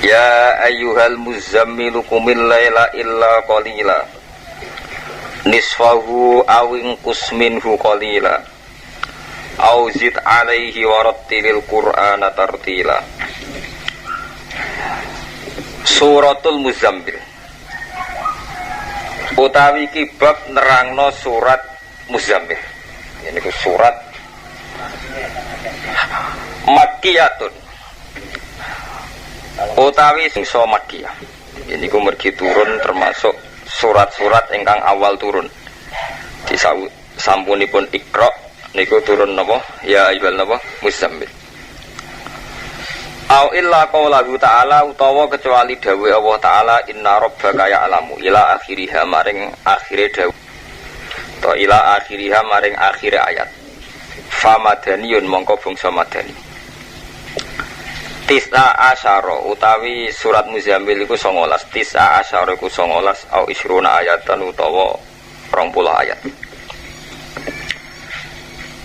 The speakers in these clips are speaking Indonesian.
Ya ayyuhal muzammilu qumil laila illa qalila nisfahu awin kusminhu qalila au zid alaihi warattilil qur'ana tartila. Suratul Muzammil utawi kibab nerangno surat Muzammil. Ini ku surat Makkiyatun utawi singso Makkiyah. Ini ku mergi turun termasuk surat-surat ingkang awal turun. Di sampunipun Iqra niku turun napa? Ya ayyuhal napa? Muzammil. Au illa qaulahu ta'ala utawa kecuali dawuh Allah taala inna rabbaka ya'lamu ila akhiriha maring akhire dawuh. To ila akhiriha maring akhire ayat. Fa madaniyun mongko bangsa madani. Tis'a asyara utawi surat Muzammil iku 19. Tis'a asyara iku 19 au isruna ayatan utawa 20 ayat.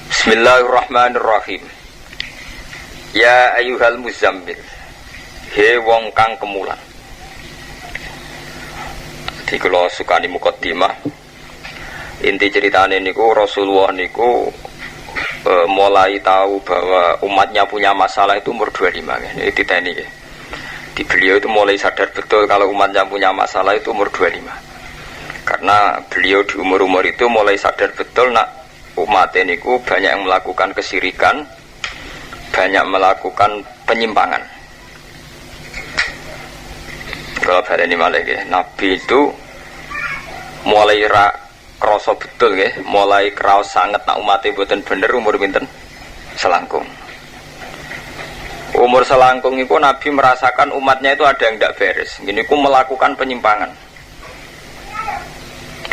Bismillahirrahmanirrahim. Ya ayyuhal muzammil, he wong kang kemulan. Jadi kalau sukani mukaddimah, inti ceritanya niku Rasulullah niku mulai tahu bahwa umatnya punya masalah itu umur 25 ya. Ini diteni ya. Di beliau itu mulai sadar betul kalau umatnya punya masalah itu umur 25. Karena beliau di umur-umur itu mulai sadar betul nak umatnya niku banyak yang melakukan kesyirikan, banyak melakukan penyimpangan. Kalau pada ini malah ya, Nabi itu mulai kerasa betul ya, mulai kerasa sangat nak umatnya buatan bener umur pinten selangkung. Umur selangkung itu Nabi merasakan umatnya itu ada yang tidak beres. Gini ku melakukan penyimpangan.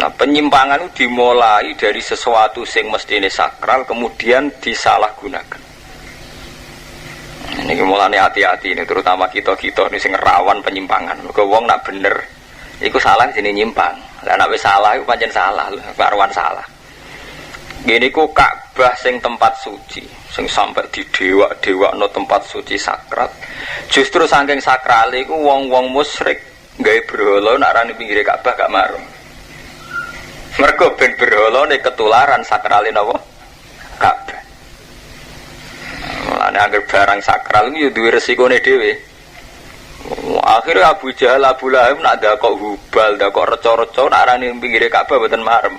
Nah, penyimpangan itu dimulai dari sesuatu yang mestinya sakral kemudian disalahgunakan. Ini mulane hati-hati ini, terutama kita ini sing rawan penyimpangan. Mergo wong nak bener iku salah sini nyimpang. Lah nek wis salah iku pancen salah, karuan salah. Gini ku Ka'bah sing tempat suci, sing sampai di dewa-dewakno tempat suci sakral. Justru saking sakrale iku wong-wong musyrik gawe berhala nak arane pinggire Ka'bah gak marung. Mergo ben berhala ne ketularan sakrale napa? Ka'bah. Mulane anggere barang sakral iki yo duwe resikone dhewe. Akhirnya Abu Jahal, Abu Lahab nak dakok Hubal, dakok reca-reca nak arane pinggire Ka'bah mboten marem.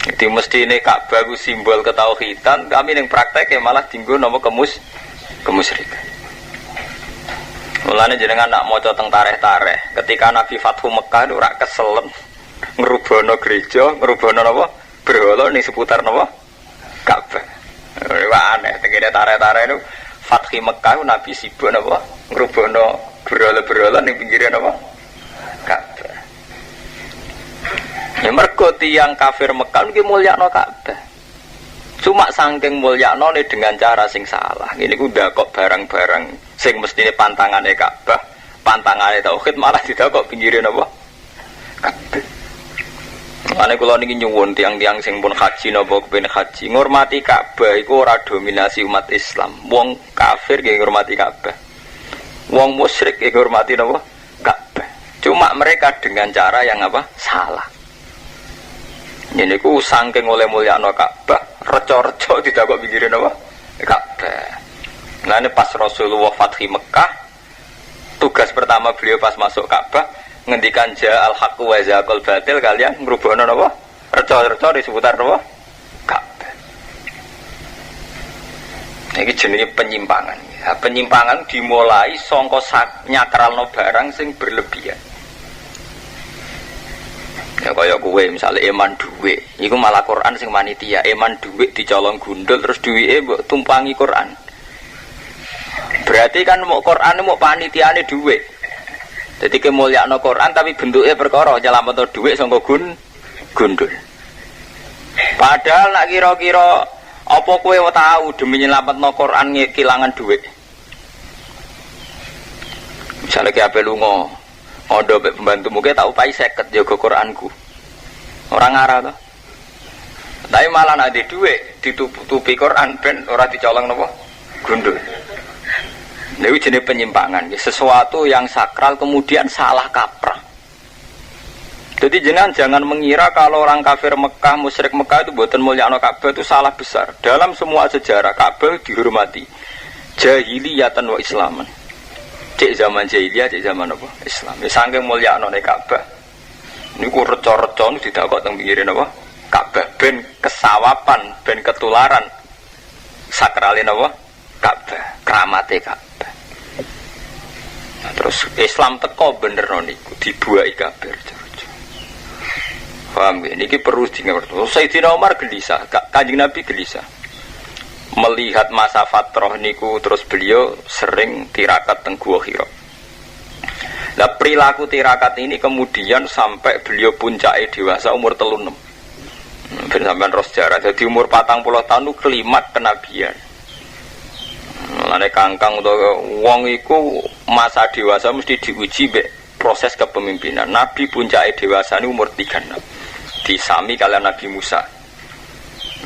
Jadi mestine Ka'bah ku simbol ketauhidan, kami ning praktek malah dienggo napa kemusyrikan. Mulane jenengan nak maca teng tarikh-tarikh, ketika Nabi Fathu Mekah ora keselen ngrubono gereja, ngrubono napa? Berhala ning seputar napa? Ka'bah. Wah aneh, tegene tarikh-tarikh itu Fathi Mekah Nabi sibuk napa? Ngrubono berhala-berhala ning pinggire napa? Ka'bah. Ya mergo tiyang kafir Mekah iki mulyakno Ka'bah. Cuma saking mulyakno dengan cara sing salah. Ngene ku ndakok barang-barang sing mestine pantangane Ka'bah, pantangane tauhid malah didakok pinggire napa? Ka'bah. Ane kula niki nyuwun tiang-tiang sing pun haji napa kepen haji ngurmati Ka'bah iku ora dominasi umat Islam. Wong kafir nggih ngurmati Ka'bah. Wong musyrik nggih ngurmati napa? Ka'bah. Cuma mereka dengan cara yang apa? Salah. Ini ku saking oleh mulyakno Ka'bah, reca-reca didakok pinggire napa? Ka'bah. Nah ini pas Rasulullah Fathi Mekah, tugas pertama beliau pas masuk Ka'bah ngendikan ja'al haqqu wa zaqal batil, kalian ngrubahno napa? Reca-reca di seputar napa? Ka'bah. Iki jenenge penyimpangan. Ya, penyimpangan dimulai saka nyakralno barang sing berlebihan. Ya kaya kowe misale eman dhuwit, iku malah Quran sing manitia, eman dhuwit dicolong gundul terus duwike mbok tumpangi Quran. Berarti kan mau Quran mau panitiane dhuwit. Jadi kemuliaan Quran tapi bentuknya perkara nyelametno dhuwit sangka gundul. Padahal nak kira-kira apa kowe tahu demi nyelametno Quran kehilangan dhuwit. Misalnya ki ape lunga, ondo mek pembantumu ki tak upahi 50 jaga Quranku. Ora ngarah to. Tapi malah nek dhuwit ditutupi Quran ben ora dicolong napa? Gundul. Ini jenis penyimpangan, sesuatu yang sakral kemudian salah kaprah. Jadi jangan mengira kalau orang kafir Mekah, musyrik Mekah itu buatan mulyakno Ka'bah itu salah besar. Dalam semua sejarah Ka'bah dihormati. Jahiliyatan wa Islaman. Cek zaman jahiliyah, cek zaman apa? Islam. Saking mulyakno Ka'bah. Niku reca-reca niku didakok teng pinggire napa? Ka'bah ben kesawapan, ben ketularan sakralin apa? Ka'bah, keramate Ka'bah. Nah, terus Islam teko bener niku dibuai kabeh. Paham ya? Ini perlu diingat. Sayyidina Umar gelisah, Kanjeng Nabi gelisah. Melihat masa fatrah niku terus beliau sering tirakat teng Gua Hira. Nah perilaku tirakat ini kemudian sampai beliau puncaknya dewasa umur 36. Ben sampean ros sejarah. Jadi umur 40 tahun itu kelimat kenabian. Lane kangkang utawa wong iku masa dewasa mesti diuji mbek proses kepemimpinan. Nabi puncaknya dewasa ini umur 36. Disami kalian Nabi Musa.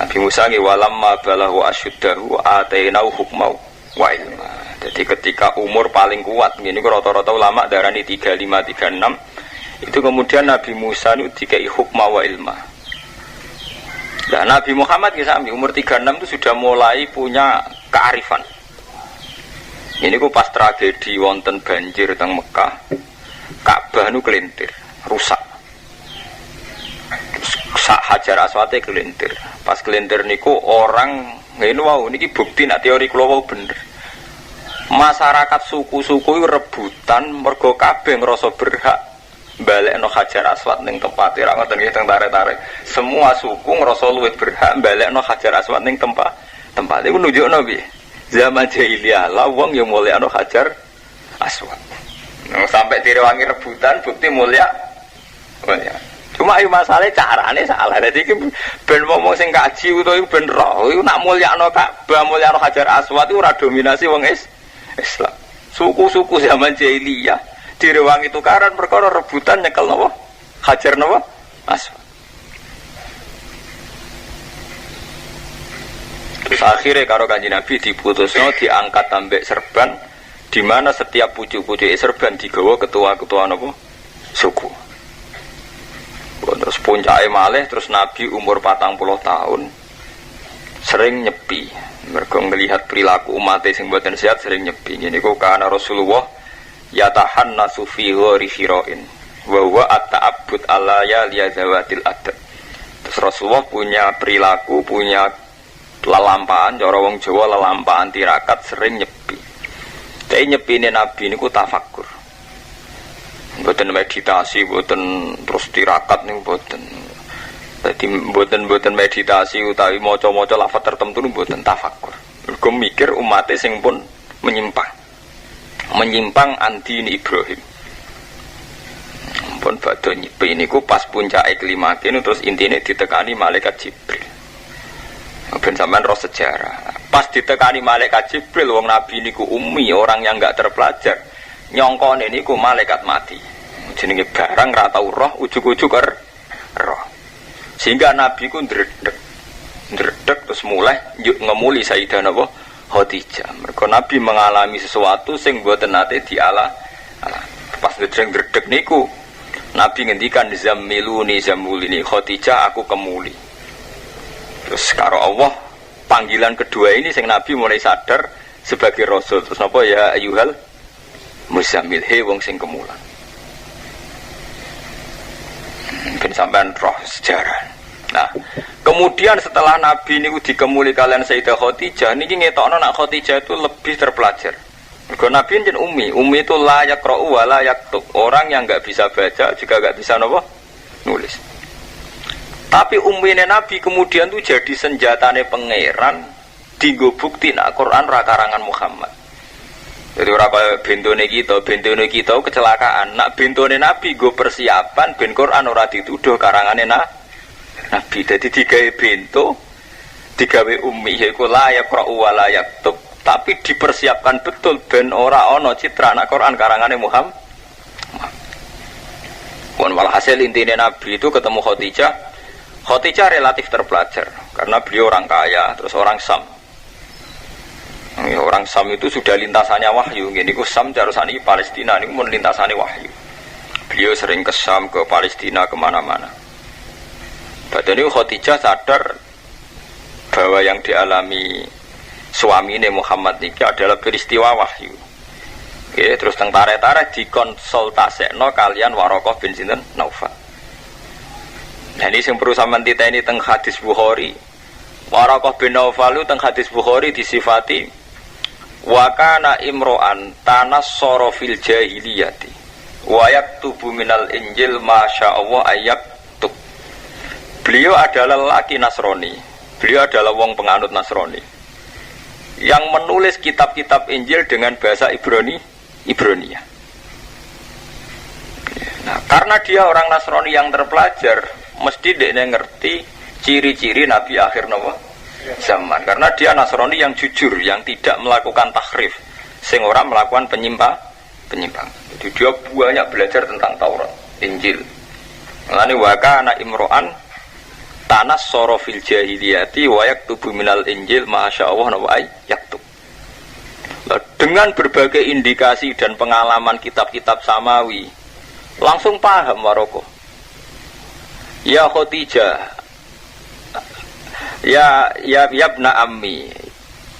Nabi Musa nggih walamma balahu asyuddahu atainahu hukmau wa ilma. Jadi ketika umur paling kuat ngene niku rata-rata ulama darani 35 36 itu kemudian Nabi Musa niku dikai hukma wa ilma. Nah, Nabi Muhammad nggih sami umur 36 itu sudah mulai punya kearifan. Ini ku pas tragedi wonten banjir teng Mekah. Ka'bah niku kelintir, rusak. Hajar Aswate kelintir. Pas kelintir niku orang ngene wau niki bukti nek teori kula wau bener. Masyarakat suku-suku rebutan mergo kabeh ngrasa berhak balekno Hajar Aswad ning tempate ra ngoten nggih teng tarik-tarik. Semua suku ngrasa luwih berhak balekno Hajar Aswad ning tempat iku nunjukno piye? Zaman jahiliyah la wong yang mulyakno Hajar Aswad. Sampai direwangi rebutan bukti mulia. Cuma ayo masalahnya carane salah. Jadi ben ngomong sing kaji utawa ben roh iku nak mulyakno Ka'bah, mulyakno Hajar Aswad iku ora dominasi wong Islam. Suku-suku zaman jahiliyah direwangi tukaran perkara rebutan nyekel napa? Hajar napa? Aswad. Terus akhirnya karo Kanjeng Nabi diputusno diangkat ambek serban di mana setiap pucuk-pucuk serban digawa ketua-ketua napa? Suku. Terus puncake malih terus Nabi umur 40 tahun sering nyepi mergo ngelihat perilaku umat sing mboten sehat sering nyepi. Ngene iku kana Rasulullah yatahannasu fi ghori hiroin wa huwa at-ta'abbud ala ya liyazawatil adab. Terus Rasulullah punya perilaku, punya lelampahan cara wong Jawa lelampahan tirakat sering nyepi. Tapi nyepine Nabi niku tafakkur. Mboten meditasi, mboten terus tirakat ning mboten. Dadi mboten meditasi utawi maca-maca lafaz tertentu mboten tafakkur. Mergo mikir umat sing pun menyimpang anti Ibrahim. Pun badhe nyepi niku pas puncake klimake terus intine ditekani malaikat Jibril. Ben sampean roh sejarah. Pas ditekani malaikat Jibril wong nabi niku ummi, orang yang enggak terpelajar. Nyongkone niku malaikat mati. Jenenge barang ra tau roh ujug-ujug roh. Sehingga nabi ku ndredeg terus mulai ngemuli Sayyidah napa Khadijah. Mergo nabi mengalami sesuatu sing mboten nate diala. Pas ndredeg niku nabi ngendikan zammiluni zammulini Khadijah aku kemuli. Terus karo Allah panggilan kedua ini sing nabi mulai sadar sebagai rasul. Terus napa ya ayyuhal muzammil he wong sing kemulan. Ben sampean roh sejarah. Nah, kemudian setelah nabi niku dikemuli kalian Sayyidah Khadijah niki ngetokno nak Khadijah itu lebih terpelajar. Mergo nabi jen ummi itu la yaqra'u wa la yaktub. Orang yang enggak bisa baca juga enggak bisa napa nulis. Tapi ummine nabi kemudian tuh jadi senjatane pangeran dienggo bukti nak Quran ra karangan Muhammad. Jadi ora kaya bentone kita kecelakaan. Nak bentone nabi go persiapan ben Quran ora dituduh karangane nabi. Jadi digawe bento, digawe ummi iku la yaqra'u wa la yaktub, tapi dipersiapkan betul ben ora ana citra nak Quran karangane Muhammad. Pun walhasil intinya nabi itu ketemu Khadijah. Khadijah relatif terpelajar karena beliau orang kaya, terus orang Sam. Orang Sam itu sudah lintasannya wahyu. Ini ku Sam jarusani Palestina ini mun lintasannya wahyu. Beliau sering ke Sam, ke Palestina, kemana-mana. Badani Khadijah sadar bahwa yang dialami suaminya Muhammad ini adalah peristiwa wahyu. Oke, terus tentara-tara dikonsultasekno kalian Waraqah bin sinten Naufal. Nah ini yang perlu sampean titeni teng hadis Bukhari. Waraqah bin Naufal teng hadis Bukhari disifati wa kana imro'an tanassara fil jahiliyati wa yaktubu minal injil masyaallah ayaktub. Beliau adalah lelaki Nasrani. Beliau adalah wong penganut Nasrani yang menulis kitab-kitab Injil dengan bahasa Ibrania. Nah, karena dia orang Nasrani yang terpelajar, mesti dia ngerti ciri-ciri Nabi akhir zaman. Karena dia Nasrani yang jujur, yang tidak melakukan tahrif, sing ora melakukan penyimpangan. Jadi dia banyak belajar tentang Taurat, Injil. Mulane wa kana imro'an tanassara fil jahiliyati wa yaktubu minal injil masyaallah wa yaktub. Dengan berbagai indikasi dan pengalaman kitab-kitab samawi, langsung paham Waraqah. Ya Khadijah, ya ibna ammi,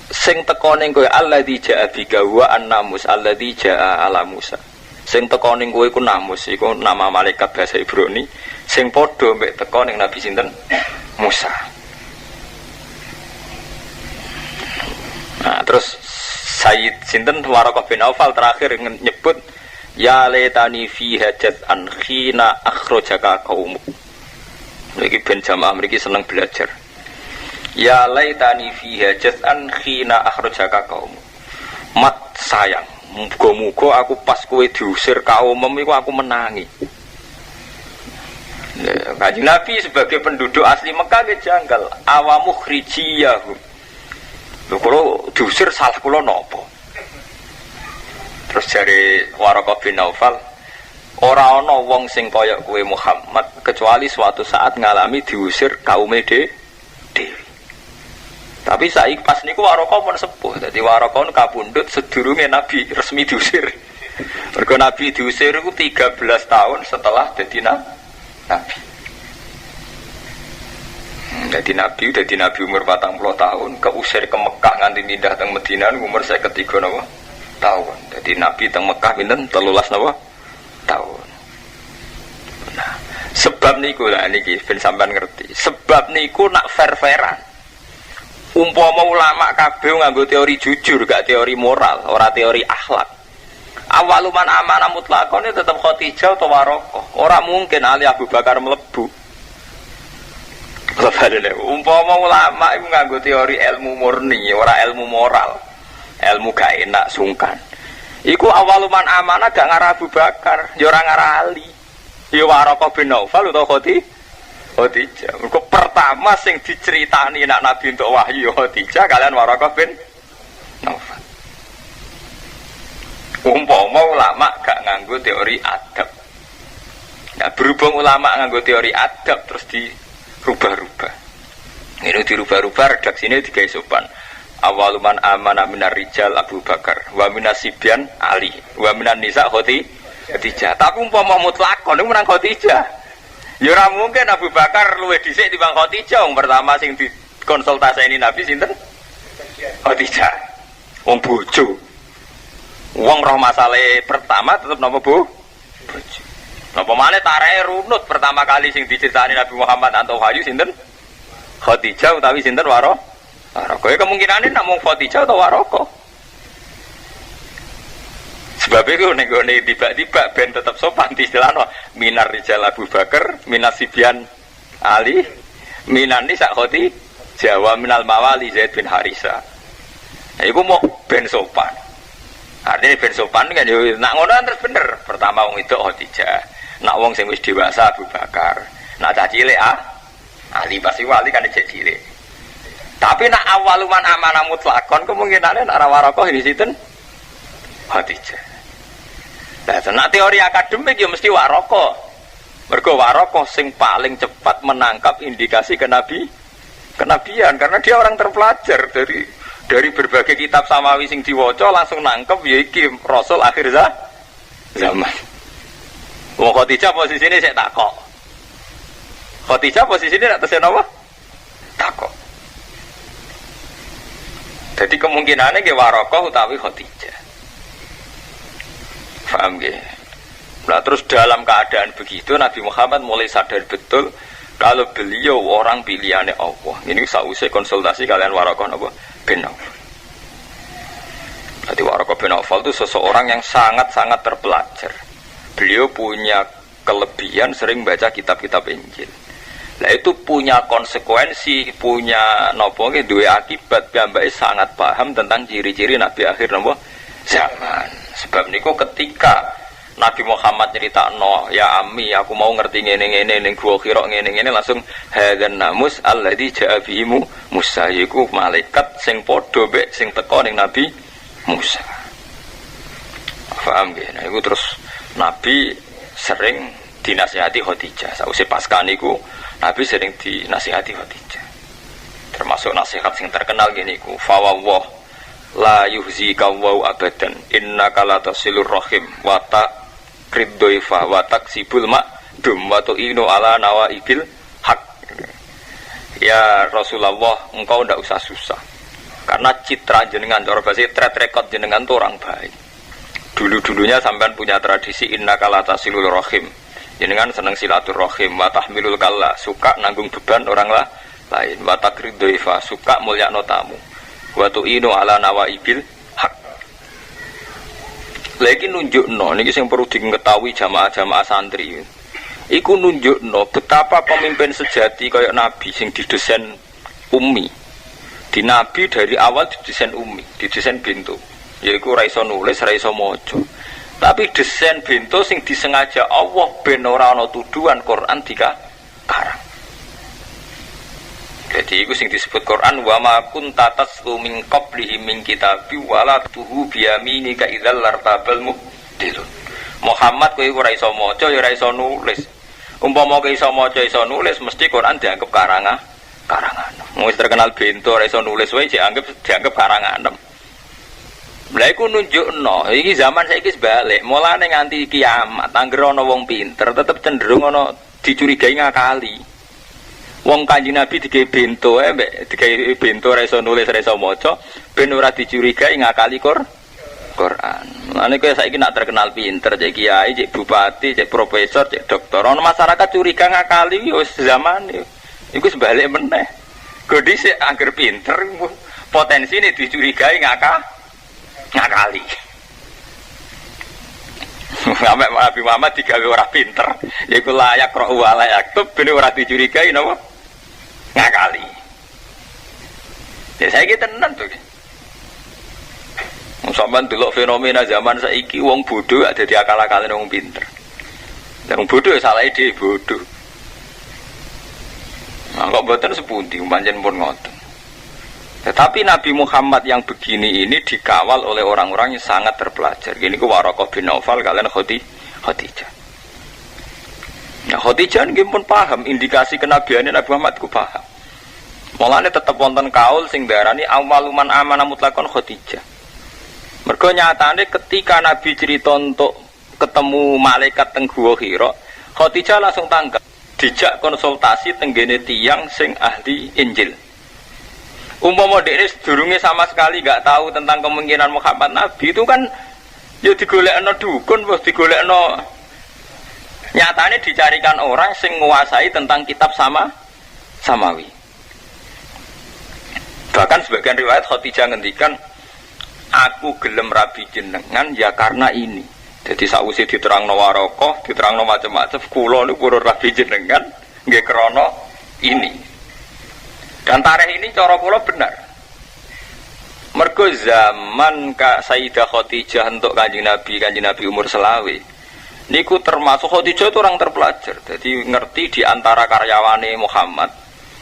sing teko ning kowe alladzi jaa bika wa annamus alladzi jaa ala Musa. Sing teko ning kowe iku Namus, iku nama malaikat bahasa Ibrani, sing padha mek teko ning Nabi sinten Musa. Nah, terus Sayyid sinten Waraqah bin Naufal terakhir nyebut ya laitani fi hajat an khina akhrajaka qaum. Niki ben jamaah mriki seneng belajar. Ya laitani fi hajat an khina akhrajaka qaum. Mat sayang, muga-muga aku pas kowe diusir kaummu iku aku menangi. Kanjeng Nabi sebagai penduduk asli Mekah ge janggal, awamu khrijiyahum. Lho kula diusir salah kula napa? Terus jare Waraqah bin Naufal, ora ana wong sing kaya kowe Muhammad kecuali suatu saat ngalami diusir kaume dhewe. Tapi saiki pas niku Waraqah pun sepuh. Dadi Waraqah kapundhut sedurunge Nabi resmi diusir. Mergo Nabi diusir iku 13 tahun setelah dadi Nabi. Jadi Nabi umur 40 tahun, keusir ke Mekah nganti pindah teng Madinah umur 53 tahun. Jadi Nabi teng Mekah pinten 13 tahun. Nah, sebab niku lah niki ben sampean ngerti. Sebab niku nak fair-fairan. Umpama ulama kabeh nganggo teori jujur, gak teori moral, ora teori akhlak. Awaluman amanah mutlaqone tetap Khadijah atau Waraqah. Ora mungkin Ali Abu Bakar mlebu. Umpama ulama itu nganggo teori ilmu murni, ora ilmu moral, ilmu gak enak sungkan. Iku awaluman amanah gak ngarah Abu Bakar, ya ora ngarah Ali. Ya Waraqah bin Naufal utawa Khadijah. Mergo pertama sing diceritani nak Nabi untuk wahyu Khadijah kalian Waraqah bin Naufal. Umpama ulama gak nganggo teori adab. Nah, berhubung ulama nganggo teori adab terus dirubah-rubah. Ini dirubah-rubah redaksine digawe sopan. Awaluman amana minar rijal Abu Bakar, wa minasibyan Ali, wa minan nisa Khadijah. Tapi umpama mutlakon iku menang Khadijah. Ya ora mungkin Abu Bakar luwih dhisik timbang Khadijah. Wong pertama sing dikonsultaseni Nabi sinten? Khadijah. Wong bojo. Wong roh masalah pertama tetep napa bojo. Napa maneh tareke runut pertama kali sing diceritani Nabi Muhammad antuk wahyu sinten? Khadijah utawi sinten Waraqah? Waraqah kemungkinane namung Khadijah atau Waraqah. Sebab itu nek tiba-tiba ben tetep sopan istilahno minar rijal Abu Bakar, minasibyan Ali, minan nisa Khadijah, wa minal mawali Zaid bin Harisah. Nah, iku mau ben sopan. Artinya ben sopan kan yo nak ngono terus bener. Pertama wong itu Khadijah. Nak wong sing wis dewasa Abu Bakar. Nak cah cilik Ali pasti wali kan cek cilik. Tapi nak awaluman amanah mutlakon kemungkinane nak Waraqah ini sinten? Khadijah. Nah, nak teori akademik ya mesti Waraqah. Mergo Waraqah sing paling cepat menangkap indikasi kenabian karena dia orang terpelajar dari Dari berbagai kitab samawi sing diwaca langsung nangkep ya iki Rasul akhir zaman. Wong Khadijah posisine sik takok. Khadijah posisine nek tesen apa? Takok. Jadi kemungkinannya ke Warokoh utawi Khadijah. Paham nggih? Nah terus dalam keadaan begitu Nabi Muhammad mulai sadar betul kalau beliau orang pilihannya Allah. Ini sausai konsultasi kalian Warokoh apa? Bin Nawfal. Jadi Warokoh bin Nawfal itu seseorang yang sangat-sangat terpelajar. Beliau punya kelebihan sering baca kitab-kitab Injil. Nah itu punya konsekuensi, punya nopo nggih duwe akibat piyambake sangat paham tentang ciri-ciri Nabi akhir nopo zaman. Sebab niku ketika Nabi Muhammad nyeritakno, ya Ami, aku mau ngerti ngene-ngene ning gua Hira ngene-ngene langsung hadzan namus alladzi ja'a bihi Musa, iku malaikat sing padha mek sing teka ning Nabi Musa. Paham nggih? Nah iku terus Nabi sering dinasihati Khadijah. Sausé pasca niku Nabi sering dinasihati Khadijah. Termasuk nasihat sing terkenal gini ku, fa wallah la yuhzika wa abadan innaka la tasilur rahim wa taqriddaifa wa taksibul ma'dum wa tu'inu ala nawaibil haq. Ya Rasulullah, engkau ndak usah susah. Karena citra jenengan cara bahasa track record jenengan itu orang baik. Dulu-dulunya sampean punya tradisi innaka la tasilur rahim. Jenengan seneng silaturahim, wa tahmilul kalla, suka nanggung beban orang lain, wa taqriddaifa, suka mulyakno tamu, wa tu'inu ala nawaibil haq. Lagi nunjukno niki sing perlu diketahui jamaah-jamaah santri. Iku nunjukno betapa pemimpin sejati kaya Nabi sing didesain ummi. Di Nabi dari awal didesain ummi, didesain bintu. Yaiku ra iso nulis, ra iso maca. Tapi desain bento sing disengaja Allah ben ora ana tuduhan Quran dikarang. Jadi itu sing disebut Quran wa ma kunta taslu min qablihi min kitabi wala tuhu bi yaminika idzal lartabal mubtilun. Muhammad kowe ora iso maca ya ora iso nulis. Umpama kowe iso maca iso nulis mesti Quran dianggap karangan. Wis terkenal bento ora iso nulis wae dianggap karangan. Lha iku nunjukno iki zaman saiki sebalik, mulane nganti kiamat anggere ana wong pinter tetep cenderung ana dicurigai ngakali. Wong Kanjeng Nabi digawe bento mbek digawe bento ora iso nulis ora iso maca ben ora dicurigai ngakali Quran. Mulane kowe saiki nak terkenal pinter cek kiai, cek bupati, cek profesor, cek dokter, ana masyarakat curiga ngakali wis zaman iku sebalik meneh. Kok dhisik anggere pinter potensine dicurigai ngakali. Sampai Nabi Muhammad digawe ora pinter, yaiku layak roh wa layak tub ben ora dicurigai napa ngakali. Ya saiki tenan to. Sampeyan delok fenomena zaman saiki wong bodoh ada di akal-akale wong pinter. Wong bodoh ya salahe dhewe bodoh. Nah, kok mboten sepundi pancen pun ngoten. Tetapi Nabi Muhammad yang begini ini dikawal oleh orang-orang yang sangat terpelajar. Gini ku Warokoh bin Nawfal kalian Khadijah. Nah Khadijah nggih pun paham indikasi kenabiannya Nabi Muhammad ku paham. Mulane tetep wonten kaul sing darani awaluman amana mutlaqon Khadijah. Mergo nyatane ketika Nabi cerita untuk ketemu malaikat teng Gua Hira, Khadijah langsung tanggap, dijak konsultasi tenggene tiyang sing ahli Injil. Umpama dekne sedurunge sama sekali enggak tahu tentang kemungkinan Muhammad Nabi itu kan ya digolekno dukun, wis digolekno. Nyatane dicarikan orang sing menguasai tentang kitab samawi. Bahkan sebagian riwayat Khadijah ngendikan, aku gelem rabi jenengan ya karena ini. Jadi sakwise diterangno Warokoh, diterangno macam-macam, kula niku purun rabi jenengan nggih krana ini. Dan tarikh ini cara kula benar. Mergo zaman Sayyidah Khadijah untuk Kanjeng Nabi umur selawe. Niku termasuk Khadijah itu orang terpelajar. Jadi ngerti di antara karyawane Muhammad.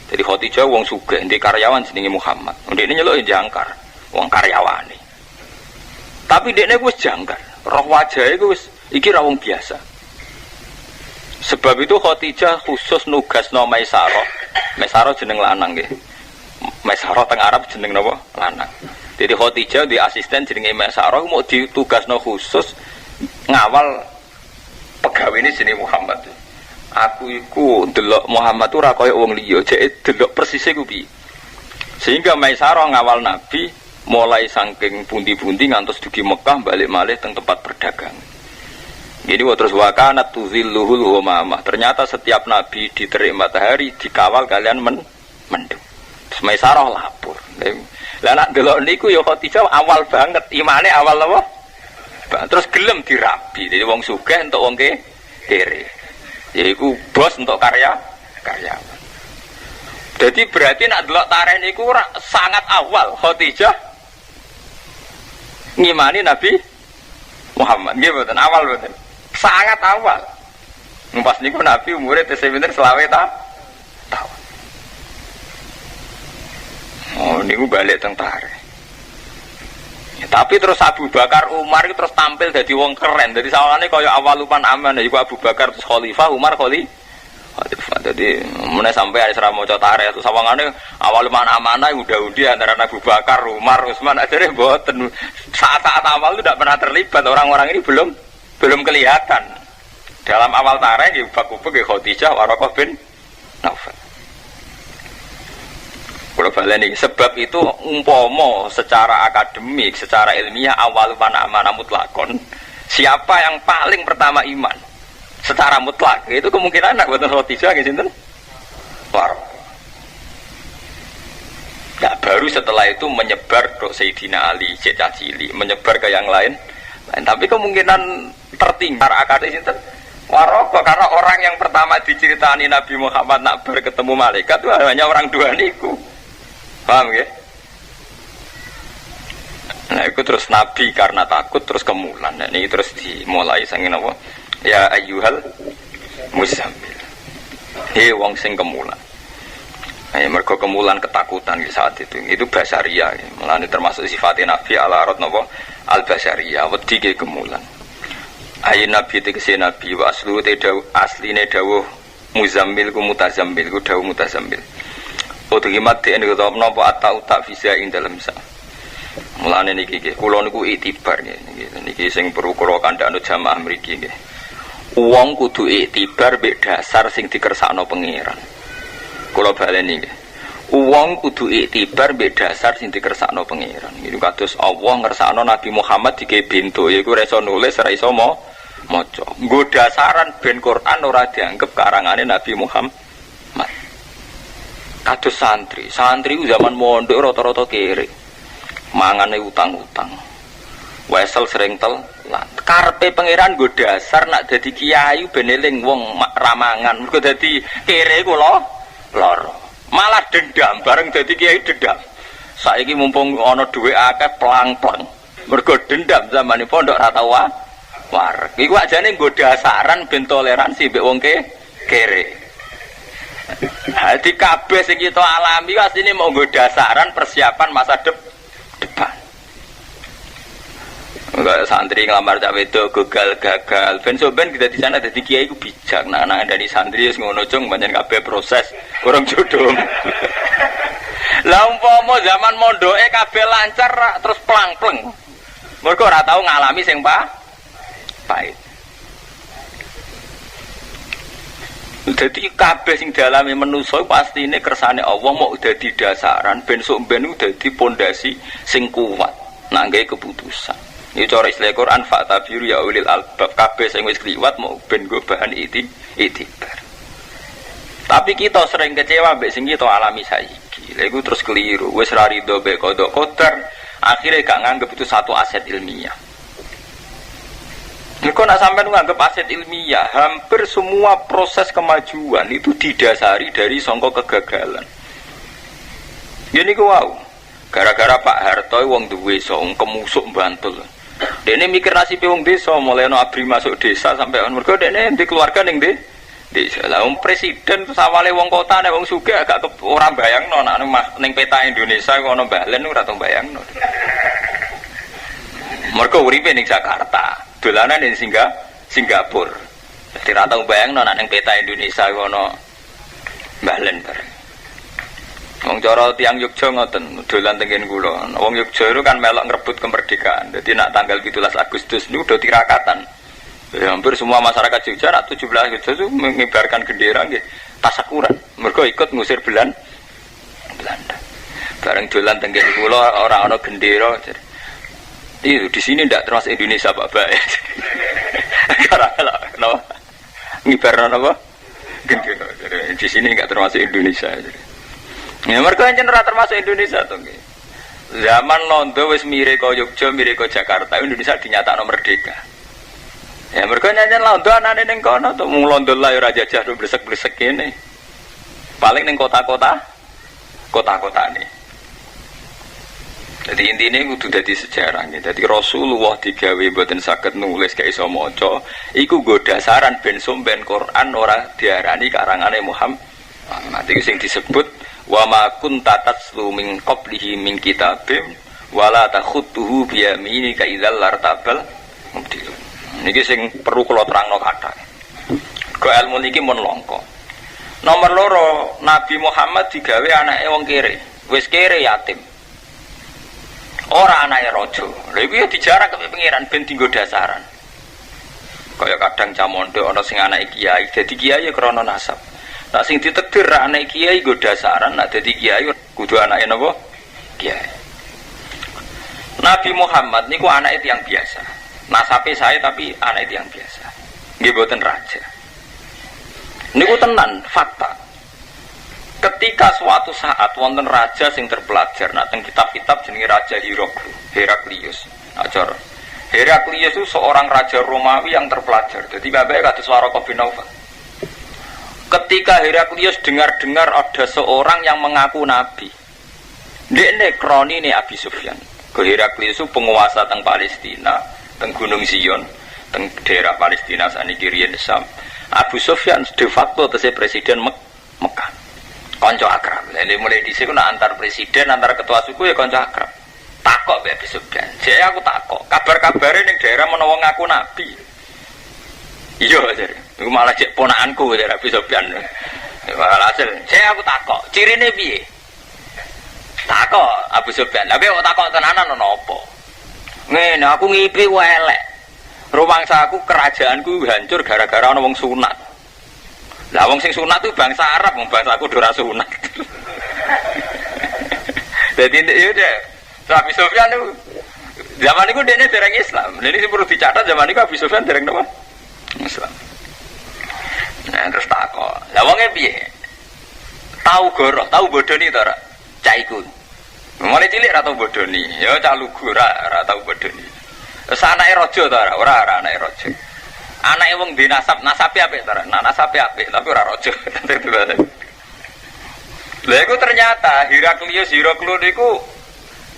Jadi Khadijah wong sugih, ndek karyawan jenenge Muhammad. Ndekne nyeluk jangkar, wong karyawane. Tapi ndekne wis jangkar. Roh wajahe iku wis iki ra wong biasa. Sebab itu Khadijah khusus nugasno Maisarah. Maisarah jeneng lanang nggih. Maisarah teng Arab jeneng napa? Lanang. Jadi Khadijah di asisten jenenge Maisarah mau ditugasno khusus ngawal pegawai ini jenenge Muhammad. Aku iku delok Muhammad ora kaya wong liya, jek delok persise ku piye. Sehingga Maisarah ngawal Nabi mulai saking pundi-pundi ngantos dugi Mekah balik malih teng tempat perdagangan. Jadi terus wakanat tuzilluhul ghamamah. Ternyata setiap nabi diterik matahari dikawal kalian mendung. Terus Maisarah lapor. Lah nak delok niku ya Khadijah awal banget, imane awal apa? Terus gelem dirabi. Jadi wong sugih entuk wong kere. Yaiku bos untuk karyawan. Jadi berarti nak delok tarikh niku sangat awal Khadijah ngimani Nabi Muhammad. Nggih mboten awal mboten. Sangat awal. Pas niku Nabi umure tesih pinten 20 tahun. Oh niku balik teng tarikh. Ya, tapi terus Abu Bakar Umar itu terus tampil jadi wong keren. Jadi sawangane kaya awal lupan aman iku Abu Bakar terus khalifah, Umar khalifah. Jadi meneh sampai ada serah maca tarikh terus sawangane awal lupan amanah udah-udah antara Abu Bakar, Umar, Utsman akhirnya mboten. Saat-saat awal itu tidak pernah terlibat, orang-orang ini belum kelihatan. Dalam awal tarikh ya bak-bak Khadijah Waraqah bin Naufal. Kalau baleni sebab itu umpomo secara akademik, secara ilmiah awal panamana mutlakon. Siapa yang paling pertama iman secara mutlak itu kemungkinan anak buatan Khadijah nggih sinten? Waraqah. Nah, baru setelah itu menyebar ke Sayyidina Ali, Cecah Cili, menyebar ke yang lain. Tapi kemungkinan tertinggal akademik sinten? Waraqah, karena orang yang pertama diceritani Nabi Muhammad nak berketemu malaikat itu hanya orang dua niku. Paham ya? Nah itu terus Nabi karena takut terus kemulan. Nah ini terus dimulai sangin apa? Ya ayyuhal muzammil. Hei wong sing kemulan. Nah mergo kemulan ketakutan di saat itu. Itu basaria. Malah ini termasuk sifatnya Nabi ala arad napa? Al basaria. Wedi ke kemulan. Ayin Nabi tegese Nabi wa aslu asline dawuh muzammil ku mutazammil ku dawuh mutazammil. Utuhimat di ini kata apa atau tak bisa ing dalam sa. Mulane niki kula niku iktibar niki sing perlu kula kandhakno jamaah mriki nggih. Wong kudu iktibar mek dasar sing dikersakno pangeran. Kula baleni nggih. Wong kudu iktibar mek dasar sing dikersakno pangeran. Niku kados Allah ngersakno Nabi Muhammad dike bintu yaiku ora iso nulis ora iso maca. Nggo dasaran ben Quran ora dianggep karangane Nabi Muhammad. Kados santri zaman mondok rata-rata kere. Mangane utang-utang. Wesel sering telat. Karepe pangeran nggo dasar nak dadi kiai ben eling wong ramangan. Mergo dadi kere iku lara. Malah dendam bareng dadi kiai dendam. Saiki mumpung ana dhuwit akeh plang-plang. Mergo dendam zamane pondok ra tau wareg. Iku ajane nggo dasaran ben toleransi mbek wong kere. Di kabeh sing kita alami asline mau nggo dasaran persiapan masa depan. Enggak santri ngelamar cak wedok gagal. Ben soben kita di sana dadi kiai ku bijak. Nah dari santri wis ngono cung pancen kabeh proses kurang jodoh. Lah umpama zaman mondoke kabeh lancar terus plang-pleng. Mergo ora tau ngalami sing pahit. Jadi kabeh sing dialami manusa pastine kersane Allah mau dadi dasaran ben sok ben dadi pondasi sing kuat nangge keputusan. Iki cara istilah Quran fa'tabiru ya ulil albab kabeh sing wis kliwat mau ben go bahan itibar. Tapi kita sering kecewa mbek sing kita alami saiki. Lha iku terus keliru, wis ra rido mbek qada qadar, akhire gak nganggep itu satu aset ilmiah. Kalau nak sampai menganggap aset ilmiah, hampir semua proses kemajuan itu didasari dari songkok kegagalan. Jadi wow, gara-gara Pak Harto wong duwe wong kemusuk Bantul. Dene mikir nasib wong desa, mulai no abri masuk desa sampai on mergo dene di keluarga ning desa. Lah wong presiden terus awale wong kota nek wong sugih agak ora bayangno nek ning peta Indonesia kok ono balen ora tau bayangno. Mergo uripe ning Jakarta. Dolanan di Singapura. Jadi ra tau bayangno nek ning peta Indonesia ono balen bareng. Wong cara tiyang Yogya ngoten, dolan teng kula. Wong Yogya itu kan melok ngrebut kemerdekaan. Dadi nak tanggal 17 Agustus niku udah tirakatan. Ya, hampir semua masyarakat Jogja nak 17 Agustus itu mengibarkan bendera nggih tasakuran. Mergo ikut ngusir Belanda. Bareng dolan teng kula ora ana gendera. Itu di sini ndak termasuk Indonesia Bapak. Karena kenapa? Ngibarno apa? Gendera. Di sini enggak termasuk Indonesia. Ya mereka ancen ora termasuk Indonesia to nggih. Zaman Londo wis mire kaya Yogya, mire kaya Jakarta, Indonesia dinyatakno merdeka. Ya mereka nyanyian Londo anane ning kono to mung Londo lah ora jajah blesek-blesek kene. Paling ning kota-kota kota-kotane. Jadi intinya kudu dadi sejarah nih. Jadi Rasulullah digawe mboten saged nulis gak iso maca, iku nggo dasaran ben somben Quran ora diarani karangane Muhammad. Iku sing disebut wa ma kunta tatslu min qablihi min kitabim wala takhutuhu bi yaminika idzal lartabal mubtil. Niki sing perlu kula terangno kathah. Go ilmu niki mun langka. Nomor loro, Nabi Muhammad digawe anake wong kere. Wis kere yatim. Ora anake raja. Lha iku ya dijarah ke pengiran ben dienggo dasaran. Kaya kadang camondo ana sing anake kiai, dadi kiai ya krana nasab. Nek sing ditakdir anake kiai nggo dasaran, nek dadi kiai kudu anake napa? Kiai. Nabi Muhammad niku anake tiyang biasa. Nasabe saya tapi anake tiyang biasa. Nggih boten raja. Niku tenan fakta. Ketika suatu saat wonten raja sing terpelajar, nah teng kitab-kitab jenenge Raja Heraklius. Ajar Heraklius itu seorang raja Romawi yang terpelajar. Jadi bapak kados Waraqah bin Naufal. Ketika Heraklius dengar-dengar ada seorang yang mengaku nabi, ndekne kronine Abi Sufyan. Heraklius itu penguasa teng Palestina, teng Gunung Zion, teng daerah Palestina saniki riyen Sam. Abu Sufyan de facto tese presiden Mekah. Kanca akrab. Lha mulai dhisik ana antar presiden, antar ketua suku ya kanca akrab. Takok mbek Abi Sufyan. Jek aku takok, kabar-kabare ning daerah menawa ngaku nabi. Iya, Jar. Iku malah cek ponakanku dari Abi Sufyan. Walhasil, jek aku takok, cirine piye? Takok Abu Sufyan. Lah kok takok tenanan ana apa? Ngene, aku ngipi wae elek. Rumangsaku kerajaanku hancur gara-gara ana wong sunat. Lah wong sing sunat itu bangsa Arab, wong bangsa aku ora sunat. Jadi ya deh, Abi Sufyan itu zaman itu dia dereng Islam. Jadi perlu dicatat zaman itu Abi Sufyan dereng apa? Islam. Nah terus takok. Lah wonge piye? Tahu goroh, tahu bodoni to ora? Cah iku. Mulai cilik ra tau bodoni. Ya cah lugu ra tau bodoni. Terus anake raja to ora anake raja. Anake wong di nasabe apik to ora? Nah nasabe apik tapi ora raja. Lah iku ternyata Heraklius itu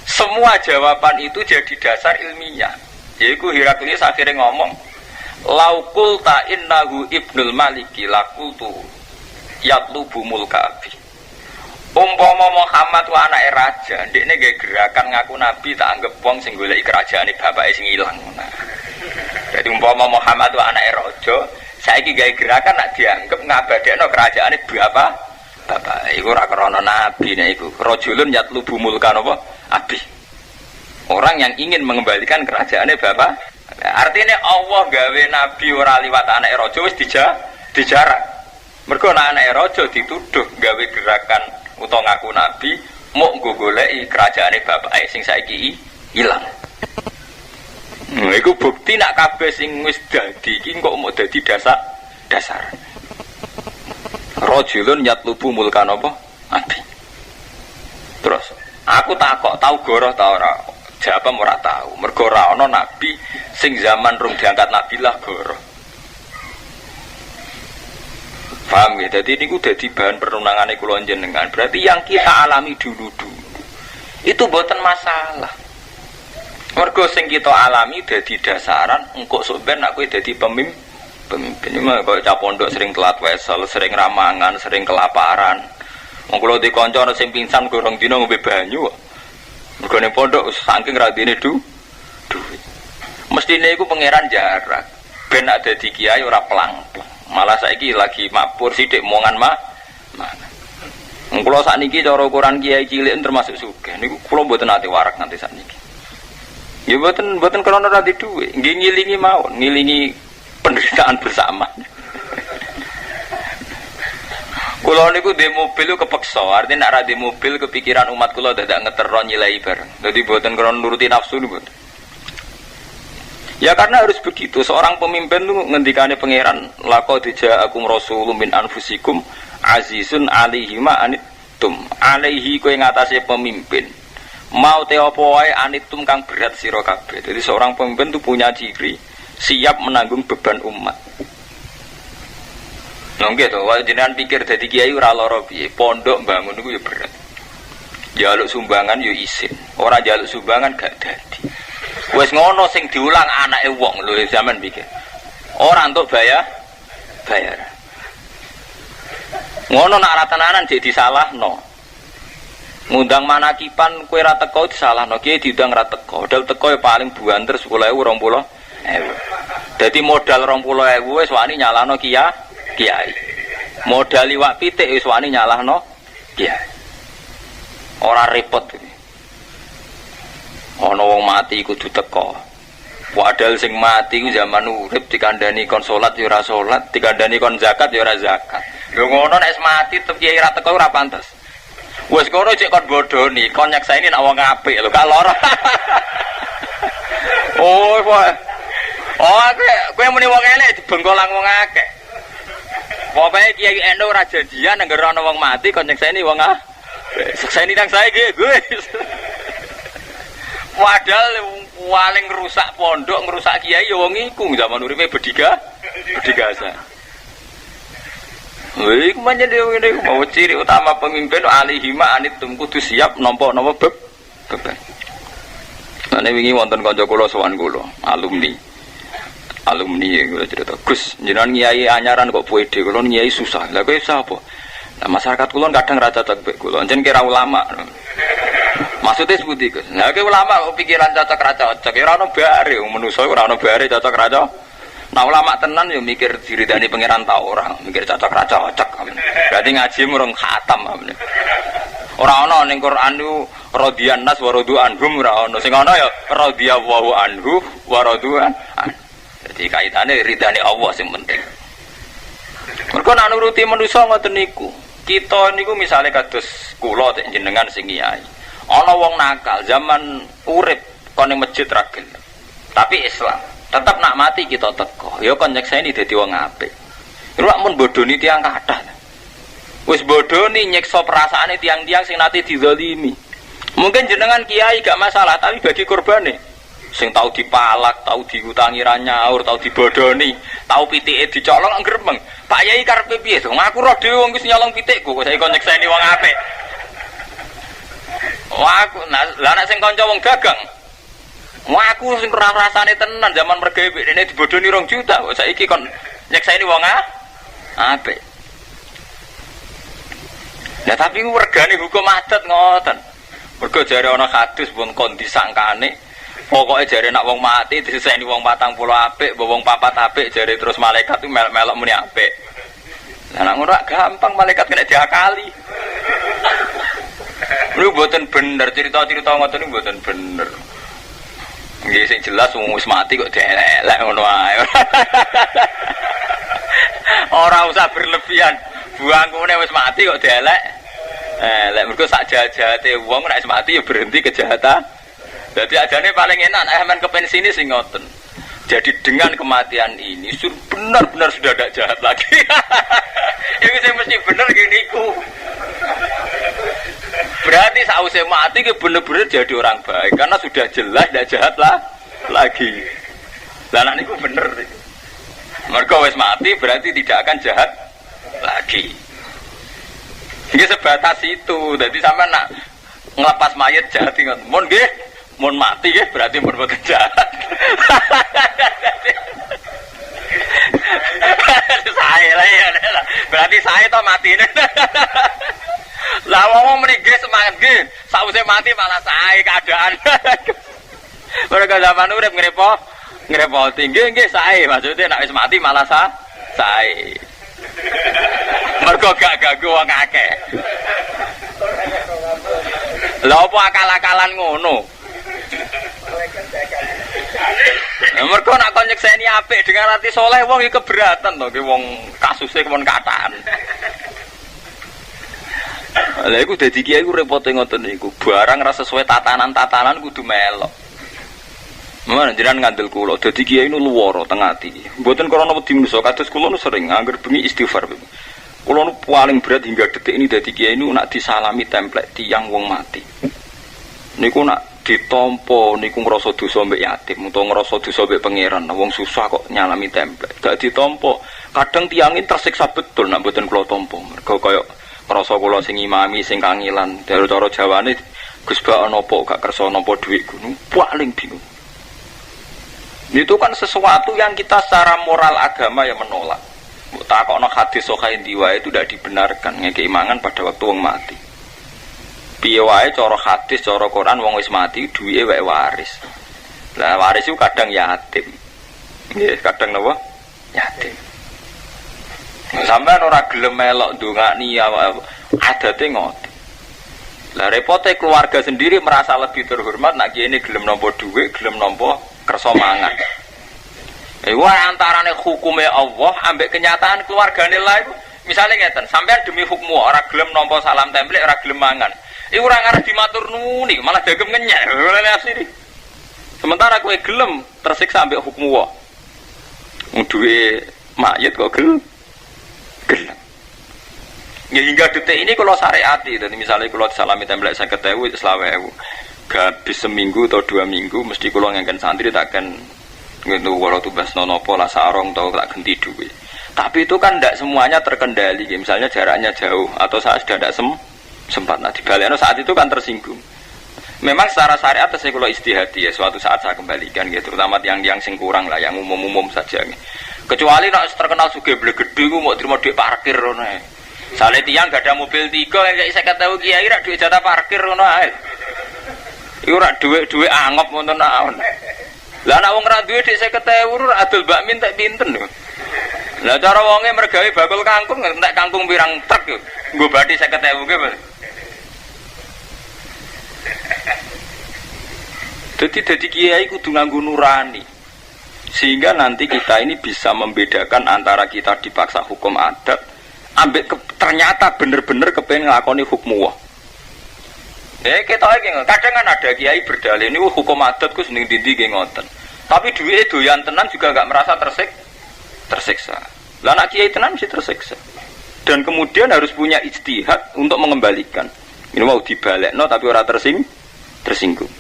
semua jawaban itu jadi dasar ilmiah. Yaiku Heraklius akhirnya ngomong, "Laukul ta innahu ibnul maliki lakultu yatlubu mulkabi." Umpama Muhammad wa anake raja, ndekne nggih gerakan ngaku nabi tak anggap wong sing goleki kerajaane bapake sing ilang. Jadi umpama Muhammad wa anake raja, saiki gawe gerakan nak dianggap ngabadekno kerajaane bapak. Iku ora krana nabi nek iku. Rajulun yatlubu mulkan apa? Abi. Orang yang ingin mengembalikan kerajaane bapak. Artinya Allah gawe nabi ora liwat anake raja wis dijarak. Mergo anake raja dituduh gawe gerakan utawa ngaku nabi mau nggo goleki kerajaane bapake sing saiki ilang. Iku bukti nak kabeh sing wis dadi iki kok mau dadi dasar. Rajulun yatlubu mulkan apa? Nabi. Terus aku takok tahu goroh ta ora? Jawab ora tahu. Mergo ora ana nabi sing zaman rung diangkat nabi lah goroh. Paham ya? Jadi ini udah di bahan perundangan kula jenengan. Berarti yang kita alami dulu itu bukan masalah. Mergo sing kita alami dadi dasaran engkok sok ben aku dadi pemimpin. Ini mah kaya cah pondok sering telat wesel, sering ramangan, sering kelaparan. Wong kula di kanca ana sing pingsan gorong dina ngombe banyu kok. Mergo ning pondok saking radine duit. Mestine iku pangeran jarak. Ben ada di kiai ora pelang. Malah saiki lagi mabur sithik mongan mana. Kula sakniki cara ukuran kiai cilik termasuk sugih. Niku kula mboten nate warak nanti sakniki. Ya mboten krana ra duwe, nggih ngilingi mawon, ngilingi penderitaan bersama. Kula niku di mobil kepeksa, artinya nek ra di mobil kepikiran umat kula dadak ngeterno nyilai bareng. Dadi mboten krana nuruti nafsu niku. Ya karena harus begitu, seorang pemimpin itu ngendikane pangeran laqad ja'akum rasulun min anfusikum azizun alaihi ma anittum alaihi kowe ngatasé pemimpin mau te apa wae anittum kang berat sira kabeh. Jadi seorang pemimpin itu punya ciri siap menanggung beban umat. Lha nggih to, wae jenengan pikir dadi kiai ora lara piye, pondok bangun niku ya berat. Jaluk sumbangan yo isin, ora jaluk sumbangan gak dadi. Wes ngono sing diulang anake wong lho zaman pikir. Ora entuk bayar. Ngono nak ratenanan jek disalahno. Ngundang manakipan kowe ra teko disalahno, kiye diundang ra teko. Modal teko ya paling buanter 10.000 20.000. Dadi modal 20.000 wis wani nyalahno kiai. Modal liwak pitik wis wani nyalahno kiai. Ora repot iki. Ana wong mati kudu teko. Padahal sing mati ku zaman urip dikandani kon salat ya ora salat, dikandani kon zakat ya ora zakat. Lho ngono nek mati tetep kiai ra teko ora pantes. Wis ngono cek kon bodoni, kon nyaksani nek wong apik lho gak lara. Oh, kowe muni wong elek dibengkolang wong akeh. Pokoke kiai endo ora janjian nang ana wong mati kon nyaksani wong apik. Sakseni nang saiki guys. Padahal paling ngerusak pondok, ngerusak kiai ya wong iku zaman uripe bedigasa. Lha iku menjadi ngene mau ciri utama pemimpin alihima anitum kudu siap nampa-nampa beban. Nek wingi wonten kanca kula sowan kula, alumni kula cerita, Gus, jenengan kiai anyaran kok pede, kula kiai susah. Lah kowe sapa? Nah, masyarakat kula kadang ra cocok mek kula, njen kira ulama. Maksudnya seperti itu. Nah, ke ulama pikiran cocok ra cocok, ya ora ono bare, manusa ora ono bare cocok ra cocok. Nah, ulama tenan yo mikir diridani pangeran ta ora, mikir cocok ra cocok. Berarti ngaji murung khatam. Ora ono ning Quran niku radhiyan nas wa radu anhum ora ono. Sing ono ya radhiyallahu anhu wa radu'an. Jadi kaitane ridane Allah sing penting. Mergo nek nuruti manusa ngoten niku. Kita niku misale kados kula tek jenengan sing kiai. Ana wong nakal zaman urip kon ning masjid ra gelem. Tapi Islam tetap nak mati kita teko. Ya kon nyekseni dadi wong apik. Iku mun bodoni tiyang kathah. Wis bodoni nyekso perasaane tiang-tiang sing nate dizalimi. Mungkin jenengan kiai gak masalah, tapi bagi korbane sing tau dipalak, tau diutangi ra nyaur, tau dibodoni, tau pitike dicolong gremeng. Pak Yai karepe piye to? Ngaku roh dhewe wong wis nyolong pitikku, kok saiki kon nyekseni wong apik. Wah, lah nek sing kanca wong dagang. Wah, aku sing ora rasane tenan zaman mergawe dene dibodoni 2 juta, kok saiki kon nyekseni wong apik. Nah, tapi ku regane hukum adat ngoten. Mergo jare ana hadis pun kon disangkane, pokoke jare nak wong mati diseseni wong 40 apik, wong 4 apik jare terus malaikat itu melok muni apik. Lah nek ngono gampang malaikat kena diakali. Lu mboten bener cerita-cerita ngoten niku mboten bener. Nggih sing jelas wong wis mati kok dielek ngono ae. Ora usah berlebihan. Buangkune wis mati kok dielek. Lek mergo sak jahat-jahate wong nek wis mati ya berhenti kejahatan. Jadi ajane paling enak nek sampean kepensine sing ngoten. Jadi dengan kematian ini benar-benar sudah tidak jahat lagi. Ini saya mesti benar gini ku. Berarti sausé mati ke bener-bener jadi orang baik karena sudah jelas tidak jahat lagi. Lah nek niku bener. Mergo wis mati berarti tidak akan jahat lagi. Ini sebatas itu. Jadi sampean nak ngelepas mayat jahat ingat. Mun nggih, mun mati nggih berarti mun boten jahat. Saya lah ya. Berarti saya toh mati. Lah wong mriki semangat nggih, sausé mati malah sae keadaan. Mereka zaman urip ngrepoti nggih sae, maksudnya nek wis mati malah sae. Mergo gak ganggu wong akeh. Lha apa akal-akalan ngono? Mergo nak kon nyekseni apik dengan hati soleh wong iki keberatan to, ki wong kasuse kemon kataan. Lha iku dadi kiai ku repote ngoten niku. Barang ra sesuai tatanan-tatanan kudu melok. Mana jenengan ngandel kula dadi kiai nu luwara teng ati. Mboten krana wedi manusa kados kula nu sering angger bengi istighfar. Kula nu paling berat hingga detik ini dadi kiai nu nak disalami templek tiyang wong mati. Niku nak ditampa niku ngrasa dosa mbek yatim utawa ngrasa dosa mbek pangeran. Wong susah kok nyalami templek. Gak ditampa. Kadang tiyangin tersiksa betul nak mboten kula tampa. Mergo kaya ngrasa kula sing imami sing kangilan. Cara Jawane Gus Bak napa gak kersa napa dhuwitku nu paling bingung. Itu kan sesuatu yang kita secara moral agama yang menolak. Takokno hadis sahih diwae itu tidak dibenarkan ngekei mangan pada waktu wong mati. Piye wae cara hadis, cara Quran wong wis mati duwike wae waris. Lah waris itu kadang yatim. Nggih, kadang napa? Yatim. Sampeyan ora gelem melok ndongani adate ngoten. Lah repote keluarga sendiri merasa lebih terhormat nak kene gelem nampa dhuwit, gelem nampa kersa mangan. Iku antarane hukume Allah ambek kenyataan keluargane lah iku. Misale ngeten, sampean demi hukum ora gelem nampa salam templek, ora gelem mangan. Iku ora ngarep dimatur nuni, malah dagem ngenyek. Oleh asli. Sementara kowe gelem tersiksa ambek hukum Allah. Wong duwe mayit kok gelem. Ya hingga detik ini kalau syariati, dan misalnya kalau salami template 50.000 20.000, habis seminggu atau 2 minggu, mesti kalau ngangkat santri takkan gitu walau tubas nonopo lah sarong atau tak ganti duit. Tapi itu kan tidak semuanya terkendali, misalnya jaraknya jauh atau saat sudah tidak sempat. Nah dibaliknya saat itu kan tersinggung. Memang secara syariat saya kalau istihadi ya suatu saat saya kembalikan gitu, terutama yang sing kurang lah, yang umum saja. Kecuali nak terkenal sugih blegedhe ku mau terima duit parkir ngono ae. Sale tiyang gak ada mobil 3 kayak 50.000 kiai rak duit jatah parkir ngono ae. Iku rak duit angop ngono naon. Lah nek wong ra duwe dik 50.000 adol bakmin tak pinten lho. Lah cara wonge mergawe bakul kangkung entek kangkung pirang truk yo. Nggo bathi 50.000 ki, Mas. Jadi kiai kudu nganggo nurani. Sehingga nanti kita ini bisa membedakan antara kita dipaksa hukum adat ambek ternyata bener-bener kepengen nglakoni hukum Allah. Kita iki kadang kan ada kiai berdalih niku hukum adat ku seneng ndi nggih ngoten. Tapi duwe doyan tenan juga enggak merasa tersiksa. Lah anak kiai tenan mesti tersiksa. Dan kemudian harus punya ijtihad untuk mengembalikan. Ini mau dibalekno tapi ora tersinggung.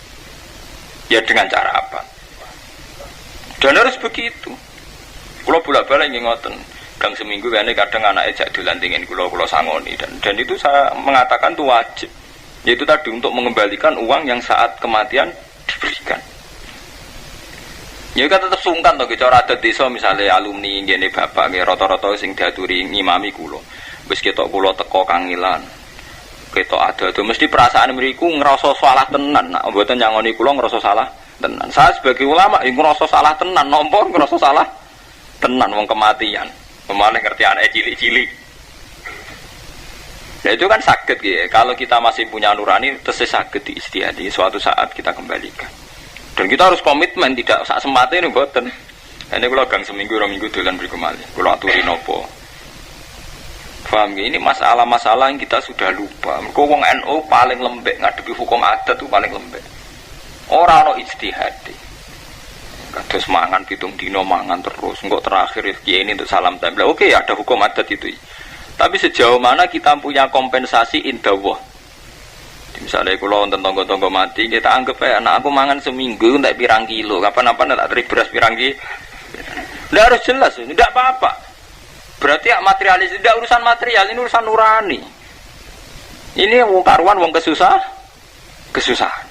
Ya dengan cara apa? Dan harus begitu. Kalau bolak-balik ngoten, gang seminggu kan kadang anaknya jak dolan tingin kulo sangoni dan itu saya mengatakan itu wajib. Yaitu tadi untuk mengembalikan uang yang saat kematian diberikan. Ya kan tetap sungkan to cara adat desa misalnya alumni ngene bapak nggih rata-rata sing diaturi ngimami kulo. Wis ketok kulo teko kangilan. Ketok ada itu mesti perasaan mriku ngerasa salah tenan. Nak mboten nyangoni kulo ngerasa salah tenan. Saya sebagai ulama ngerasa salah tenan, nompo ngerasa salah tenan wong kematian. Pemaling ngerti anak cilik-cilik. Ya itu kan sakit ya. Kalau kita masih punya nurani, terus sakit di istiadat. Suatu saat kita kembalikan. Dan kita harus komitmen tidak sak semate ini mboten. Ini kalau gang seminggu, 2 minggu dolan mriku malih. Kalau aturi nopo. Paham ya? Ini masalah-masalah yang kita sudah lupa. Mergo wong NU paling lembek ngadepi hukum adat itu paling lembek. Ora ono ijtihad. Kados mangan 7 dino mangan terus. Engko terakhir kiai ini untuk salam tempel. Oke, ada hukum adat itu. Tapi sejauh mana kita punya kompensasi indawah. Misalnya kalau nonton tonggo-tonggo mati, kita anggap anak aku mangan seminggu tak pirang kilo. Kapan-kapan tak teri beras pirang kilo. Tidak harus jelas, tidak apa-apa. Berarti materialis, tidak urusan material, ini urusan nurani. Ini wong karuan, wong kesusahan.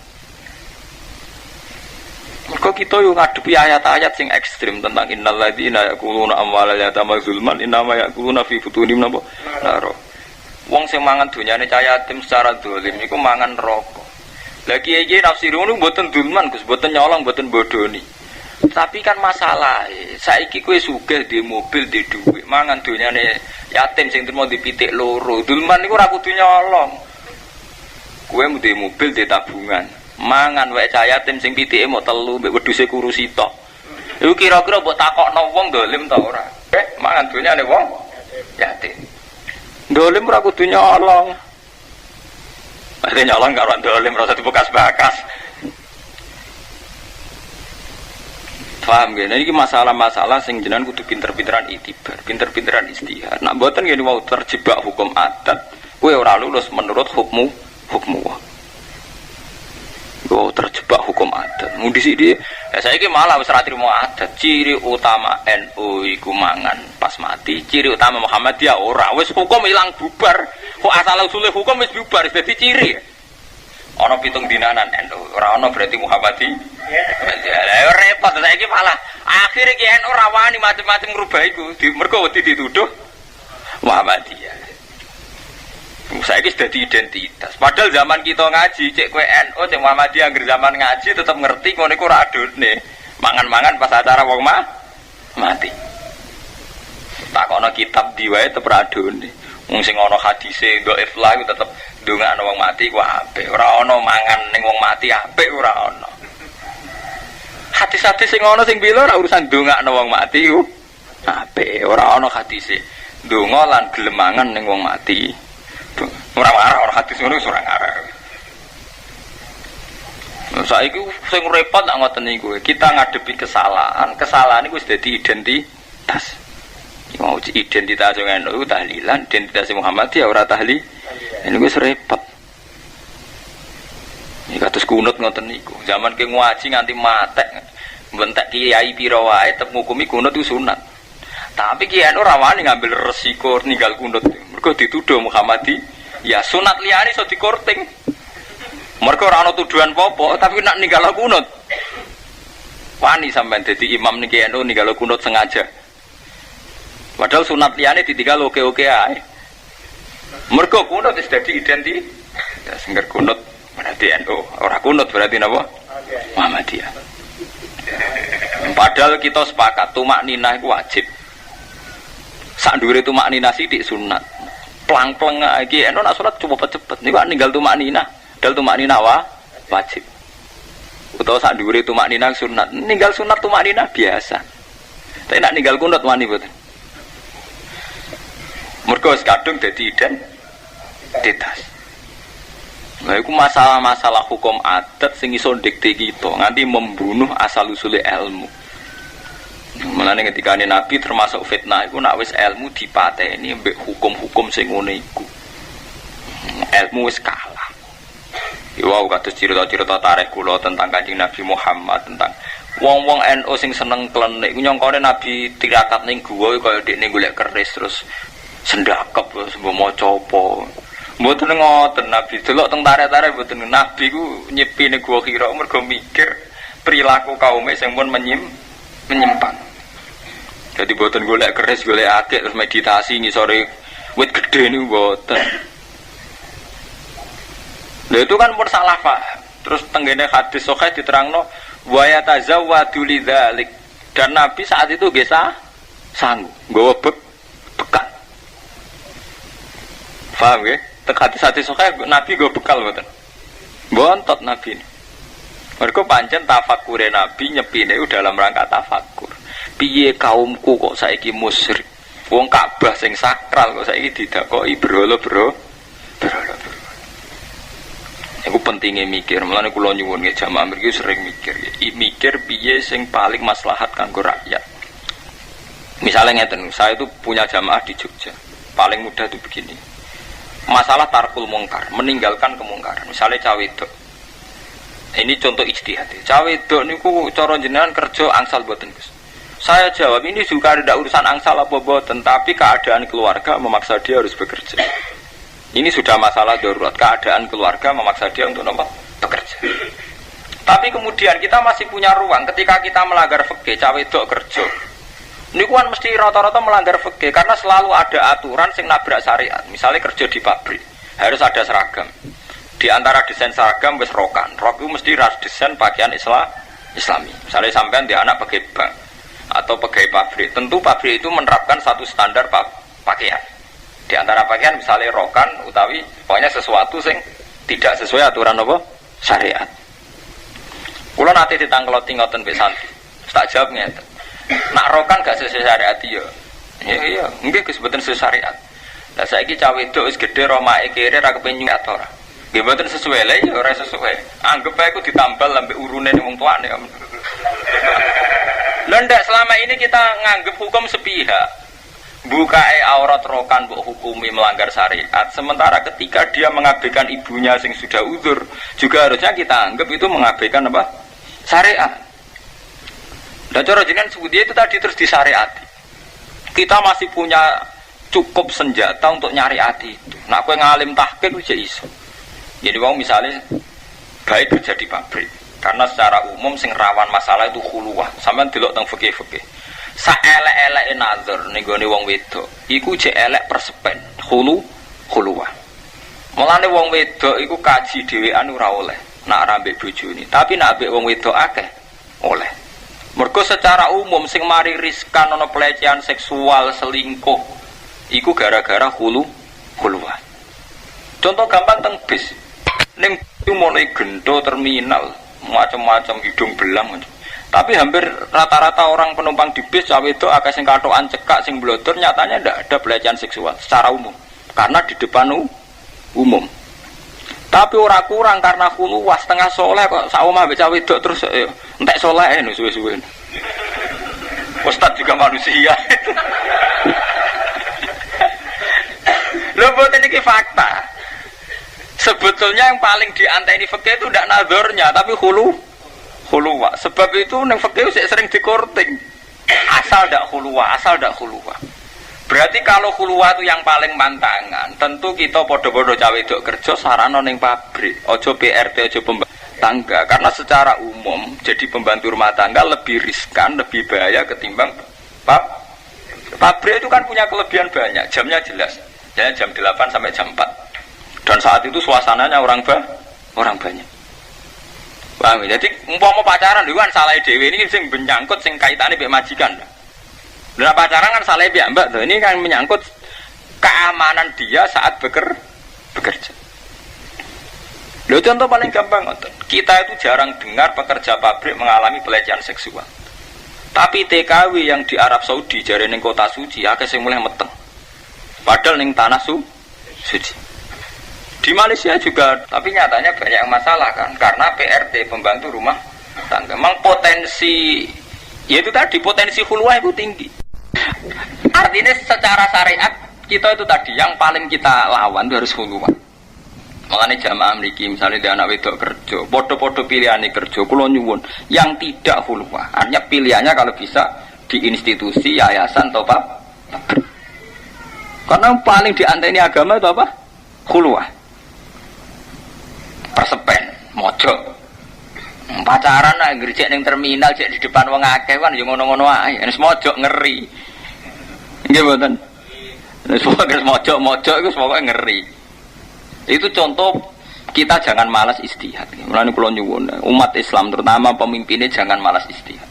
Kok kita yang ngadepi ayat-ayat yang ekstrim tentang innalladzina ya'kuluna amwalal yatama zulman innama ya'kuluna fi butunihim naro. Wong sing mangan donyane cah yatim secara dolim iku mangan rokok. Lah kiye-kiye nafsirune mboten dulman Gus, mboten nyolong, mboten bodoni. Tapi kan masalah saiki kowe sugih di mobil, di dhuwit, mangan donyane yatim sing trimo dipitik loro. Dulman niku ora kudu nyolong. Kowe mudi mobil di tabungan. Mangan wae cah yatim sing pitike mau telu mbek wedhuse kurusi tok. Iku kira-kira mbok takokno wong dolim ta ora? Mangan dunyane wong yatim. Dolim ora kudu nyolong. Ate nyolong karo dolim rasa dibekas-bekas. Paham gak? Nah, ini masalah-masalah sing jenengan kudu pinter-pinteran itibar, pinter-pinteran istihad. Nak mboten ngene mau terjebak hukum adat, kowe ora lulus menurut hukmu. Kowe terjebak hukum adat. Mun disiki saiki malah wis ora trimo adat. Ciri utama NU iku mangan pas mati, ciri utama Muhammadiyah ora. Wis hukum ilang bubar. Kok asal usule hukum wis bubar dadi ciri. Ana 7 dinanan NU, ora ana berarti Muhammadiyah. Ya repot saiki malah akhire ki NU ora wani macam-macam ngrubah iku. Mergo wedi dituduh Muhammadiyah. Saiki dadi identitas. Padahal zaman kita ngaji, cek kowe NU, cek Muhammadiyah anggere zaman ngaji tetep ngerti ngono iku ora adone. Mangan-mangan pas acara wong mati. Takono kitab diwae tetep ora adone. Wong sing ana hadise dhaif lah iku tetep ndongakno wong mati ku apik. Ora ana mangan ning wong mati apik ora ana. Hadis-hadis sing ana sing bila ora urusan ndongakno wong mati ku apik. Ora ana hadise ndonga lan gelem mangan ning wong mati. Ora marah ora hadis ngono ora ngarah. Saiki sing repot nak ngoten niku. Kita ngadepi kesalahan iku wis dadi identitas. Mau identitas yang NU tahlilan, identitas Muhammadiyah ora tahlil. Ini wis repot. Iki kados kunut ngoten niku. Zaman ki ngaji nganti matek. Bentek kiai pira wae tetep ngukumi kunut itu sunat. Tapi kiai ora wani ngambil resiko ninggal kunut. Mergo dituduh Muhammadiyah. Ya sunat liyane iso dikorting. Mergo ora ana tuduhan apa-apa, tapi nak ninggal kunut. Wani sampean dadi imam niki NU ninggal kunut sengaja. Padahal sunat liyane ditinggal oke-oke ae. Mergo kunut wis dadi identitas. Sing kunut berarti NU, ora kunut berarti napa? Muhammadiyah. Padahal kita sepakat tumak ninah iku wajib. Sak dhuwure tumak ninah sithik sunat. Plang-plang iki NU nak salat coba cepet. Niku ninggal tumak ninah, dal tumak ninah wajib. Utawa sak dhuwure tumak ninah sunat. Ninggal sunat tumak ninah biasa. Tapi nak ninggal kunut wani mboten. Mergo wis kadung dadi identitas. Nah, itu masalah-masalah hukum adat sing iso ndikte kita nganti membunuh asal usule ilmu. Mulane ketika Nabi termasuk fitnah iku nak wis ilmu dipateni mbek hukum-hukum sing ngene iku. Ilmu wis kalah. Wow, kados cerita-cerita tarikh kula tentang Kanjeng Nabi Muhammad, tentang wong-wong NU sing seneng klenik nyongkone Nabi tirakat ning guwa kaya dekne golek keris terus sendakep mbok maca apa. Mboten ngoten Nabi delok teng tarik-tarik mboten Nabi ku nyepi ning gua Hira mergo mikir perilaku kaume sing pun menyimpang. Jadi mboten golek keris golek akik terus meditasi ngisore wit gedhe niku mboten. Lha itu kan pun salah paham. Terus tenggene hadis sahih diterangno wa yatazawwadu lidzalik dan Nabi saat itu nggih sanggup nggawa bekal. Paham nggih? Hati-hati sahih Nabi go bekal mboten. Bontot Nabi. Mergo pancen tafakure Nabi nyepine dalam rangka tafakur. Piye kaumku kok saiki musyrik? Wong Ka'bah sing sakral kok saiki didakoki berhala-berhala. Iku pentinge mikir. Mulane kula nyuwun nggih jamaah mriki sering mikir. Mikir piye sing paling maslahat kanggo rakyat. Misalnya ngeten, saya itu punya jamaah di Jogja. Paling mudah itu begini. Masalah tarkul mungkar, meninggalkan kemungkaran. Misalnya cawe wedok. Ini contoh ijtihad. Cawe wedok niku cara jenengan kerja angsal boten, Gus. Saya jawab ini juga ada urusan angsal apa boten, tapi keadaan keluarga memaksa dia harus bekerja. Ini sudah masalah darurat, keadaan keluarga memaksa dia untuk bekerja. Tapi kemudian kita masih punya ruang ketika kita melanggar fikih, cawe wedok kerja. Niku kan mesti rata-rata melanggar fikih karena selalu ada aturan sing nabrak syariat. Misalnya kerja di pabrik harus ada seragam. Di antara desain seragam wis rokan. Rok itu mesti desain pakaian Islami. Misalnya sampean di anak pegawai bank atau pegawai pabrik. Tentu pabrik itu menerapkan satu standar pakaian. Di antara pakaian misalnya rokan utawi pokoknya sesuatu sing tidak sesuai aturan apa? Syariat. Kula nate ditangkloti ngoten mbek santri. Tak jawab ngeten. Nak rokan gak sesuai syariat ya. Iya, nggih kesebuten sesuai syariat. Lah saiki cah wedok wis gedhe romake kere ra kepengin nyat ora. Nggih mboten sesuai lha ya ora sesuai. Anggap ae ku ditambal lambe urune ning wong tuane. Lha ndak selama ini kita nganggep hukum sepihak. Bukae aurat rokan mbok hukumi melanggar syariat. Sementara ketika dia mengabaikan ibunya sing sudah uzur, juga harusnya kita anggap itu mengabaikan apa? Syariat. Dan cara jenengan sebut dia itu tadi terus disyariati. Kita masih punya cukup senjata untuk nyari hati itu. Nak kowe ngalim tahqiq wis iso. Jadi wong misalnya baik kerja di pabrik, karena secara umum sing rawan masalah itu khuluwah. Sampeyan delok teng fikih-fikih. Saelek-eleke nazar ning gone wong wedok, iku jek elek persepen, khuluwah. Mulane wong wedok iku kaji dhewean ora oleh, nak rambek bojone. Tapi nak ambek wong wedok akeh oleh. Mergo secara umum sing mari riskan ana pelecehan seksual, selingkuh, iku gara-gara khuluwah. Contoh gampang teng bis. Ning mulai gento terminal, macam-macam hidung belang. Tapi hampir rata-rata orang penumpang di bis cawe itu akeh sing katokan cekak sing blotor, nyatanya ndak ada pelecehan seksual secara umum karena di depan umum. Tapi ora kurang karena khuluwah setengah soleh kok sak omah mbek cawe wedok terus entek soleh suwe-suwe. Ustaz juga manusia. Lho boten iki fakta. Sebetulnya yang paling dianteni fikih itu ndak nazarnya tapi khuluwah. Sebab itu nang fikih sering dikorting. Asal ndak khuluwah. Berarti kalau khuluwah itu yang paling mantangan, tentu kita podo-podo cawe wedok kerja sarana ning pabrik. Ojo PRT, ojo pembantu tangga. Karena secara umum jadi pembantu rumah tangga lebih riskan, lebih bahaya ketimbang pabrik itu kan punya kelebihan banyak. Jamnya jelas. Ya, jam 8 sampai jam 4. Dan saat itu suasananya orang banyak. Paham ya? Jadi umpama pacaran lho kan salah dhewe ini sing menyangkut sing kaitane mbek majikan. Lah pacaran kan salah mbak tuh. Ini kan menyangkut keamanan dia saat bekerja. Lho contoh paling gampang ngoten. Kita itu jarang dengar pekerja pabrik mengalami pelecehan seksual. Tapi TKW yang di Arab Saudi jare ning kota suci akeh sing mulai meteng. Padahal ning tanah suci. Di Malaysia juga, tapi nyatanya banyak masalah kan, karena PRT pembantu rumah tangga. Memang potensi, yaitu tadi potensi khuluwah itu tinggi. Artinya secara syariat kita itu tadi yang paling kita lawan itu harus khuluwah. Makanya jamaah mriki misalnya di anak wedok kerja, podo-podo pilihane kerja, kula nyuwun yang tidak khuluwah. Artinya pilihannya kalau bisa di institusi, yayasan atau apa? Karena paling dianteni agama itu apa? Khuluwah. Persepen, mojo, pacaran lah, ngerjek neng terminal, cek di depan wong akeh kan, yang ngono-ngono aja, ini mojo ngeri, gimana? Ini semua mojo itu semua ngeri. Itu contoh kita jangan malas istihad. Mulane kula nyuwun, umat Islam terutama pemimpinnya jangan malas istihad.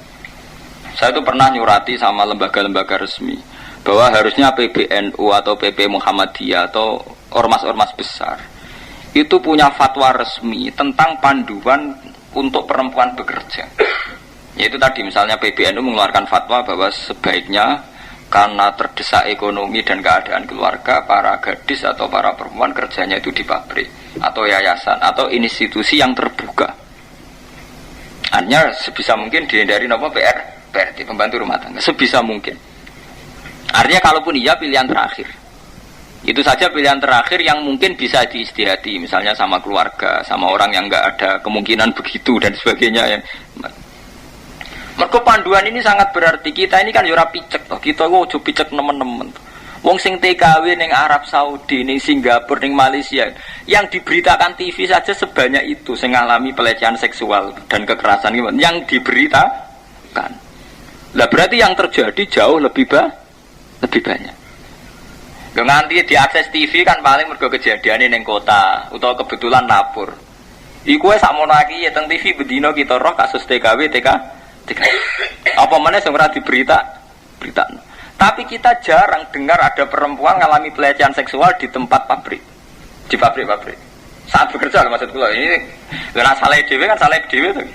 Saya itu pernah nyurati sama lembaga-lembaga resmi bahwa harusnya PBNU atau PP Muhammadiyah atau ormas-ormas besar itu punya fatwa resmi tentang panduan untuk perempuan bekerja. Yaitu tadi misalnya PBNU mengeluarkan fatwa bahwa sebaiknya karena terdesak ekonomi dan keadaan keluarga, para gadis atau para perempuan kerjanya itu di pabrik atau yayasan atau institusi yang terbuka. Hanya sebisa mungkin dihindari PRT, pembantu rumah tangga, sebisa mungkin. Artinya kalaupun iya pilihan terakhir. Itu saja pilihan terakhir yang mungkin bisa diistihati, misalnya sama keluarga, sama orang yang nggak ada kemungkinan begitu dan sebagainya. Mergo panduan ini sangat berarti. Kita ini kan ora picek toh. Kita kok ojo picek nemen-nemen. Wong sing TKW ning Arab Saudi, ning Singapura, ning Malaysia, yang diberitakan TV saja sebanyak itu sing ngalami pelecehan seksual dan kekerasan yang diberitakan. Lah berarti yang terjadi jauh lebih banyak. Nganti diakses TV kan paling mergo kejadian ning kota utawa kebetulan lapor. Iku wis sakmono iki ya teng TV bedino kita roh kasus TKW. Apa meneh sing ora berita. Tapi kita jarang dengar ada perempuan ngalami pelecehan seksual di tempat pabrik. Di pabrik-pabrik. Saat bekerja loh maksud kula ini karena salah dhewe kan salah dhewe tuh.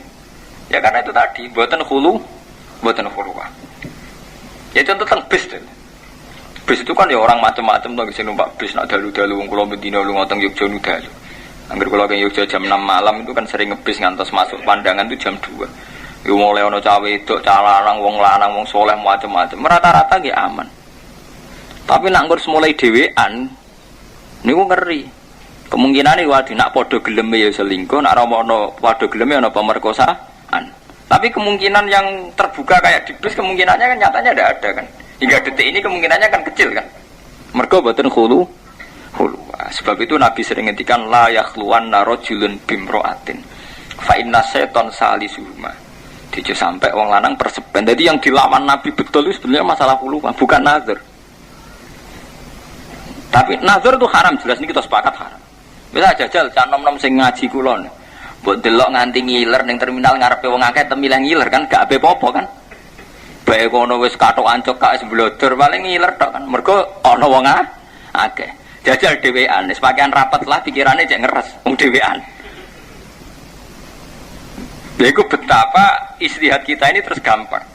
Ya karena itu tadi mboten khulu, mboten khuluwah. Ya contoh tentang bis tuh. Bis itu kan ya orang macam-macam tuh sing numpak bis nak dalu-dalu wong kula Medina lu ngotong Yogya nu dalu. Angger kula ke Yogya jam 6 malam itu kan sering ngebis ngantos masuk pandangan itu jam 2. Yo mulai ana cawe wedok, cah lanang, wong lanang, wong soleh macam-macam. Rata-rata nggih aman. Tapi nak ngurus mulai dhewean niku ngeri. Kemungkinan ini wadi nak podo gelem ya selingkuh, nak romono podo gelem ya ana pemerkosaan. Tapi kemungkinan yang terbuka kayak di bis kemungkinannya kan nyatanya tidak ada kan. Hingga detik ini kemungkinannya kan kecil kan. Mergo boten khulu. Sebab itu Nabi sering ngendikan la yakhluwanna rajulun bimra'atin. Fa inna syaiton salisuhuma. Dijo sampai wong lanang persepen. Jadi yang dilawan Nabi betul itu sebenarnya masalah khulu, bukan nazar. Tapi nazar itu haram jelas ini kita sepakat haram. Bisa jajal cah nom-nom sing ngaji kula. Mbok delok nganti ngiler ning terminal ngarepe wong akeh temilih ngiler kan gak ape-apa kan. Bae kono wis kathok ancuk kak semblodor paling ngiler tok kan. Mergo ana wong akeh. Jajal dhewean wis pakaian rapat lah pikirane cek ngeres wong dhewean. Lha iku betapa istihad kita ini terus gampang.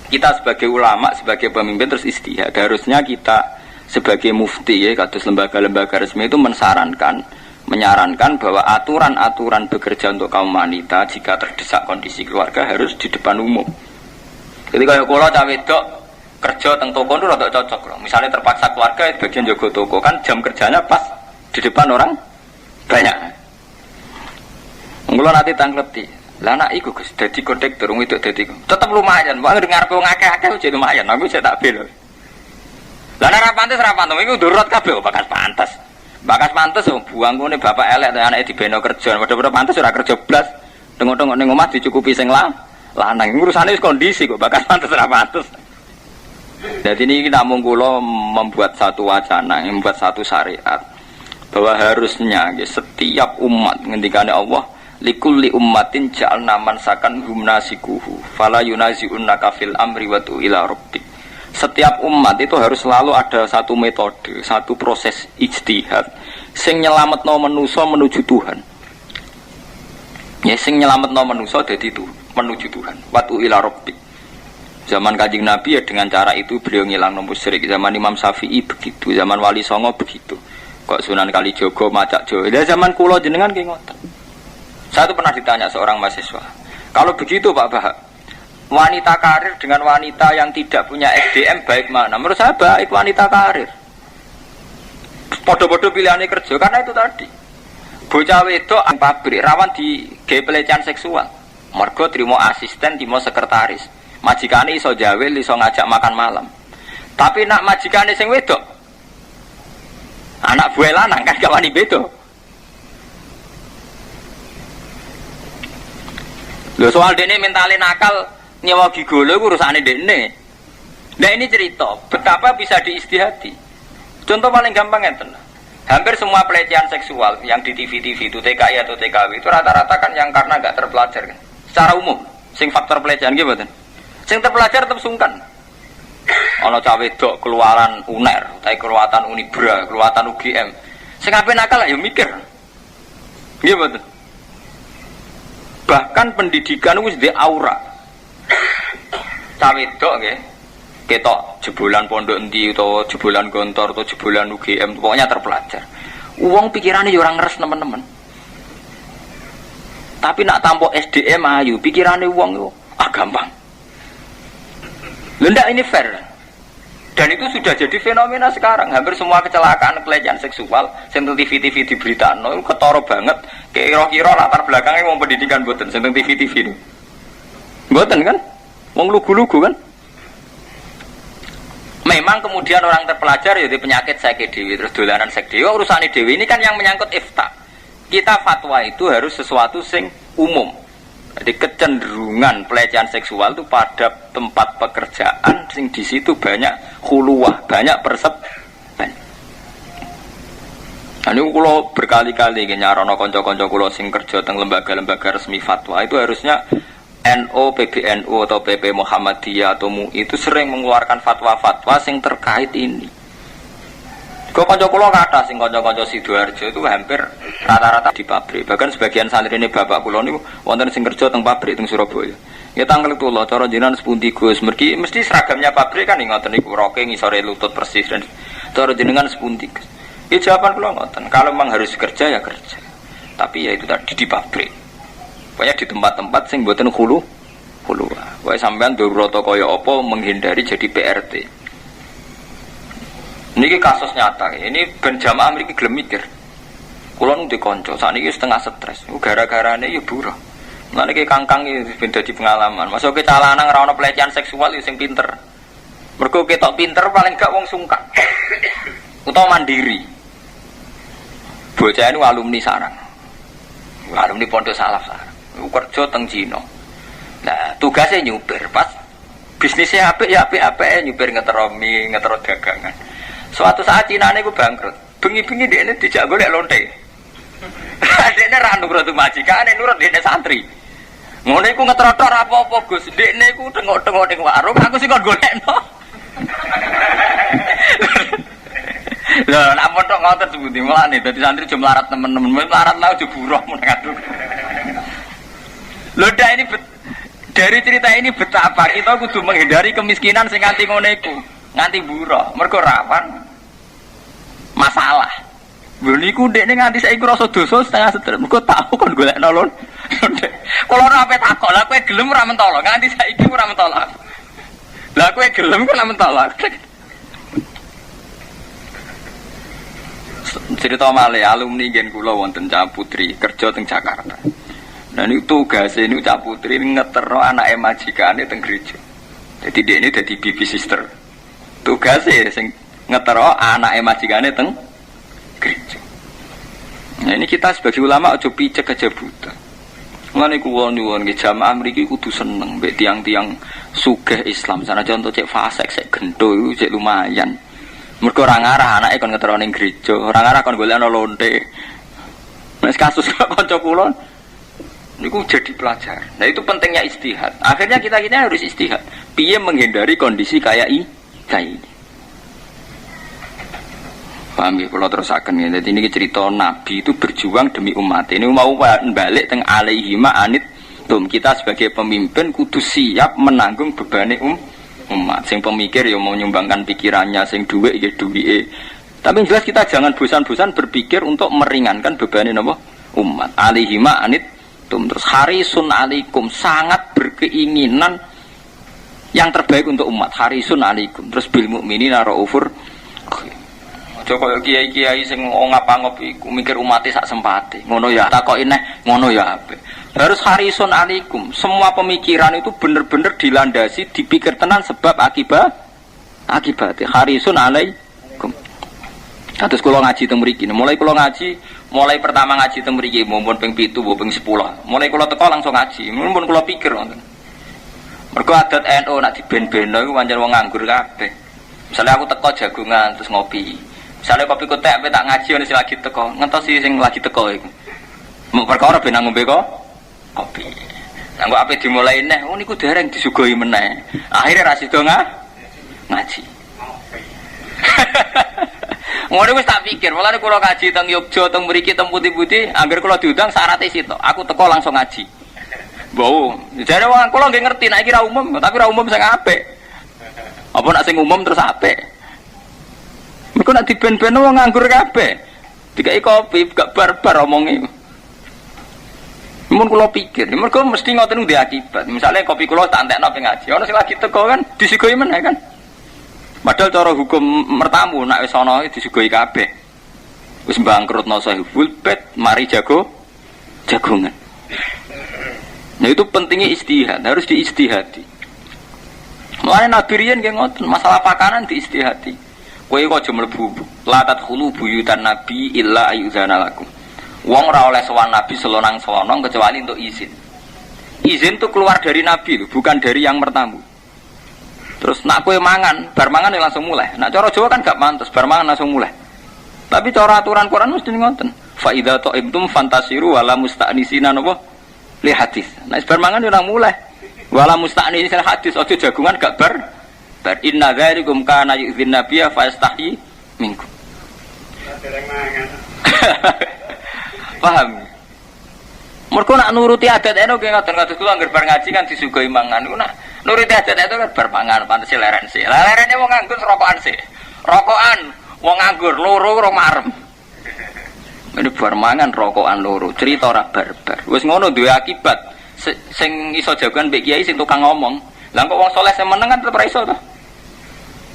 Kita sebagai ulama, sebagai pemimpin terus istihad. Harusnya kita sebagai mufti ya, kados lembaga-lembaga resmi itu menyarankan bahwa aturan-aturan bekerja untuk kaum wanita jika terdesak kondisi keluarga harus di depan umum. Jadi kalau kula cah wedok kerja teng toko itu rada cocok loh. Misalnya terpaksa keluarga bagian jaga toko kan jam kerjanya pas di depan orang banyak. Kula nanti tangleti. Lah anak iku Gus dadi kondektur itu dadi tetep lumayan. Wong dengar wong akeh-akeh jadi lumayan. Aku saya tak bela. Lah nek ra pantes iku durut kabeh bakas pantes. Bakas pantes buang ngene bapak elek anake dibeno kerja. Padha-padha pantes ora kerja blas. Tengok-tengok ning omah dicukupi sing lanang. Urusane wis kondisi kok bakas pantes ra pantes. Jadi ini kita kula membuat satu wacana, membuat satu syariat bahwa harusnya setiap umat ngendikane Allah likulli ummatin ja'alna mansakan hum nasikuhu fala yunazi'unnaka fil amri wa tu ila rabbik. Setiap umat itu harus selalu ada satu metode, satu proses ijtihad sing nyelametno manusa menuju Tuhan. Ya sing nyelametno manusa dadi itu menuju Tuhan. Watu ila rabbik. Zaman Kanjeng Nabi ya dengan cara itu beliau ngilangno musyrik. Zaman Imam Syafi'i begitu, zaman Wali Songo begitu. Kok Sunan Kalijaga macak Jawa. Ya zaman kula jenengan ki ngoten. Saya tuh pernah ditanya seorang mahasiswa. Kalau begitu Pak Bahak, wanita karir dengan wanita yang tidak punya SDM baik mana? Menurut saya baik wanita karir. Podo-podo pilihannya kerja karena itu tadi. Bocah wedok ang pabrik rawan di pelecehan seksual. Mergo trimo asisten, trimo sekretaris. Majikane iso jawel, iso ngajak makan malam. Tapi nak majikane sing wedok, anak buah lanang kan gak wani beda. Lho soal dene mentale nakal nyewa gigolo iku urusane dekne. Nah ini cerita betapa bisa diistihati. Contoh paling gampang ngeten. Hampir semua pelecehan seksual yang di TV-TV itu TKI atau TKW itu rata-rata kan yang karena enggak terpelajar kan. Secara umum, sing faktor pelecehan nggih mboten. Sing terpelajar tetep sungkan. Ana cah wedok keluaran UNER, utawa keluatan Unibra, keluatan UGM. Sing ape nakal ya mikir. Nggih mboten. Bahkan pendidikan wis di aura. Cah wedok nggih ketok jebolan pondok endi utawa jebolan gontor atau jebolan UGM pokoknya terpelajar. Wong pikirane ya ora ngeres teman-teman. Tapi nak tampo SDM ayu pikirane wong yo gampang. Lha ndak ini fair. Dan itu sudah jadi fenomena sekarang. Hampir semua kecelakaan pelecehan seksual sing TV-TV diberitano itu ketara banget. Kira-kira latar belakangnya wong pendidikan mboten sing TV-TV. Mboten kan? Wong lugu-lugu kan? Memang kemudian orang terpelajar ya di penyakit seke dewi terus dolanan sek dewi urusan dewi ini kan yang menyangkut ifta. Kita fatwa itu harus sesuatu sing umum. Jadi kecenderungan pelecehan seksual itu pada tempat pekerjaan sing di situ banyak khuluwah, banyak persepan. Nah, ini kalau berkali-kali nyarono konco-konco kulo sing kerja teng lembaga-lembaga resmi fatwa itu harusnya NU, PBNU atau PP Muhammadiyah atau MUI itu sering mengeluarkan fatwa-fatwa yang terkait ini. Kok kanca kula kathah sing kanca-kanca Sidoarjo itu hampir rata-rata di pabrik. Bahkan sebagian santri ini bapak kula niku wonten sing kerja teng pabrik teng Surabaya. Ya tanggal kula cara jenengan sepundi Gus, mesti seragamnya pabrik kan ngoten niku roke ngisore lutut persis dan cara jenengan sepundi Gus. Ya jawaban kula ngoten, kalau memang harus kerja ya kerja. Tapi ya itu tadi di pabrik. Pokoknya di tempat-tempat sing mboten hulu. Pokoknya sampean durata kaya apa menghindari jadi PRT. Niki kasus nyata, ini ben jamaah mriki gelem mikir. Kula nu dikonco, sakniki setengah stres. Gara-garane ya buruh. Mulane iki kangkang iki ben dadi pengalaman. Masuk ke cah lanang ora ono pelecehan seksual ya sing pinter. Mergo ketok pinter paling gak wong sungkan. Utawa mandiri. Bocah ini alumni sarang. Alumni Pondok Salaf sarang. Kerja teng Cina. Nah, tugasnya nyupir pas bisnisnya apik ya apik-apik nyupir ngetero mie, ngetero dagangan. Suatu saat Cina ini gue bangkrut, bengi-bengi dia ini dijak golek lonte. Dia ini ra nurut majikan, ini nurut dia santri. Ngono iku ngetrotor apa-apa Gus, dia ini gue tengok-tengok di warung, aku sih kon golek no. Loh, nak foto ngotot sebuti malah nih, dari santri cuma melarat temen-temen, melarat lah udah buruh mengaduk. Loh, dah ini dari cerita ini betapa kita kudu menghindari kemiskinan sing nganti ngono iku. Nganti buruh, mergo rawan masalah. Lho niku ndekne nganti saiki rasa dosa setengah stres. Mergo tahu kon golekno lon. Kalau ora ape takok, lha kowe gelem ora mentolo, nganti saiki ora mentolo. Lah kowe gelem kok ora mentolo. Cerita malih alumni ngen kula wonten Cah Putri kerja teng Jakarta. Nah niku tugase niku Cah Putri ngetero anake majikane teng gereja. Jadi dia ini dadi bibi sister. Tugasnya sing ngetero anake majikane teng gereja. Nah ini kita sebagai ulama aja picek aja buta. Mulane kuwi nyuwun nggih jamaah mriki kudu seneng mbek tiang-tiang sugih Islam. Sana contoh cek fasik sik gendo iku cek lumayan. Mergo ora ngarah anake kon ngetero ning gereja, ora ngarah kon golekno lonte. Wis kasus kanca kula niku jadi pelajar. Nah itu pentingnya istihad. Akhirnya kita harus istihad. Piye menghindari kondisi kayak ini? Paham ya, kalau terusakan ya. Jadi ini cerita Nabi itu berjuang demi umat. Ini mau balik teng alaihima anit tum. Kita sebagai pemimpin kudu siap menanggung beban umat. Sing pemikir ya mau nyumbangkan pikirannya, sing duwe ya duwe. Tapi jelas kita jangan bosan-bosan berpikir untuk meringankan beban umat. Alaihima anit tum. Terus harisun alaikum, sangat berkeinginan yang terbaik untuk umat. Harisun alaikum. Terus bil mukminina raufur. Coba kiai-kiai sing ngapa-ngop iku mikir umate sak sempate. Ngono ya takoki neh, ngono ya apik. Harus harisun alaikum. Semua pemikiran itu benar-benar dilandasi, dipikir tenan sebab akibatnya. Harisun alaikum. Terus kula ngaji teng mriki. Mulai pertama ngaji teng mriki, mumpun ping 7, mumpun ping 10. Mulai kula teko langsung ngaji. Mumpun kula pikir ngoten. Mergo adat NU nak diben-beno iku pancen wong nganggur kabeh. Misalnya aku teko jagungan terus ngopi. Misalnya kopi kotek tak ngaji ana sing lagi teko, ngentosi sing lagi teko iku. Mau perkara ben ngombe kopi. Lah kok ape dimulai neh, oh niku dereng disuguhi meneh. Akhire ra sida ngaji. Ngono wis tak pikir, mulane kula ngaji teng Yogya, teng mriki, teng Putih-Putih, angger kula diundang syaratnya sitok. Aku teko langsung ngaji. Bau, jadi orang kalau nggak ngerti, nak kira umum, tapi ra umum sing apik. Apa nak sing umum terus apik? Mereka nak diben-ben wong nganggur kabeh. Dikai kopi, gak barbar omongnya. Mun kula pikir, mereka mesti ngoten ndek akibat. Misalnya kopi kula tak entekno ping ngaji, ana sing lagi teko kan disugoi meneh kan. Padahal cara hukum mertamu nak wis ana disugoi kabeh. Wis bangkrutno sahibul bait, mari jagongan. Nah itu pentingnya istihad, harus diistihati. Mulane Nabi riyen nggih ngoten, masalah pakanan diistihati. Kowe kok aja mlebu la tadkhulu buyutan nabi illa ayyuzana lakum. Wong ora oleh sowan Nabi selonang-selonong kecuali untuk izin. Izin itu keluar dari Nabi, bukan dari yang mertamu. Terus nak kowe mangan, bar mangan ya langsung mulai. Nak cara Jawa kan gak mantes, bar mangan langsung mulai. Tapi cara aturan Quran mesti ngoten. Fa idza ta'ibtum fantasiru wala musta'nisina napa? Li hadis. Nah bar mangan yo mulai. Wala musta'nisina hadis, aja jagungan gak bar. Bar inna dzalikum kana yu'dhin nabiyya fa yastahi minkum. Paham? Mergo nak nuruti adat eno nggih ngoten-ngoten kula anggere bar ngaji kan disugoi mangan. Iku nak nuruti adat itu kan bar mangan pantes leren sih. Lerene wong nganggur rokokan sih. Rokokan wong nganggur loro ora marem. Ini bar mangan rokokan loro, cerita ora barbar. Wis ngono duwe akibat. Sing iso jagoan mbek kiai sing tukang ngomong. Lah kok wong saleh sing meneng kan tetep ra iso to.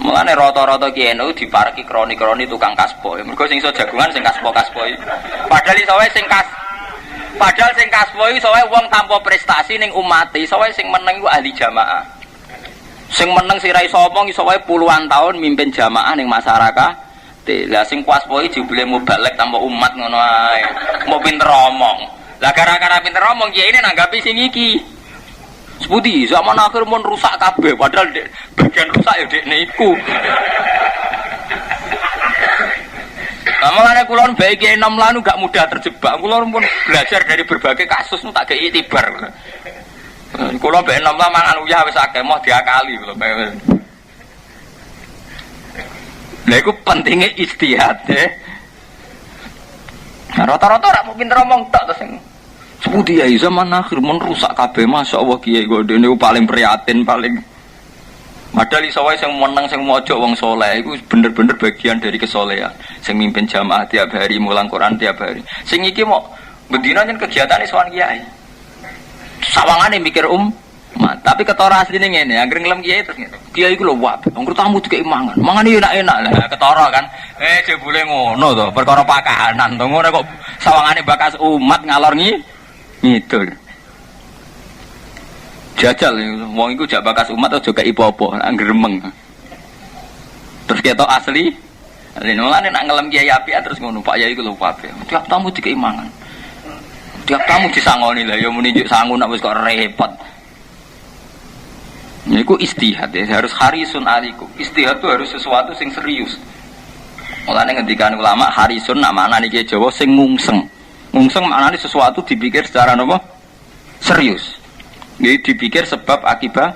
Mulane rata-rata kiai NU dipareki kroni-kroni tukang kaspo. Mergo sing iso jagongan sing kaspo-kaspo iki. Padahal iso wae sing Padahal sing kaspo iki sowe wong tanpa prestasi ning umat, iso wae sing meneng iku ahli jamaah. Sing meneng sira iso omong iso wae puluhan tahun mimpin jamaah ning masyarakat. Lah sing kaspo iki jebule mubalek tanpa umat ngono ae. Mau pinter omong. Lah gara-gara pinter omong kiai ini nanggapi sing iki. Seputi zaman akhir mun rusak kabeh padahal bagian rusak ya dekne iku. Makanya kulon baik kiai enam lanu gak mudah terjebak. Kulon pun belajar dari berbagai kasus nu tak kei itibar. Kulon baik enam lanu mangan uyah wis akeh mau diakali kulon. Lah iku pentingnya ijtihad ya. Rata-rata ora mau pinter omong tok terus sing seputi ya zaman akhir mun rusak kabeh masyaallah kiai kok dene paling prihatin paling. Padahal iso wae sing meneng sing mojok wong saleh iku bener-bener bagian dari kesolehan. Sing mimpin jamaah tiap hari, mulang Quran tiap hari. Sing iki mau bendina yen kegiatane sowan kiai. Sawangane mikir tapi ketara asline ngene, anggere ngelem kiai terus ngene. Kiai iku lho wae, wong tamu dikeki mangan. Mangane enak-enak lah ketara kan. Jebule ngono to, perkara pakanan to ngono kok sawangane bakas umat ngalor ngidul. Jajal wong iku jak bakas umat aja gak ipo-opo anggere remeng. Terus ketok asli. Mulane nak ngelem kiai apik terus ngono, Pak Yai iku lho wae. Tiap tamu dikeki mangan. Tiap tamu disangoni lah ya muni njuk sangu nak wis kok repot. Niku istihad ya, harus harisun alikum. Istihad itu harus sesuatu sing serius. Mulane ngendikan ulama harisun nak maknane iki Jawa sing ngungseng. Ngungseng maknane sesuatu dipikir secara apa? Serius. Nggih dipikir sebab akibat.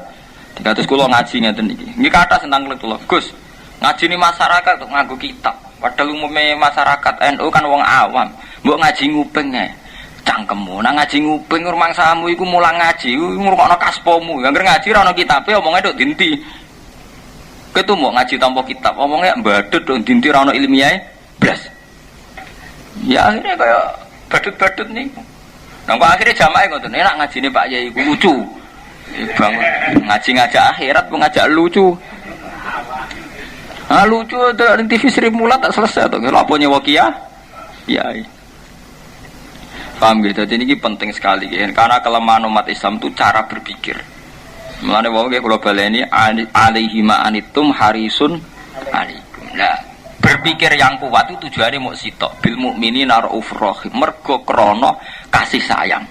Kados kula ngaji ngeten iki. Nggih kathah tentang kula. Gus, ngaji ni masyarakat untuk nganggo kitab. Padahal umumnya masyarakat NU kan wong awam. Mbok ngaji nguping ae. Cangkemmu, nah ngaji nguping rumangsamu iku mulang ngaji, ngrungokno kaspomu. Angger ngaji ora ono kitabe omonge tok dinti. Ketu mbok ngaji tanpa kitab, omonge mbadut tok dinti ora ono ilmiahe blas. Ya akhirnya kaya badut-badut niku. Nah kok akhirnya jamaah ngoten, enak ngajine Pak Yai iku lucu. Bangun ngaji ngajak akhirat, ngajak lucu. Ah lucu dari TV Sri Mulat tak selesai to. Lha apa nyewa kiai? Kiai. Paham gitu, jadi ini penting sekali ya. Karena kelemahan umat Islam itu cara berpikir. Mulane wong nggih kula baleni alaihi ma'anitum harisun alaikum. Nah, berpikir yang kuat itu tujuannya mau sitok bil mukminina raufur rahim. Mergo krana kasih sayang.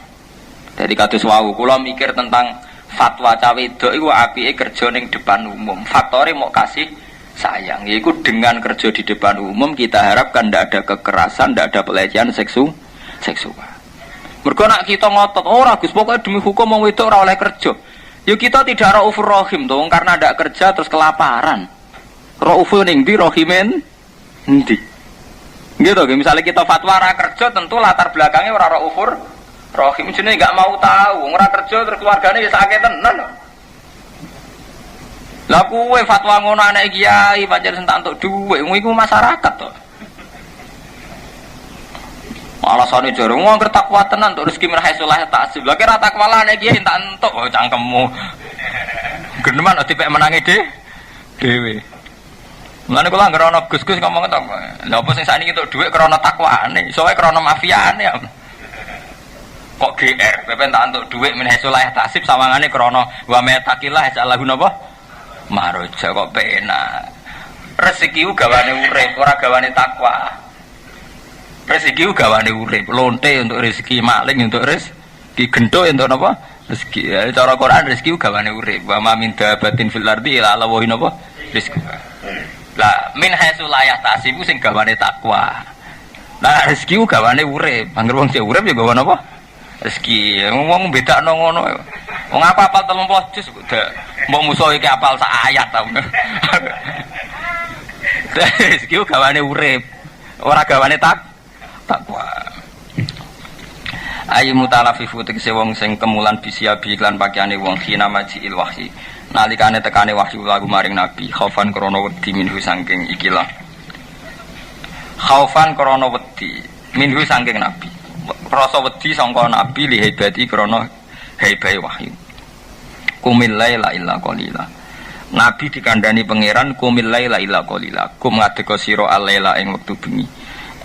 Jadi kados wau kula mikir tentang fatwa cawe wedok iku apike kerja ning depan umum. Faktore mau kasih sayang. Yaiku dengan kerja di depan umum kita harapkan ndak ada kekerasan, ndak ada pelecehan seksual. Mergo nak kita ngotot, ora Gus pokoke demi hukum wong wedok ora oleh kerja. Ya kita tidak raufur rahim to, karena ndak kerja terus kelaparan. Raufun ning ndi rahimen endi? Gitu, misalnya kita fatwa ora kerja tentu latar belakangnya ora raufur rahim. Jenenge enggak mau tahu, ora kerja terus keluargane ya sakit tenan. Lah kuwe fatwa ngono anak kiai pancen entak entuk dhuwit, iku masyarakat to. Alasane jare wong anggere takwa tenan untuk rezeki min haitsu la yahtasib. Lah kira takwa lah nek kiye entak entuk oh cangkemmu. Geneman dipek menangi dhewe. Mulane kula anggere ana Gus-gus ngomong to. Lha apa sing sakniki entuk dhuwit krana takwane, iso wae krana mafiane ya. Kok GR, pepe entak entuk dhuwit min haitsu la yahtasib sawangane krana wa metakilah jalahu napa? Maroja kok penak. Rezeki ku gawane urip, ora gawane takwa. Rezeki gawane urip, lonte untuk rezeki, maling untuk rezeki, gento untuk apa? Rezeki. Ya, cara Quran rezeki gawane urip. Wa ma min dabatin fil ardi illa Allah napa? Rezeki. Lah min haitsu la yahtasibu sing gawane takwa. Lah rezeki gawane urip. Angger wong sing urip ya gawane apa? Rezeki. Wong bedakno ngono. Wong apa apal 30 juz kok mbok musuh iki apal sak ayat ta. Rezeki gawane urip. Ora gawane takwa. Ayu mutalafifu tegese wong sing kemulan bisiabi iklan pakaiane wong khina majiil wahyi. Nalikane tekane wahyu lagu maring nabi, khaufan krana wedi minhu saking ikilah. Khaufan krana wedi minhu saking nabi. Rasa wedi sangka nabi li hebati krana hebae wahyu. Kumil laila illa qalila. Nabi dikandani pangeran kumil laila illa qalila. Kum ngadeka sira alaila ing wektu bengi.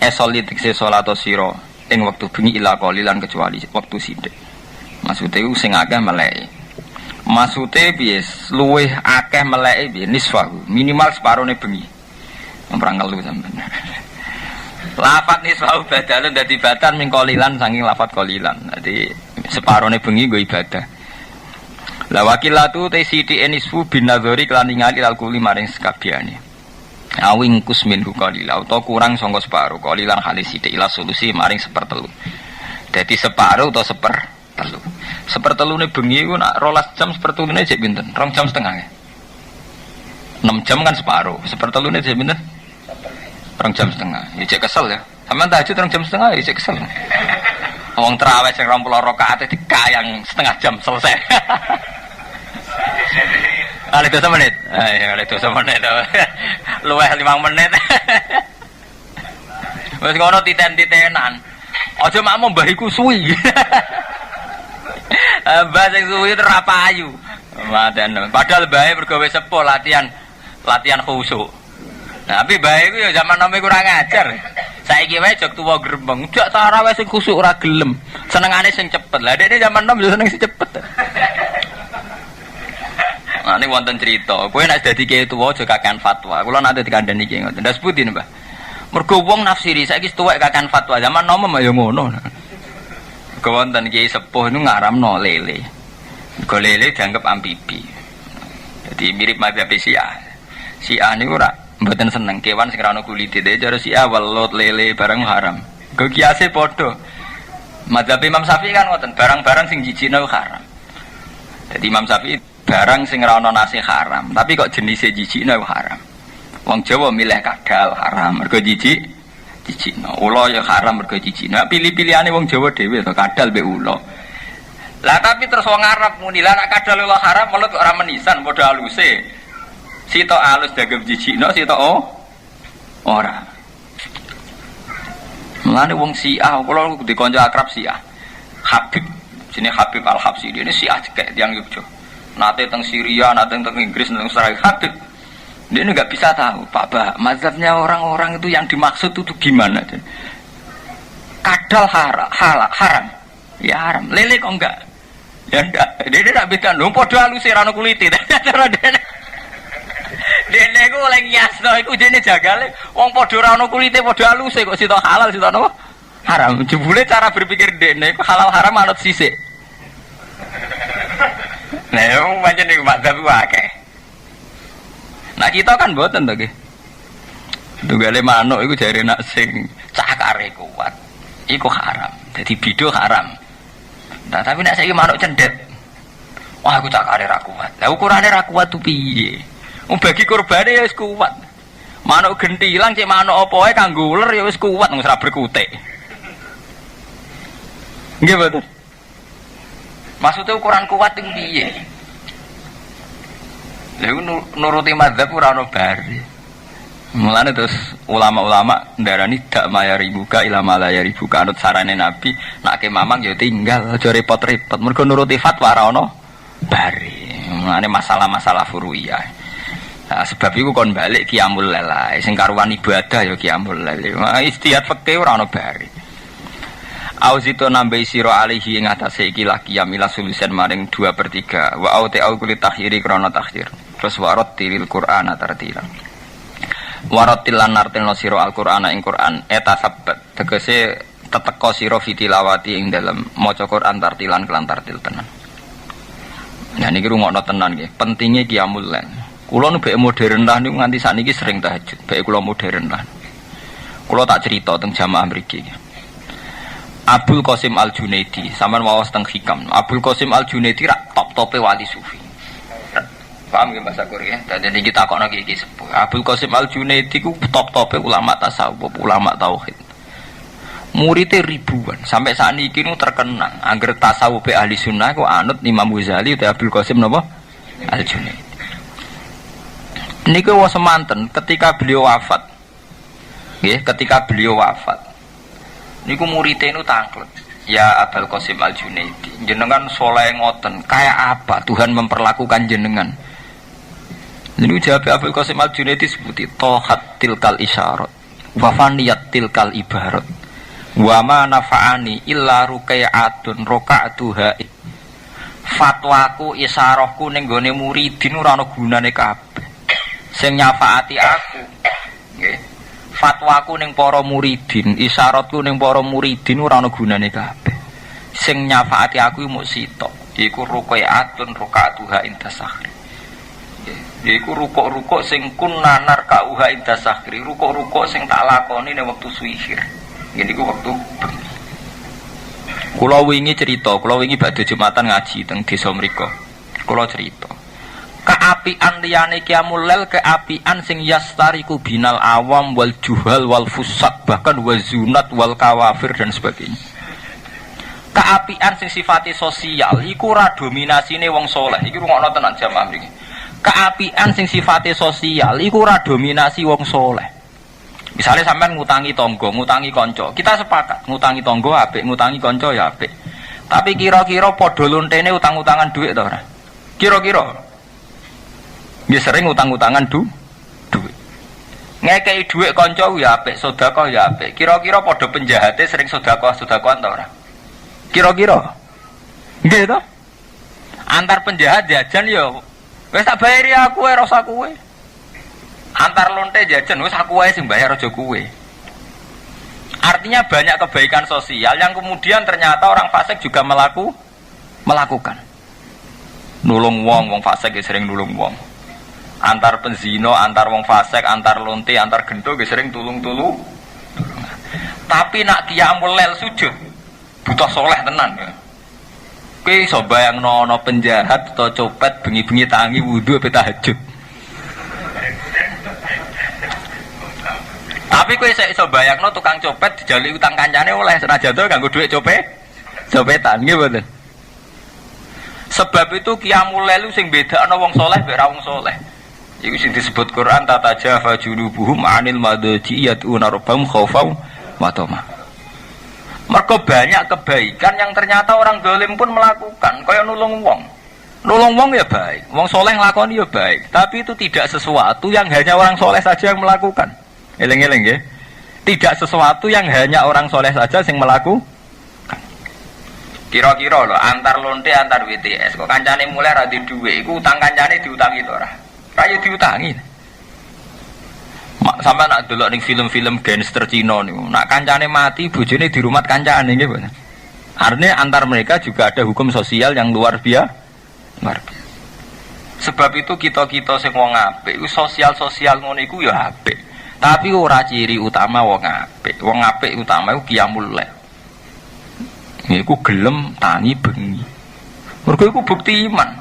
Esoli tekse salat sira ing wektu bengi ila qalilan kecuali wektu sithik. Maksude iku sing akeh meleke. Maksude piye? Luwih akeh meleke piye? Nisfahu, minimal separone bengi. Memperangkal lu sampean. Lafat nisfahu badalun dadi batan ming qalilan saking lafat qalilan. Dadi separone bengi nggo ibadah. La wakilatu te sithike nisfu bin nazari kelan ningali al-kuli maring sekabehane. Awing kusmin qalila utawa kurang sangka separo qalilan halis sithik ila solusi maring sepertelu. Dadi separo utawa sepertelu. Sepertelune bengi ku nak 12 jam sepertelune jek pinten? 2 jam setengah. 6 jam kan separo. Sepertelune jek pinten? 2 jam setengah. Ya jek kesel ya. Sampeyan tahajud 2 jam setengah ya jek kesel. Wong traweh sing 20 rakaat dikayang setengah jam selesai. Kali 2 menit. Kali 2 menit. Luwih 5 menit. Wis ngono titen-titenan. Aja makmu mbah iku suwi. Mbah sing suwi terapayu. Padahal bae mergo wis sepuh latihan khusyuk. Nah, tapi bae iku ya zaman nome kurang ajar. Saiki wae jog tuwa grembeng, jak tarawih sing khusyuk ora gelem. Senengane sing cepet. Lah dekne zaman nom yo seneng sing cepet. Nah, ini wonten cerita. Kowe nek dadi kiai tuwa aja kakean fatwa. Kula nate dikandani kiai ngoten. Ndas pundi, Mbah? Mergo wong nafsiri saiki tuwek kakean fatwa. Zaman nom ya ngono. Mergo wonten kiai sepuh niku ngaramno lele. Mergo lele dianggap amfibi. Jadi mirip mazhab Syiah. Syiah niku ora mboten seneng kewan sing ora ana kulite. Cara Syiah welut lele barang haram. Go kiase padha. Mazhab Imam Syafi'i kan ngoten, barang-barang sing jijikno haram. Jadi Imam Syafi'i barang sing ora ana nase haram, tapi kok jenise jijikno haram. Wong Jawa milih kadal haram mergo jijikno. Ula ya haram mergo jijikno. Pilih-pilihane wong Jawa dhewe to kadal mbek ula. Lah tapi terus wong Arab muni lah nek kadal ula haram melut ora menisan padha aluse. Sitok alus dagem jijikno, sitok ora. Mulane wong Syiah, kula dikonco akrab Syiah. Habib, jenenge Habib Al-Habsyi, ini Syiah cekek tiyang Yogyakarta. Nate teng Syria, nate teng Inggris, teng Australia. Habib dia nggak bisa tahu, Pak Bah, mazhabnya orang-orang itu yang dimaksud itu gimana? Kadal haram, ya haram. Lele kok enggak? Ya enggak. Dia tidak bisa dong. Podo halus rano kuliti. Dia ku oleh ngiasno, iku jene jagale. Wong podo rano kuliti, podo halus kok sitok halal, sitok apa? Haram. Jebule cara berpikir dene halal haram anut sisik. Nah, yang macam ni mazhab akeh. Nah kita kan mboten to nggih. Tunggale manuk iku jare nak sing cakare kuat. Iku haram. Dadi bidho haram. Nah tapi nek saiki manuk cendet. Wah aku cakare ra kuat. Lah ukurane ra kuat tu piye? Wong bagi kurbane ya wis kuat. Manuk gentilang cek manuk apa wae kanggo uler ya wis kuat wis ra berkutik. Nggih betul. Maksudnya ukuran kuat itu piye? Lha nuruti mazhab ora ono bari. Mulane terus ulama-ulama ndarani dak mayaribuka ila malayaribuka anut sarane Nabi, nek ke mamang ya tinggal aja repot-repot. Mergo nuruti fatwa ora ono bari. Mulane masalah-masalah furu'iyah. Nah, sebab iku kon balik qiyamul lail ae. Sing karuan ibadah ya qiyamul lail. Istihad fikih ora ono bari. Auzito nambai siro alihi ing atase iki laki yamila sulusen maring 2/3 wa au ta'u kulit takhiri krono takhir terus warot tilil Qur'an tartila warot tilan nartilno siro al-Qur'ana ing Qur'an eta sabat tegese teteka siro fitilawati ing dalem maca Qur'an tartilan kelan tartil tenan. Nah niki rungokno tenan nggih pentinge qiyamul lail. Kula nu bek modern lah niku nganti sakniki sering tahajud bek kula modern lah. Kula tak cerita teng jamaah mriki. Abdul Qasim Al-Junaidi, sampean waos teng hikam. Abdul Qasim Al-Junaidi rak top-tope wali sufi. Paham ya Mas Sakur ya? Dadi kita takokno iki sepuh. Abdul Qasim Al-Junaidi ku top-tope ulama tasawuf, ulama tauhid. Muridnya ribuan, sampai saat ini terkenang. Angger tasawuf ahli sunnah ku anut Imam Ghazali atau Abdul Qasim napa? Al-Junaidi. Niku wau semanten ketika beliau wafat. Nggih, ketika beliau wafat. Niku muridnya nu tanglet. Ya Abdul Qasim Al-Junaidi, jenengan soleh ngoten, kayak apa Tuhan memperlakukan jenengan? Ini jawab Abdul Qasim Al-Junaidi sebuti tohat tilkal isyarat wa faniyat tilkal ibarat wa ma nafa'ani illa rukai'atun roka'atuha. Fatwaku isyarahku ning gone muridin ora ana gunane kabeh. Sing nyafaati aku nggih. Fatwaku ning para muridin, isyaratku ning para muridin ora ana gunane kabeh. Sing nyafaati aku mung sitok, iku rukai'atun roka'atuha intasahri. Yaiku rukuk-rukuk sing kunnanar kauha inda sahri, rukuk-rukuk sing tak lakoni ning wektu suwihir. Ngene iku wektu bengi. Kula wingi cerita, kula wingi badhe Jumatan ngaji teng desa mriku. Kula cerita. Keapian liyane qiyamul lail, keapian sing yastariku binal awam wal juhal wal fusaq, bahkan wazunat wal kawafir dan sebagainya. Keapian sing sifate sosial iku ora dominasine wong saleh. Iki rungokno tenan jamaah mriki. Keapian sing sifatnya sosial iku ora dominasi wong soleh. Misalnya sampean ngutangi tangga, ngutangi kanca, kita sepakat ngutangi tangga apik, ngutangi kanca ya apik. Tapi kira-kira padha lontene utang-utangan duit ta ora? Kira-kira. Ya sering utang-utangan duit. Ngekei duit kanca ya apik, sedekah ya apik. Kira-kira padha penjahate sering sedekah-sedekahan ta ora? Kira-kira. Nggih to? Antar penjahat jajan ya wis tak bayari aku ora usah kowe. Antar lonte jajan wis aku wae sing bayar aja kowe. Artinya banyak kebaikan sosial yang kemudian ternyata orang fasik juga melakukan. Nulung wong fasik sering nulung wong. Antar penzino, antar wong fasik, antar lonte, antar gento sering tulung-tulung. Tapi nak qiyamul lail sujud butuh soleh tenan ya. Kowe iso bayangno ana penjahat atau copet bengi-bengi tangi wudu apa tahajud. Tapi kowe iso bayangno tukang copet dijaluk utang kancane oleh senajan to nganggo dhuwit copetan nggih mboten. Sebab itu qiyamul lail sing bedakno wong saleh mek ra wong saleh. Iku sing disebut Quran tatajafa junubuhum 'anil madaji yatuna rabbahum khaufan wa tama'an. Mergo banyak kebaikan yang ternyata orang dolim pun melakukan, kaya nulung wong. Nulung wong ya baik, wong soleh nglakoni ya baik, tapi itu tidak sesuatu yang hanya orang soleh saja yang melakukan. Eling-eling ya. Tidak sesuatu yang hanya orang soleh saja yang melakukan. Kira-kira loh, antar lonte antar WTS, kok kancane mulai ra di dhuwit, iku utang kancane diutangi to ora? Ra yo diutangi. Sampai nak delok ning film-film gangster Cina niku, nak kancane mati bojone dirumat kancane nggih, Pak. Artinya antar mereka juga ada hukum sosial yang luar biasa. Sebab itu kita sing wong apik, iku sosial ngono iku ya apik. Tapi ora ciri utama wong apik. Wong apik utama iku qiyamul lail. Niku gelem tangi bengi. Mergo iku bukti iman.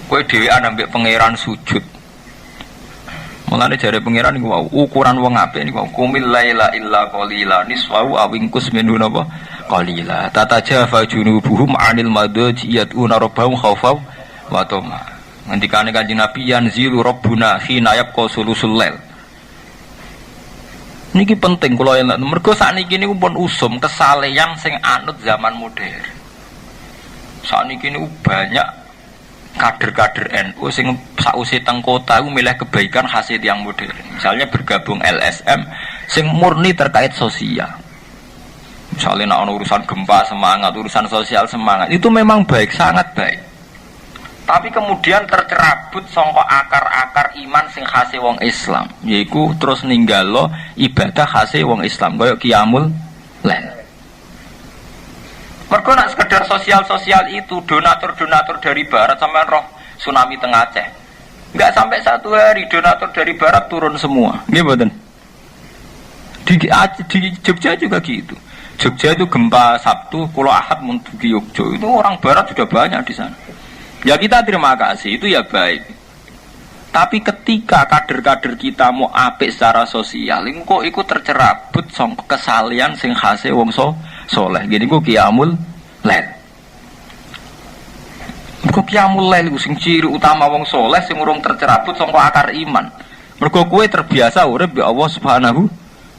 Kowe dhewean ambek pangeran sujud. Mulane jare pangeran niku ukuran wong apik niku kumil laila illa qalila niswahu awingkus minhu napa qalila tatajafa junubuhum 'anil madaji yatuna rabbahum khaufan wa tama. Ngendikane Kanjeng Nabi yanzilu rabbuna hina yabqa sulusul lail. Niki penting kula yen mergo sakniki niku pun usum kesalehan sing anut zaman modern. Sakniki niku banyak kader-kader NU sing sausé teng kota iku milih kebaikan hasil yang modern. Misalnya bergabung LSM sing murni terkait sosial. Misalnya nak urusan gempa semangat, urusan sosial semangat. Itu memang baik, sangat baik. Tapi kemudian tercerabut sangka akar-akar iman sing khase wong Islam, yaiku terus ninggalo ibadah khase wong Islam kaya qiyamul lail. Mergo nak sekedar sosial-sosial itu donatur-donatur dari barat sampai roh tsunami tengah Aceh. Enggak sampai 1 hari donatur dari barat turun semua. Nggih mboten. Di Jogja juga gitu. Jogja itu gempa Sabtu, kula Ahad menuju Jogja. Itu orang barat sudah banyak di sana. Ya kita terima kasih, itu ya baik. Tapi ketika kader-kader kita mau apik secara sosial, kok ikut tercerabut song kesalian sing khase wong soleh. Gini kok qiyamul lail. Kok qiyamul lail sing ciri utama wong soleh sing urung tercerabut song akar iman. Mergo kowe terbiasa urip bi Allah Subhanahu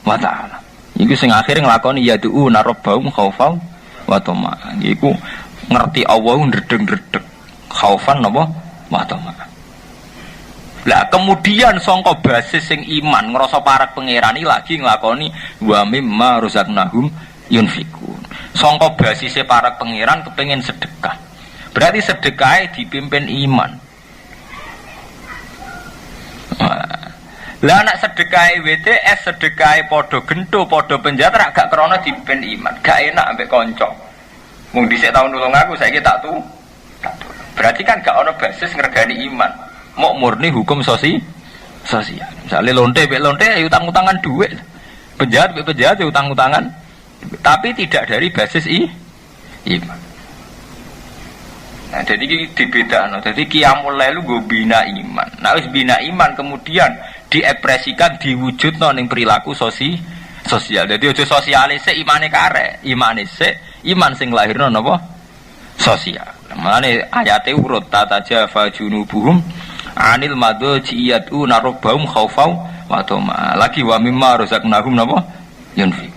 wa taala. Iku sing akhire nglakoni yad'una rabbahum khaufan wa tama'an. Iku ngerti Allah ndredeg-ndredeg. Khaufan napa wa tama'an. Lah kemudian sangka basis sing iman ngrasa parek pangeran iki lagi nglakoni wa mimma razaqnahum yunfikun. Sangka basise parek pangeran kepengin sedekah. Berarti sedekahe dipimpin iman. Lah anak sedekahe WTS sedekahe padha gento padha penjatra gak krana dipimpin iman. Gak enak ambek kanca. Mung dhisik taun nulung aku saiki tak tu. Berarti kan gak ono basis ngregani iman. Mau murni hukum sosial. Misalnya lonte ya utang-utangan duit, penjahat ya utang-utangan, tapi tidak dari basis iman. Nah jadi dibedakan. Jadi qiyamul lail gue bina iman. Nah wis bina iman kemudian diekspresikan diwujudno ning perilaku sosial. Jadi ojo sosialise imane karek, iman sing lahirno napa? Sosial. Mane ayate urut tata jafa junubuhum anil madajiyatu narobahum khaufau wa tama. Lagi wa mimma razaqnahum napa yunfiq.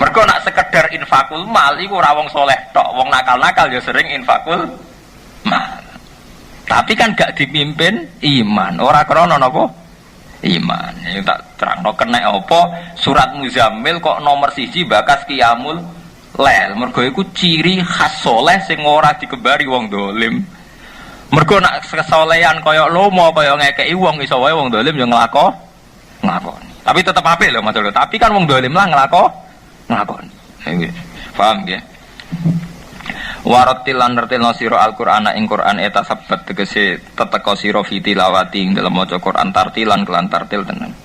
Mergo nak sekedar infakul mal iku ora wong saleh tok, wong nakal-nakal ya sering infakul mal. Tapi kan gak dipimpin iman, ora krana napa? Iman. Ya tak terangno kenek apa surat Muzammil kok nomor 1 bakas qiyamul lail. Mergo iku ciri khas saleh sing ora dikembari wong dolim. Mergo nak kesolehan kaya lomo kaya ngekeki wong iso wae wong dolim yo nglakoni. Tapi tetep apik lho Mas. Tapi kan wong dolim lah nglakoni. Paham nggih? Waratil lan nertilno sira Al-Qur'ana ing Qur'an eta sabat tegese teteka sira fi tilawati ing dalem maca Qur'an tartilan kelan tartil tenan.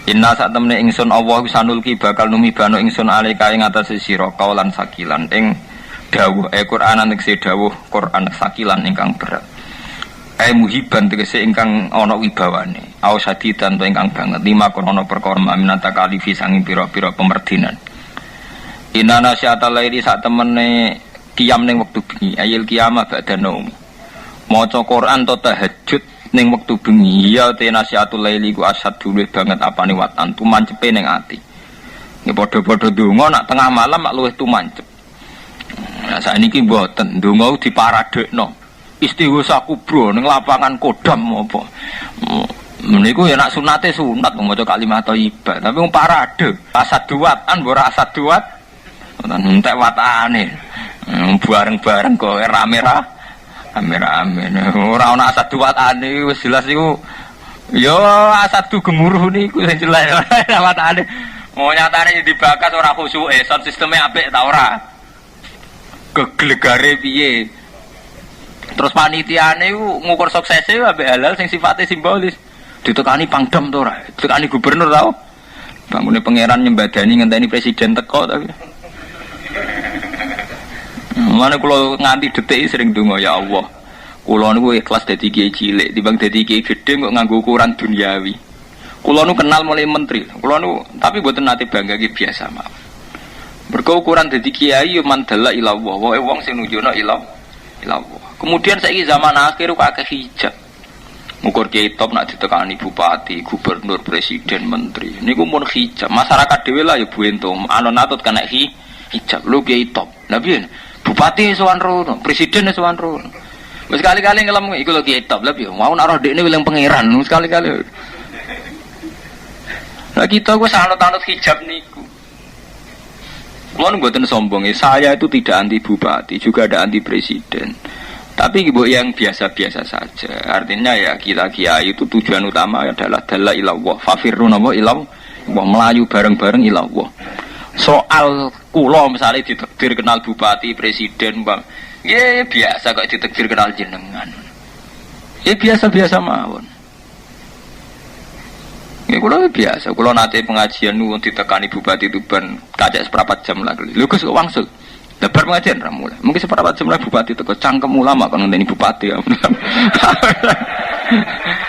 Inna sak temne ingsun Allah sanulki bakal numibano ingsun alika ing atase sira kaulan sakilan ing dawuh Qur'anan tegese dawuh Qur'an sakilan ingkang berat. Muhiban tegese ingkang ana wibawane. Aus hadidan to ingkang banget lima krana perkara minata kalifi sanging pira-pira pemerdinan. Inana sya'atal laili sak temene qiyam ning wektu bengi ayil qiyamah ba'da naum. Maca Qur'an to tahajud ning wektu bengi ya te nasihatul laili ku asad duleh banget apane watan tumancepe ning ati. Nggih padha-padha donga nak tengah malam mak luwih tumancep. Nah saiki mboten donga diparadekno. Istighosah kubro ning lapangan Kodam apa. Meniku ya nak sunate sunat maca kalimat thayyibah, tapi wong parade asad duatan ora asad duat. Entek watane. Bareng-bareng kok rame-rame. Ora ana asad duatane wis jelas iku. Ya asad du gemuruh niku sing jelas watane. Mau nyatane dibakas ora khusyuke, sound sisteme apik ta ora? Keglegare piye? Terus panitiane iku ngukur suksese ambek halal sing sifatnya simbolis. Ditekani pangdam to ora? Ditekani gubernur tau? Bangune pangeran nyembadani ngenteni presiden teko tapi. Mane kula nganti detik sering donga ya Allah. Kula niku ikhlas dadi kiai cilik, timbang dadi kiai gedhe kok nganggo ukuran duniawi. Kula nu kenal mulai menteri. Kula nu tapi mboten nate bangga iki biasa mawon. Mergo ukuran dadi kiai yo mandala ila Allah. Wae wong sing nunjukno ila Allah. Kemudian saiki zaman akhir kok akeh hijab. Ngukur kiai top nak ditekani bupati, gubernur, presiden, menteri. Niku mun hijab. Masyarakat dhewe lah ya buento. Alon-atut kena hijab lu kiai top. Lah piye? Bupati sowan rono, presiden sowan rono. Wis kali-kali ngelem iku lho kiai top. Lah piye? Mau nak roh dekne wilang pangeran. Wis kali-kali. Lah kita wis anut-anut hijab niku. Kulo mboten sombong, saya itu tidak anti bupati, juga ada anti presiden. Tapi ibu yang biasa-biasa saja. Artinya ya kita kiai itu tujuan utama adalah dalla ilallah. Fafirru napa ilallah. Wah melayu bareng-bareng ilallah. Soal kula misalnya ditakdir kenal bupati, presiden, bang. Ya biasa kok ditakdir kenal jenengan. Ya biasa-biasa mawon. Ya kula biasa. Kula nate pengajian nuwun ditekani bupati Tuban kacek seprapat jam lagi. Lho Gus kok wangsul. Lebar pengajian ra mulai. Mungkin seperempat jam lagi bupati teko cangkem ulama kon ngenteni bupati ya.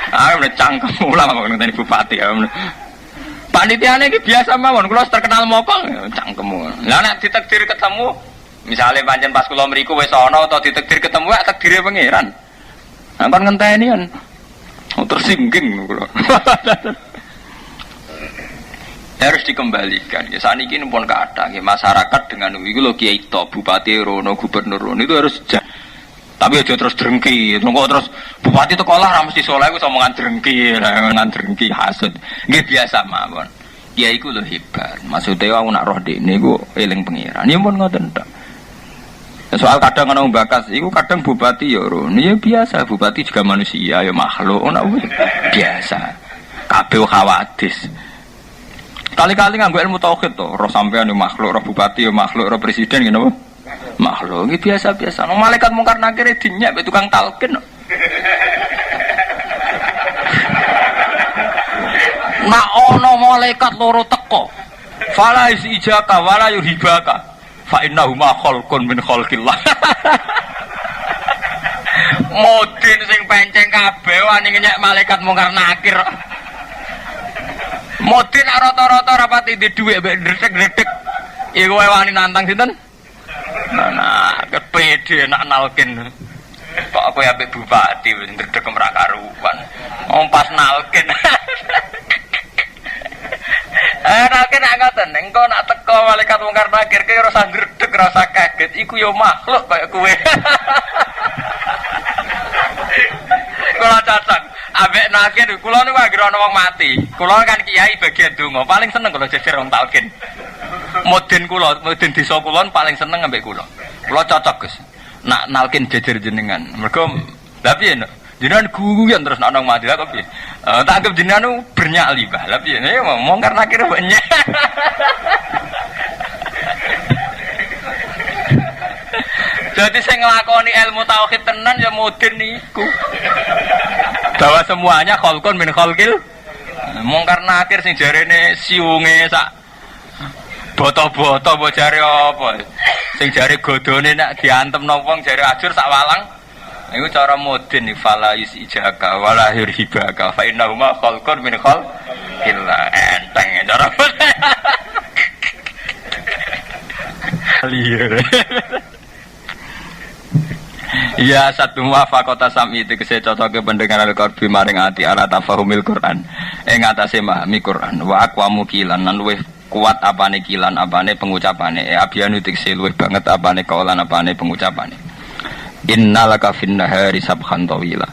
Ah, udah cangkem ulama kon ngenteni bupati ya. Panitiane iki biasa mawon, kula terkenal mokong cangkem. Lah nek ditakdir ketemu, misalnya pancen pas kula mriku wis ana utawa ditakdir ketemu ya takdire pangeran. Nah, kon ngenteni kan tersinggung kula. Harus dikembalikan. Ya saat ini pun kadang ya, masyarakat dengan itu lo kiai top bupati rono gubernur rono itu harus tapi aja terus drengki. Terus bupati itu kolah mesti soleh itu omongan drengki hasud. Nggih biasa mawon. Kiai ku lho hebat. Maksudnya aku nak roh dene iku eling pangeran. Ya pun ngoten tok. Soal kadang ana bakas iku kadang bupati ya rono. Ya biasa bupati juga manusia ya makhluk ana biasa. Kabeh khawatis. Kali-kali nganggo ilmu tauhid to, roh sampean yo makhluk, roh bupati yo makhluk, roh presiden ngene apa? Makhluk. Iki biasa-biasa. No, malaikat mungkar nakir dinyak mek tukang talqin. Nak ono malaikat loro teko. Fala ijaka wala yuhibaka. Fa innahu ma khalqun min khalqillah. Modin sing penceng kabeh wani nyek malaikat mungkar nakir. Modin rata-rata rapati di dhuwit mbek ndredeg-ndredeg. Iku wae wani nantang sinten? Nah, kepede nak nalkin. Kok aku ambek bupati ndredeg ora karuan. Pas nalkin. Nalkin nak ngoten, engko nak teko malaikat mungkar nakir ki ora usah ndredeg, ora usah kaget. Iku yo makhluk kaya kowe. Kula cocok. Ambek nakir, kula niku anggere ana wong mati. Kula kan kiai bagian donga, paling seneng kula jejer wong talqin. Mudin kula, mudin desa kula paling seneng ambek kula. Kula cocok, Gus. Nak nalkin jejer jenengan. Mergo lha piye no? Jenengan guyon terus nak nang mati kok piye? Tak anggap jenengan bernyali, Bah. Lha piye? Ya ngomong karena nakir banyak. Jadi saya ngelakoni ilmu tauhid tenan ya mudin niku. Bahwa semuanya khalqun min khalqil. Mungkar nakir sing jarene siunge sak boto-boto mbok jare apa? Sing jare godone nek diantemno wong jare ajur sak walang. Iku cara mudin ni fala yusijaka wala hirhibaka fa innahu ma khalqun min khalqil. Enteng cara. Liar. Ya satu muwafaqata sami itu kese cocoke pendengaran al-qalbi maring ati ala tafahumil Quran ing atase memahami Quran wa aqwamu kilan lan luwih kuat apane kilan apane pengucapane abianu tekse luwih banget apane kaulan apane pengucapane innalaka fin nahari sabhan tawila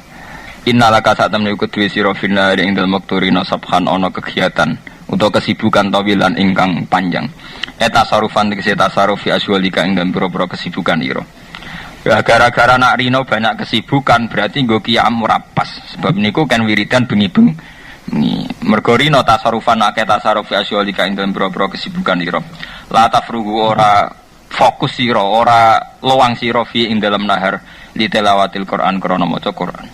innalaka sak temne iku duwe sira fin nahari ing dalem wektu rina sabhan ana kegiatan utawa kesibukan tawilan ingkang panjang tasarufan tekse tasaruf fi aswalika ing dalem pira-pira kesibukan ira. Ya gara-gara nak rino banyak kesibukan berarti nggo qiyam ora pas. Sebab niku kan wiridan bengi-bengi. Mergo rino tasarufan akeh tasaruf asyolika ing dalem boro-boro kesibukan ira. La tafrugu ora fokus sira, ora lowang sira fi ing dalem nahar li tilawatil Quran krana maca Quran.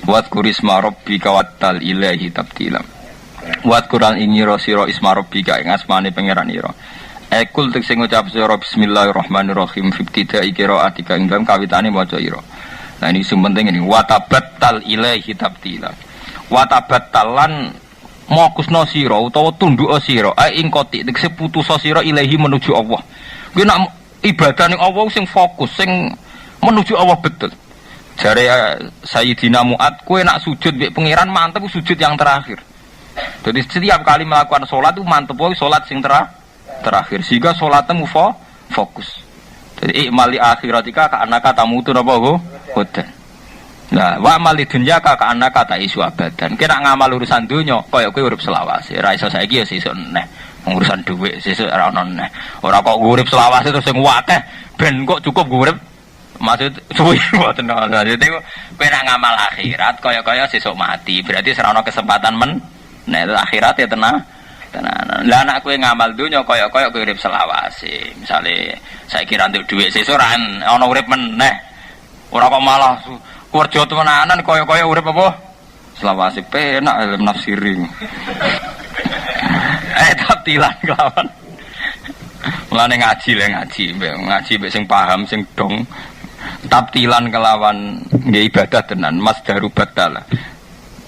Wat kurisma rabbika wattal ilahi tabtila. Wat Quran inira sira isma rabbika ing asmane pangeran ira. Ekul tek sing ngucap sira bismillahirrahmanirrahim fibtidai qiraatika ing dalem kawitane maca ira. Nah ini sing penting ini watabattal ilaihi tabtila. Watabattalan mokusna sira utawa tunduk sira ing kotik tek putus sira ilaihi menuju Allah. Kuwi nak ibadah ning Allah sing fokus sing menuju Allah betul. Jare Sayyidina Mu'ad kowe nak sujud mbek pangeran mantep sujud yang terakhir. Jadi setiap kali melakukan sholat itu mantep wae sholat sing terakhir sehingga sholatmu fokus. Jadi ikmali akhiratika ka anaka tamutu napa hodan. Nah, wa amali dunya ka anaka ta isu abadan. Kira ngamal urusan donya kaya kowe urip selawase. Ora iso saiki ya sesuk neh. Urusan dhuwit sesuk ora ono neh. Ora kok urip selawase terus sing akeh ben kok cukup urip. Maksud suwi mboten ono. Dadi kowe nak ngamal akhirat kaya-kaya sesuk mati. Berarti ora ono kesempatan men. Nah, akhirat ya tenang. Lah anak kowe ngamal donya kaya-kaya kowe urip selawase. Misale saiki ra nduk dhuwit sesuk ora ana urip meneh. Ora kok malah kerja temenanan kaya-kaya urip apa? Selawase penak ilmu nafsiri. Tabtilan kelawan. Mulane ngaji ngaji mbek sing paham sing dong tabtilan kelawan nggih ibadah tenan mas daru batala.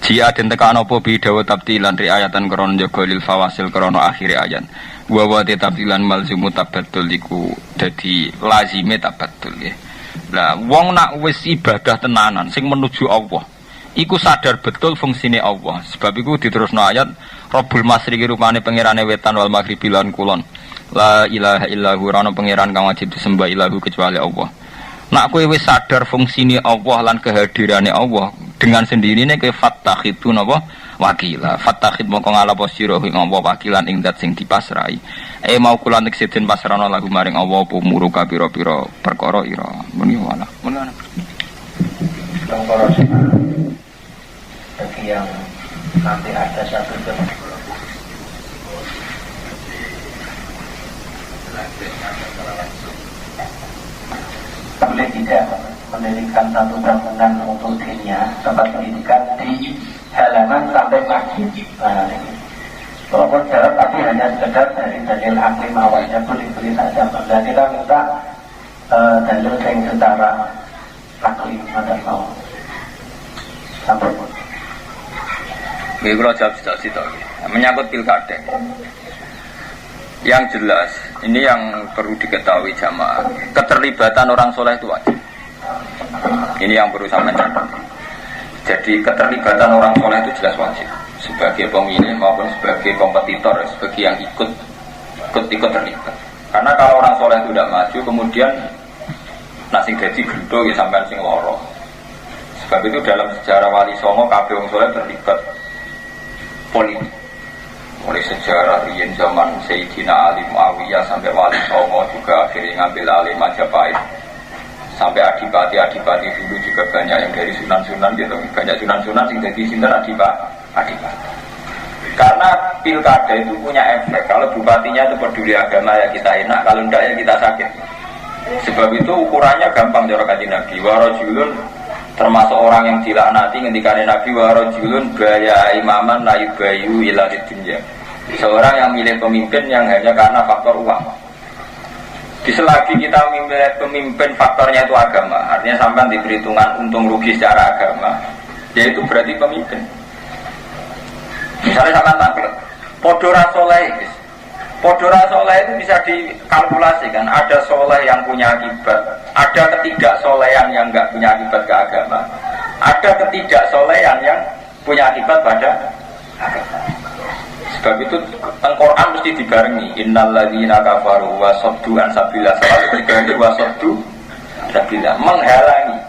Jia den tekan apa bidawa tabtilan riayatan krana jaga lil fawasil krana akhir ayat. Wa wa tabtilan malzumu tabattul iku dadi lazime tabattul nggih. Lah wong nak wis ibadah tenanan sing menuju Allah iku sadar betul fungsine Allah. Sebab iku diterusno ayat Rabbul Masyriqi rupane pangerane wetan wal maghribi lan kulon. La ilaha illahu rana pangeran kang wajib disembah ilahu kecuali Allah. Nak kowe wis sadar fungsine Allah lan kehadirane Allah dengan sendirinya kowe fattakhidun apa wakila. Fattakhid mongko ngalapo sira ing Allah wakilan ing zat sing dipasrai. Mau kula nek sedhen pasrana lagu maring Allah apa muruka pira-pira perkara ira. Muni wala. Muni ana. Bagi yang nanti ada satu jam boleh tidak mendirikan satu bangunan untuk dirinya tempat pendidikan di halaman sampai pagi. Nah, walaupun jarak tapi hanya sekedar dari dalil aklim awalnya boleh saja. Dan kita minta dalil yang secara aklim ada mau sampai pun. Nggih kula jawab sithik-sithik. Menyangkut pilkada. Yang jelas, ini yang perlu diketahui jamaah. Keterlibatan orang soleh itu wajib. Ini yang perlu saya catat. Jadi keterlibatan orang soleh itu jelas wajib. Sebagai pemilih maupun sebagai kompetitor, sebagai yang ikut terlibat. Karena kalau orang soleh itu tidak maju, kemudian nasi gaji gendo ya sampai sing loro. Sebab itu dalam sejarah Wali Songo, kabeh wong soleh terlibat politik. Mulai sejarah riyen zaman Sayyidina Ali Muawiyah sampai Wali Songo juga akhirnya ngambil alih Majapahit. Sampai adipati dulu juga banyak yang dari sunan-sunan gitu. Banyak sunan-sunan yang dari sinten adipati. Karena pilkada itu punya efek. Kalau bupatinya itu peduli agama ya kita enak, kalau enggak ya kita sakit. Sebab itu ukurannya gampang cara kanjeng Nabi. Warajulun termasuk orang yang dilaknati ngendikane Nabi warajulun baya imaman la yubayu ila dunya. Seorang yang milih pemimpin yang hanya karena faktor uang. Selagi kita memilih pemimpin faktornya itu agama, artinya sampai di perhitungan untung rugi secara agama, yaitu berarti pemimpin. Misalnya sampai tangkil, podora soleh itu bisa dikalkulasikan. Ada soleh yang punya akibat, ada ketidaksolehan yang enggak punya akibat ke agama, ada ketidaksolehan yang punya akibat pada agama. Sebab itu Al-Quran mesti dibarengi. Innalladzina kafaru wa saddu an sabilillah wa saddu sabilillah, menghalangi.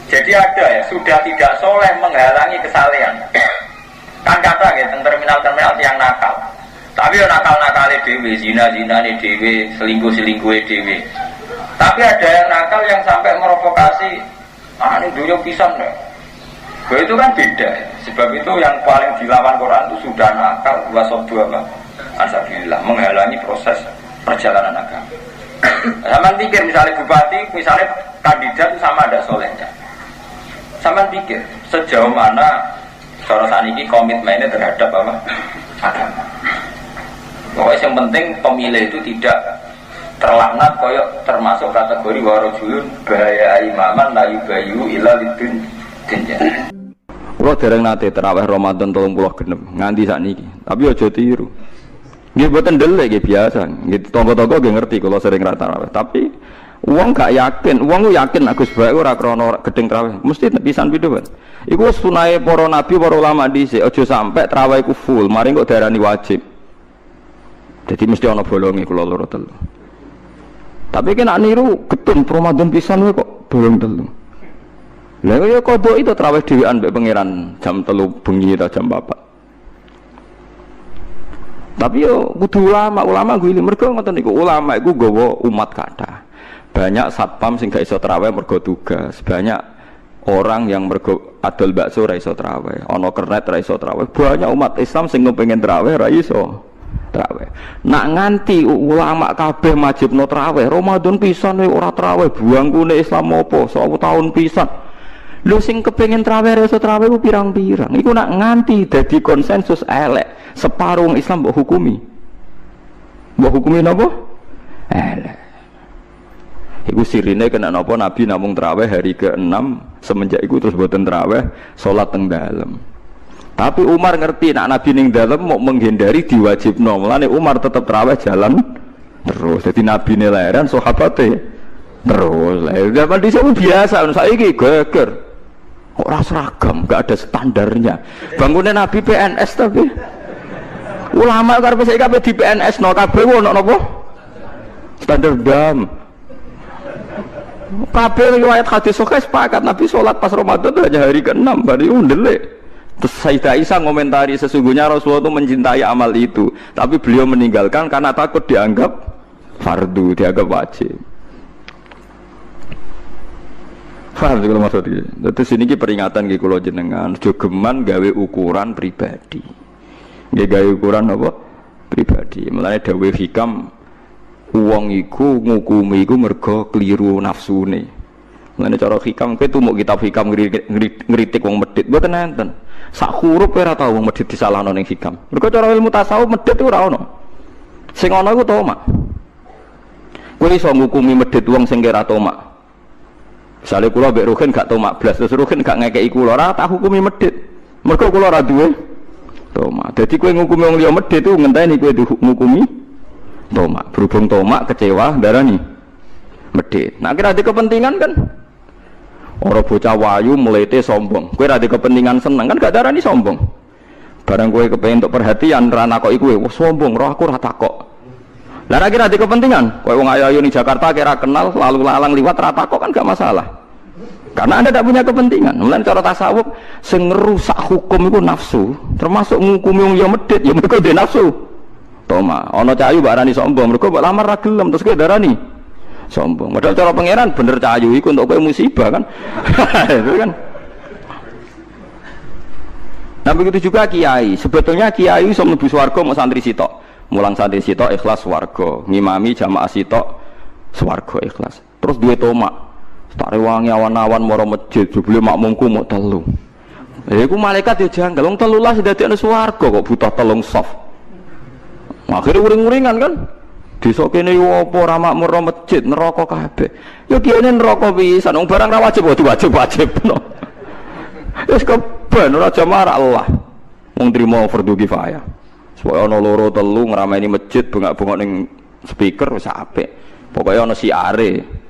Jadi ada ya, sudah tidak soleh menghalangi kesalehan. Kan kata ya, terminal-terminal yang nakal. Tapi ya nakal-nakale dhewe, zina-zinane dhewe, selingkuh-selingkuhe dhewe. Tapi ada yang nakal yang sampai merovokasi, ini dunia pisan deh. Itu kan beda. Sebab itu yang paling dilawan Quran itu sudah nakal, wasabdu ansabilillah, menghalangi proses perjalanan agama. Sama pikir misalnya bupati, misalnya kandidat itu sama ada solehnya. Sama pikir sejauh mana cara saat ini komitmennya terhadap apa? Agama. Pokoknya yang penting pemilih itu tidak terlaknat koyok termasuk kategori warajulun bahaya imaman la yubayu ila lidun dunya. Kulo dereng nate tarawih Ramadan 30 genep nganti sakniki. Tapi aja tiru. Nggih mboten ndelek nggih biasa. Nggih tangga-tangga nggih ngerti kula sering ra tarawih. Tapi wong gak yakin, wong yakin Agus bae ora krana gedeng tarawih. Mesti pisan pindho, Pak. Iku sunahe para nabi, para ulama dhisik aja sampe tarawih iku full, mari kok darani wajib. Jadi mesti ana bolonge kula loro telu. Tapi kena niru getun Ramadan pisan kok bolong telu. Lah ya kodok itu tarawih dhewean mbek pangeran jam 3 bengi ta jam 4. Tapi yo kudu ulama kuwi mergo ngoten niku ulama iku nggawa umat kathah. Banyak satpam sing gak iso tarawih mergo tugas, banyak orang yang mergo adol bakso ra iso tarawih, ana kernet ra iso tarawih. Banyak umat Islam sing kepengin tarawih ra iso tarawih. Nak nganti ulama kabeh majibno tarawih, Ramadan pisan ora tarawih, buangkune Islam apa 1000 tahun pisan. Lho sing kepengin traweh reso traweh ku pirang-pirang. Iku nak nganti dadi konsensus elek, separuh Islam mbok hukumi. Mbok hukumi napa? Iku sirine kena napa Nabi namung traweh hari ke-6 semenjak iku terus boten traweh salat teng dalem. Tapi Umar ngerti nak Nabi ning dalem mau menghindari diwajibno. Mulane Umar tetep traweh jalan terus. Jadi Nabi ne lahiran sahabate terus. Lah zaman dhisik biasa saiki geger. Kok ora seragam, enggak ada standarnya. Bangunnya Nabi PNS tapi ulama karep saiki kabeh di PNS no kabeh ono napa? Standar dam. Kabeh riwayat hadis sahih sepakat Nabi sholat pas Ramadan itu hanya hari ke-6 bari ndelik. Terus Sayyidah Aisyah ngomentari sesungguhnya Rasulullah itu mencintai amal itu, tapi beliau meninggalkan karena takut dianggap fardu, dianggap wajib. Paham sih kalau maksudnya. Terus ini peringatan ki kula jenengan, jogeman gawe ukuran pribadi. Nggih gawe ukuran apa? Pribadi. Mulane dawuh hikam wong iku ngukumi iku mergo keliru nafsune. Mulane cara hikam kowe tumuk kitab hikam ngritik wong medhit mboten enten. Sak huruf ora tau wong medhit disalahno ning hikam. Mergo cara ilmu tasawuf medhit ora ono. Sing ana iku tomak. Kowe iso ngukumi medhit wong sing ora tomak. Misale kula mbek Ruhin gak tomak blas, terus Ruhin gak ngekeki kula ora tak hukumi medhit. Mergo kula ora duwe tomak. Dadi kowe ngukumi wong liya medhit iku ngenteni kowe ngukumi tomak, berhubung tomak kecewa darani medhit. Nah kira ada kepentingan kan orang bocah wayu melete sombong, kowe ada kepentingan seneng kan gak darani sombong. Barang kowe kepengin untuk perhatian ra nakoki kowe, wah sombong, roh aku ra takok. Lah kira ada kepentingan, kowe wong ayu-ayu ning Jakarta kira kenal lalu lalang liwat ra takok kan gak masalah. Karena Anda tidak punya kepentingan. Mulane cara tasawuf sing ngerusak hukum iku nafsu, termasuk ngukumi wong liya medhit ya mergo dhe nafsu. Toma, ono cahayu mbak Rani sombong, mereka mbak lamar ragilem terus kowe darani sombong. Padahal cara pangeran bener cahayu iku untuk kowe musibah kan. Itu kan. Nah begitu juga kiai. Sebetulnya kiai iso mlebu swarga mau santri sitok. Mulang santri sitok ikhlas swarga, ngimami jamaah sitok swarga ikhlas. Terus duwe tomak. Tak rewangi awan-awan moro masjid, jebule makmumku mau telu. Iku malaikat yo janggal, wong 13 dadi swarga kok butuh telung soft. Akhirnya uring-uringan kan desa kene yo apa ora makmur masjid neraka kabeh. Yo kene neraka pisan wong barang ra wajib wajib-wajibno. Wis keben ora jamaah Allah. Wong trimo fardhu kifayah. Supaya ana loro telu ngrameni masjid bengak-bengok ning speaker wis apik. Pokoke ana siare.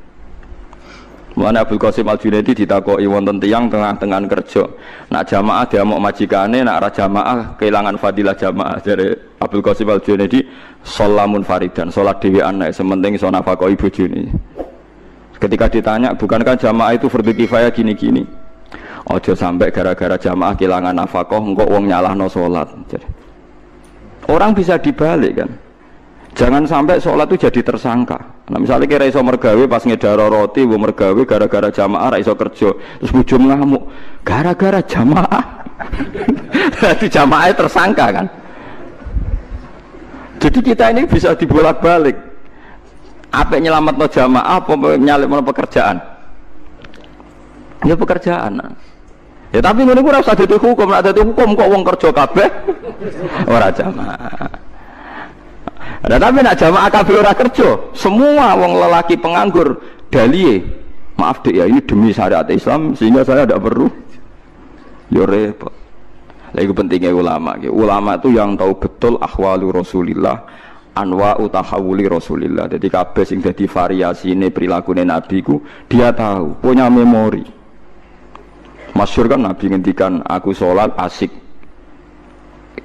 Mulane Abdul Qasim Al-Junaidi ditakoki wonten tiyang tengah-tengah kerja. Nak jamaah diamuk majikane, nak ora jamaah kehilangan fadilah jamaah. Jare Abdul Qasim Al-Junaidi sholamun faridan, salat dhewean nek sementing iso nafkahi bojone. Ketika ditanya, bukankah jamaah itu fardhu kifayah gini-gini? Ojo sampai gara-gara jamaah kehilangan nafkah engko wong nyalahno salat. Orang bisa dibalik kan. Jangan sampai sholat itu jadi tersangka. Nah misalnya kira iso mergawe pas ngedaro roti, bu mergawe gara-gara jamaah ra iso kerja, terus bujum ngamuk gara-gara jamaah. Jadi jamaahnya tersangka kan. Jadi kita ini bisa dibolak-balik. Apa nyelamat no jamaah, apa nyalip no pekerjaan? Ya pekerjaan. Ya tapi ini ora usah dadi hukum, nek dadi hukum kok wong kerja kabeh ora jamaah. Ada tapi nak jamaah kabeh ora kerja, semua wong lelaki penganggur dalie. Maaf dek ya ini demi syariat Islam sehingga saya tidak perlu. Yo repot. Lagi pentingnya ulama. Ulama itu yang tahu betul ahwalu Rasulillah, anwa'u tahawuli Rasulillah. Jadi kabeh sing dadi variasine prilakune Nabi ku dia tahu, punya memori. Masyhur kan Nabi ngendikan aku sholat asik.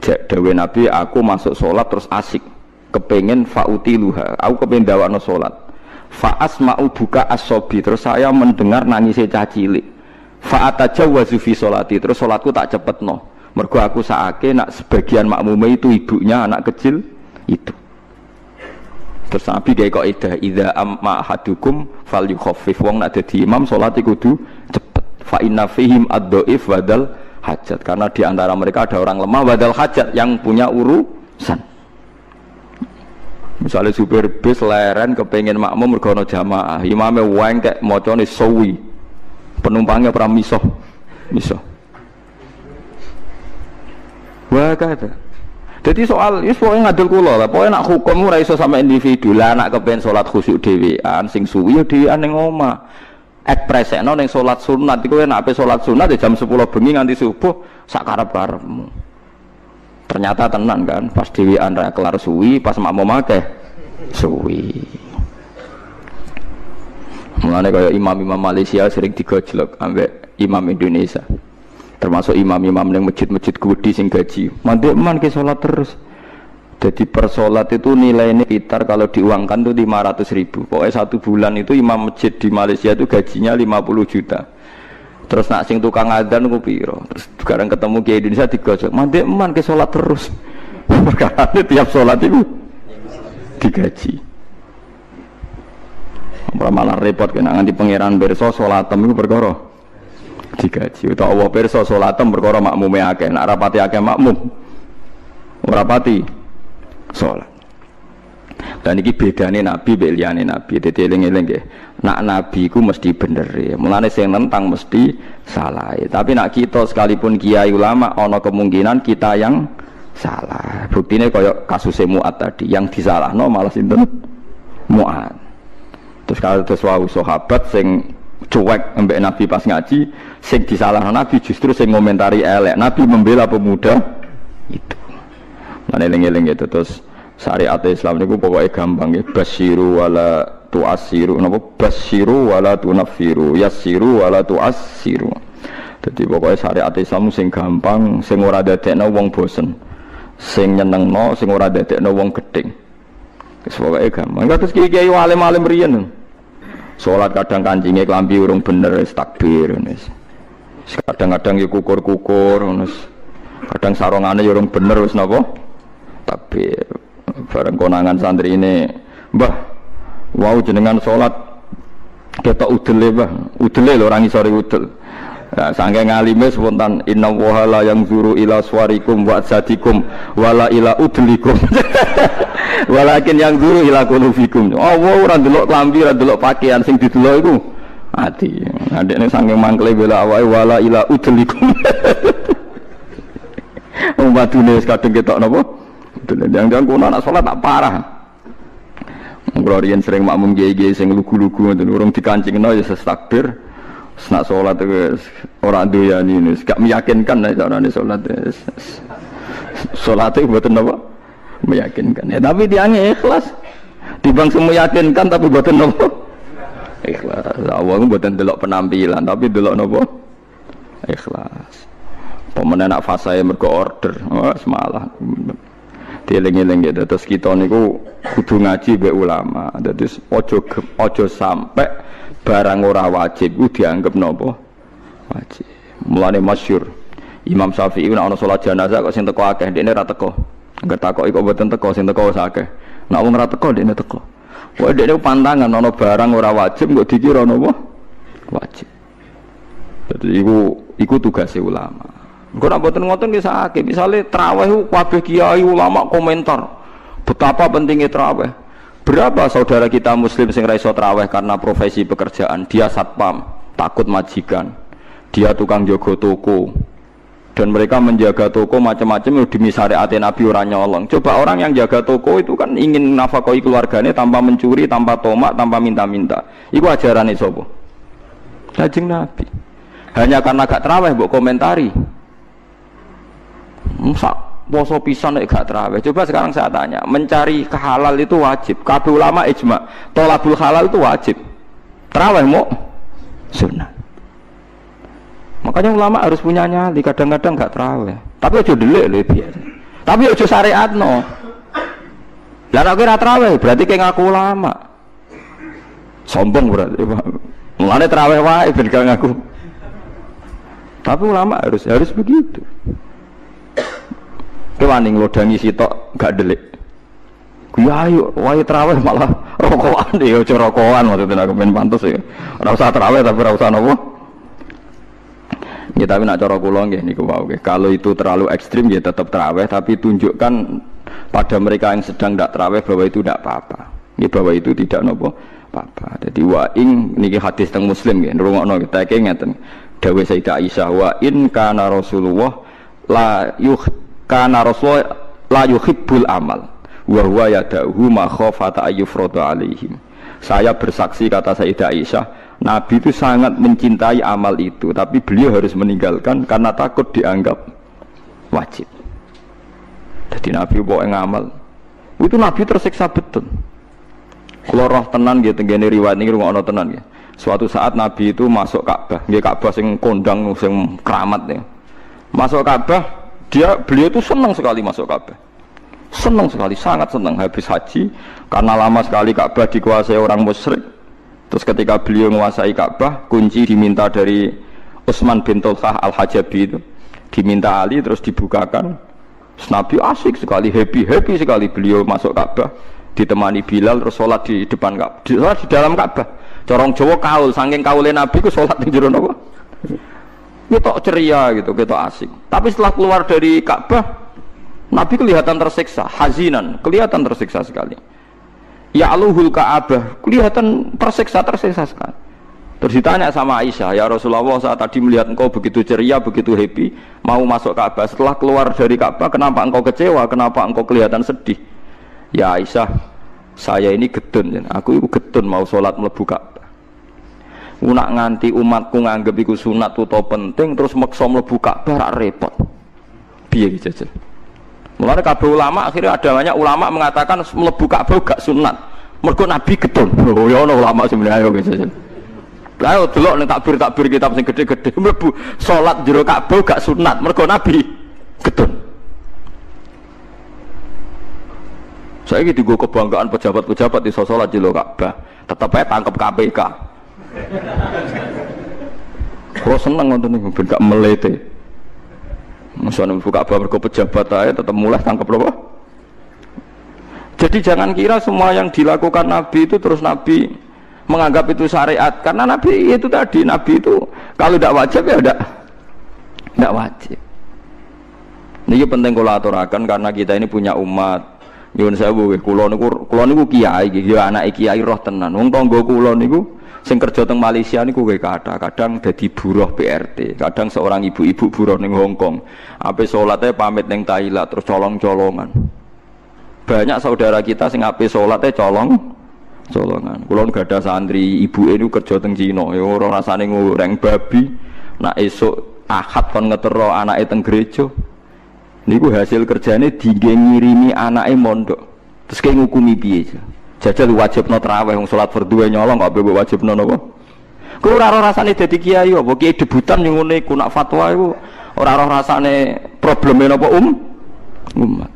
Dawe Nabi aku masuk sholat terus asik. Kepengen fautiluha, aku kepengen dawakno sholat. Fa'asma'u buka as-sobi, terus saya mendengar nangisnya cacilik. Fa'atajawwazu fi sholati, terus sholatku tak cepetno. Mergo aku saake nak sebagian makmume itu ibunya anak kecil itu. Terus Nabi gawe kaidah idza amma ahadukum falyukhaffif, wong nak dadi imam sholat iku kudu cepet. Fa inna fihim ad-dhaif wadal hajat, karena di antara mereka ada orang lemah wadal hajat yang punya urusan. Misalnya supir bis leren kepengen makmum mergo ana jamaah, imame wengkek macane sawi. Penumpangnya pra misoh. Wah kata. Jadi soal ini pokoknya ngadil kula lah. Pokoknya nak hukum ora iso sama individu. Lah nak kepen salat khusyuk dhewean sing suwi ya dhewean ning omah. Ekspresekno ning salat sunat iku nek ape salat sunat jam 10 bengi nganti subuh sak karep-karepmu. Ternyata tenan kan pas dhewean ra kelar suwi, pas makmum akeh suwi. Mulane kaya imam-imam Malaysia sering digojlok ambek imam Indonesia. Termasuk imam-imam yang masjid-masjid gede sing gaji. Mandek man ke sholat terus. Jadi per sholat itu nilainya sekitar kalau diuangkan itu 500.000. Pokoknya 1 bulan itu imam masjid di Malaysia itu gajinya 50 juta. Terus nak sing tukang adzan ku piro. Terus sekarang ketemu ke Indonesia digojlok. Mandek man ke sholat terus. Perkara tiap sholat itu digaji. Malah repot kena nganti pangeran berso sholatem itu perkara digaji. Utawa Allah berso sholatem perkara makmume akeh. Nek rapati akeh makmum ora pati sholat. Dan iki bedane nabi mbek liyane nabi. Dadi eling-eling nggih. Nak nabi ku mesti bener ya. Mulane sing nentang mesti salah. Tapi nak kita sekalipun kiai ulama ana kemungkinan kita yang salah. Buktine kaya kasus Mu'ad tadi, yang disalahno malah sinten? Mu'ad. Terus kalau terus wau sahabat sing cuek ambek Nabi pas ngaji, sing disalahno Nabi justru sing ngomentari elek. Nabi membela pemuda itu. Lan eling-eling gitu. Terus syariat Islam niku pokoke gampang nggih. Basyiru wala tu'assiru. Napa basyiru wala tunaffiru, yassiru wala tu'assiru. Dadi pokoke syariat Islam sing gampang, sing ora dadekno wong bosen. Sing nyenengno, sing ora dadekno wong gedeng. Wis pokoke gampang. Kados kiai alim-alim riyen. Salat kadang kancingnya kelambi urung bener wis takbir wis. Kadang-kadang ya kukur-kukur wis. Kadang sarongane ya urung bener wis napa? Takbir. Bareng konangan santri ini, "Mbah, wau jenengan salat ketok udele, Mbah. Udele lho orang isore udel." Nah, sangke ngalime spontan inna wa la yang zuru ila swarikum wa sadikum wala ila udlikum. Walakin yang zuru ila qulubikum. Allah ora ndelok klambi, ora ndelok pakaian sing didelok iku ati. Adekne sangke mangkle bela awake wala ila udlikum. Wong badune wis kadung ketok napa? Udel jangan kono anak salat tak parah. Ngrorian sering makmum kiai-kiai sing lugu-lugu ngoten urung dikancingno ya takbir. Nak sholat itu orang doyani ini, gak meyakinkan nih caranya sholat. Sholat itu buatan apa? Meyakinkan. Ya, tapi dia ikhlas. Dibang semua meyakinkan tapi buatan apa? Ikhlas. Awalnya buatan delok penampilan, tapi delok apa? Ikhlas. Pemenang nak fasa yang mergo order, semalah. Dieling-eling gitu. Terus kita niku kudu ngaji be ulama. Jadi ojo sampai barang ora wajib ku dianggap napa wajib. Mulane masyhur Imam Syafi'i nek ana salat jenazah kok sing teko akeh dekne ra teko. Enggak takoki kok mboten teko sing teko wis akeh. Nek wong ora teko dekne teko. Wae dekne pantangan ana barang ora wajib kok dikira napa wajib. Dadi iku tugase ulama. Engko nek mboten ngoten nggih sakit. Misale traweh kabeh kiai ulama komentar betapa pentingnya traweh. Berapa saudara kita muslim sing ra iso traweh karena profesi pekerjaan, dia satpam, takut majikan, dia tukang jaga toko, dan mereka menjaga toko macam-macam demi syariat Nabi ora nyolong. Coba orang yang jaga toko itu kan ingin nafkahi keluarganya tanpa mencuri, tanpa tomak, tanpa minta-minta. Iku ajarane sapa? Kanjeng Nabi. Hanya karena gak traweh mbok komentari. Poso pisan nek gak traweh. Coba sekarang saya tanya, mencari kehalal itu wajib. Kabeh ulama ijma, thalabul halal itu wajib. Traweh mau sunnah. Makanya ulama harus punya nyali, kadang-kadang gak traweh. Tapi aja delik lho biasa. Tapi aja syariatno. Lah nek ora traweh berarti kayak ngaku ulama. Sombong berarti. Mulane traweh wae ben gak ngaku. Tapi ulama harus begitu. Kewaning lodangi sitok gak delik. Ya ayo wae traweh malah rokokan ya aja rokokan maksudnya aku ben pantes ya. Ora usah traweh tapi ora usah napa. Ya tapi nak cara kula nggih niku wae nggih. Kalau itu terlalu ekstrim ya tetap traweh tapi tunjukkan pada mereka yang sedang ndak traweh bahwa itu ndak apa-apa. Nggih bahwa itu tidak napa apa-apa. Jadi wa ing niki hadis teng Muslim nggih ngrungokno kita iki ngeten. Dawuh Sayyidah Aisyah wa in kana Rasulullah la yuh kana Rasulullah la yuhibbul amal wa huwa yada'uhu ma khafata ayyufrada alaihim. Saya bersaksi, kata Sayyidah Aisyah, Nabi itu sangat mencintai amal itu, tapi beliau harus meninggalkan karena takut dianggap wajib. Jadi Nabi pokoknya ngamal itu Nabi tersiksa betul. Kalau roh tenan gitu, gini riwayat ini rumah tenan gitu. Suatu saat Nabi itu masuk Ka'bah, dia Ka'bah sing kondang, sing keramat nih. Masuk Ka'bah, beliau itu senang sekali masuk Ka'bah. Senang sekali, sangat senang habis haji karena lama sekali Ka'bah dikuasai orang musyrik. Terus ketika beliau menguasai Ka'bah, kunci diminta dari Utsman bin Tulkah Al-Hajabi itu, diminta Ali terus dibukakan. Terus Nabi asik sekali, happy sekali beliau masuk Ka'bah, ditemani Bilal terus sholat di depan Ka'bah, sholat di dalam Ka'bah. Corong Jawa kaul, saking kaulnya Nabi ku sholat di jero napa? Kita ceria gitu, kita asik. Tapi setelah keluar dari Ka'bah, Nabi kelihatan tersiksa, hazinan, kelihatan tersiksa sekali. Ya aluhul Ka'bah, kelihatan tersiksa sekali. Terus ditanya sama Aisyah, ya Rasulullah, saat tadi melihat engkau begitu ceria, begitu happy, mau masuk Ka'bah. Setelah keluar dari Ka'bah, kenapa engkau kecewa? Kenapa engkau kelihatan sedih? Ya Aisyah, saya ini getun, aku getun mau sholat mlebu Ka'bah. Nak nganti umatku nganggep iku sunat utawa penting, terus maksa mlebu Ka'bah rak repot. Piye iki jajal? Mulane kabeh ulama, akhirnya ada banyak ulama mengatakan mlebu Ka'bah gak sunat. Mergo Nabi getun. Oh ya ana ulama sebenarnya ayo jajal. Ayo delok ning takbir kitab sing gede-gede mlebu salat jero Ka'bah gak sunat, mergo Nabi getun. Saya gitu gue kebanggaan pejabat-pejabat di sholat jero Ka'bah, tetep ae tangkep KPK. Kalau seneng nonton ini, ben gak melete. Misalnya buka kabar mergo pejabat aja tetap mulai tangkap apa? Jadi jangan kira semua yang dilakukan Nabi itu terus Nabi menganggap itu syariat. Karena Nabi itu tadi, Nabi itu kalau tidak wajib ya tidak wajib. Ini penting kalau aturakan karena kita ini punya umat. Nyuwun sewu, kula niku kiai, anak kiai roh tenan. Wong tangga kula niku sing kerja teng Malaysia niku kadang dadi buruh PRT, kadang seorang ibu-ibu buruh ning Hong Kong. Ape salate pamit ning Thailand terus colong-colongan. Banyak saudara kita sing ape salate colongan. Kula gadah santri, ibuke niku kerja teng Cina, ya ora rasane ngoreng babi. Nak esuk Ahad kon ngetero anake teng gereja. Niku hasil kerjane dingge ngirimi anake mondok. Terus kayak ngukumi piye? Jajal wajibno tarawih wong salat fardhu nyolong kok mbok wajibno napa? Kuwi ora rasane dadi kiai apa kiai debutan ning ngene iku nak fatwa iku ora rasane probleme napa umat.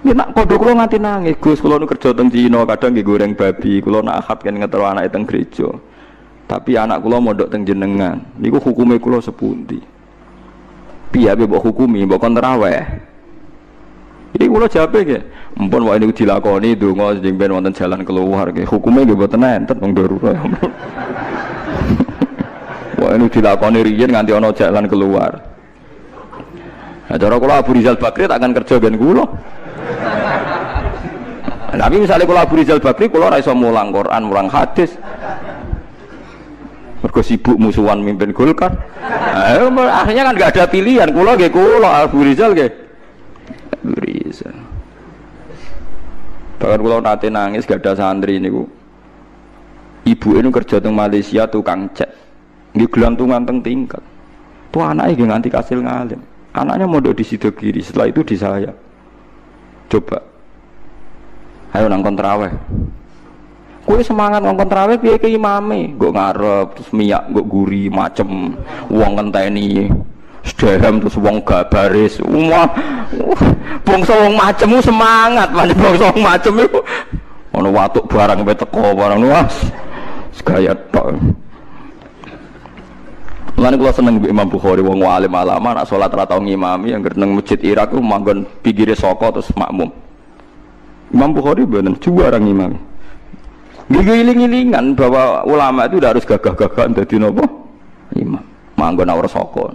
Nek nak kodho kula nganti nangis, Gus kula nu kerja teng Cina kadang nggih goreng babi, kula nak akad kan ngetero anake teng gereja. Tapi anak kula mondok teng jenengan. Niku hukume kula sepundi? Piye mbok hukumi, mbok kon tarawih. Iki kula jawabe nggih, mumpun wae niku dilakoni donga sing ben wonten jalan keluar nggih. Hukume nggih mboten enten wong darurat. Wae niku dilakoni riyen nganti ana jalan keluar. Nah, cara kula Abu Rizal Bakri tak akan kerja ben kula. Tapi misalnya kula Abu Rizal Bakri kula ora iso mulang Quran, mulang hadis. Mergo sibuk musuhan mimpin Golkar. Akhirnya kan gak ada pilihan. Kula nggih kula Abu Rizal nggih. Abu Rizal. Bahkan kula nate nangis gak ada santri niku. Ibu ini kerja teng Malaysia tukang cat. Nggih gelantungan teng tingkat. Tuh anake nggih nganti kasil ngalim. Anaknya mondok di situ kiri, setelah itu di saya. Coba. Ayo nang kon tarawih. Kowe semangat ngongkon tarawih piye ke imame? Nggo ngarep terus miyak nggo guri macem wong ngenteni sedhem terus wong gak baris. Wah. Bangsa wong macemmu semangat, pancen bangsa wong macem iku ana watuk barang pe teko barang luas. Segaya tok. Lan kula seneng Imam Bukhari wong alim alama nak salat ra tau ngimami yang nang masjid Irak ku manggon pinggire saka terus makmum. Imam Bukhari bener juara ngimami. Giling-gilingan bahwa ulama itu udah harus gagah-gagahan dadi napa? Imam. Manggon ora saka.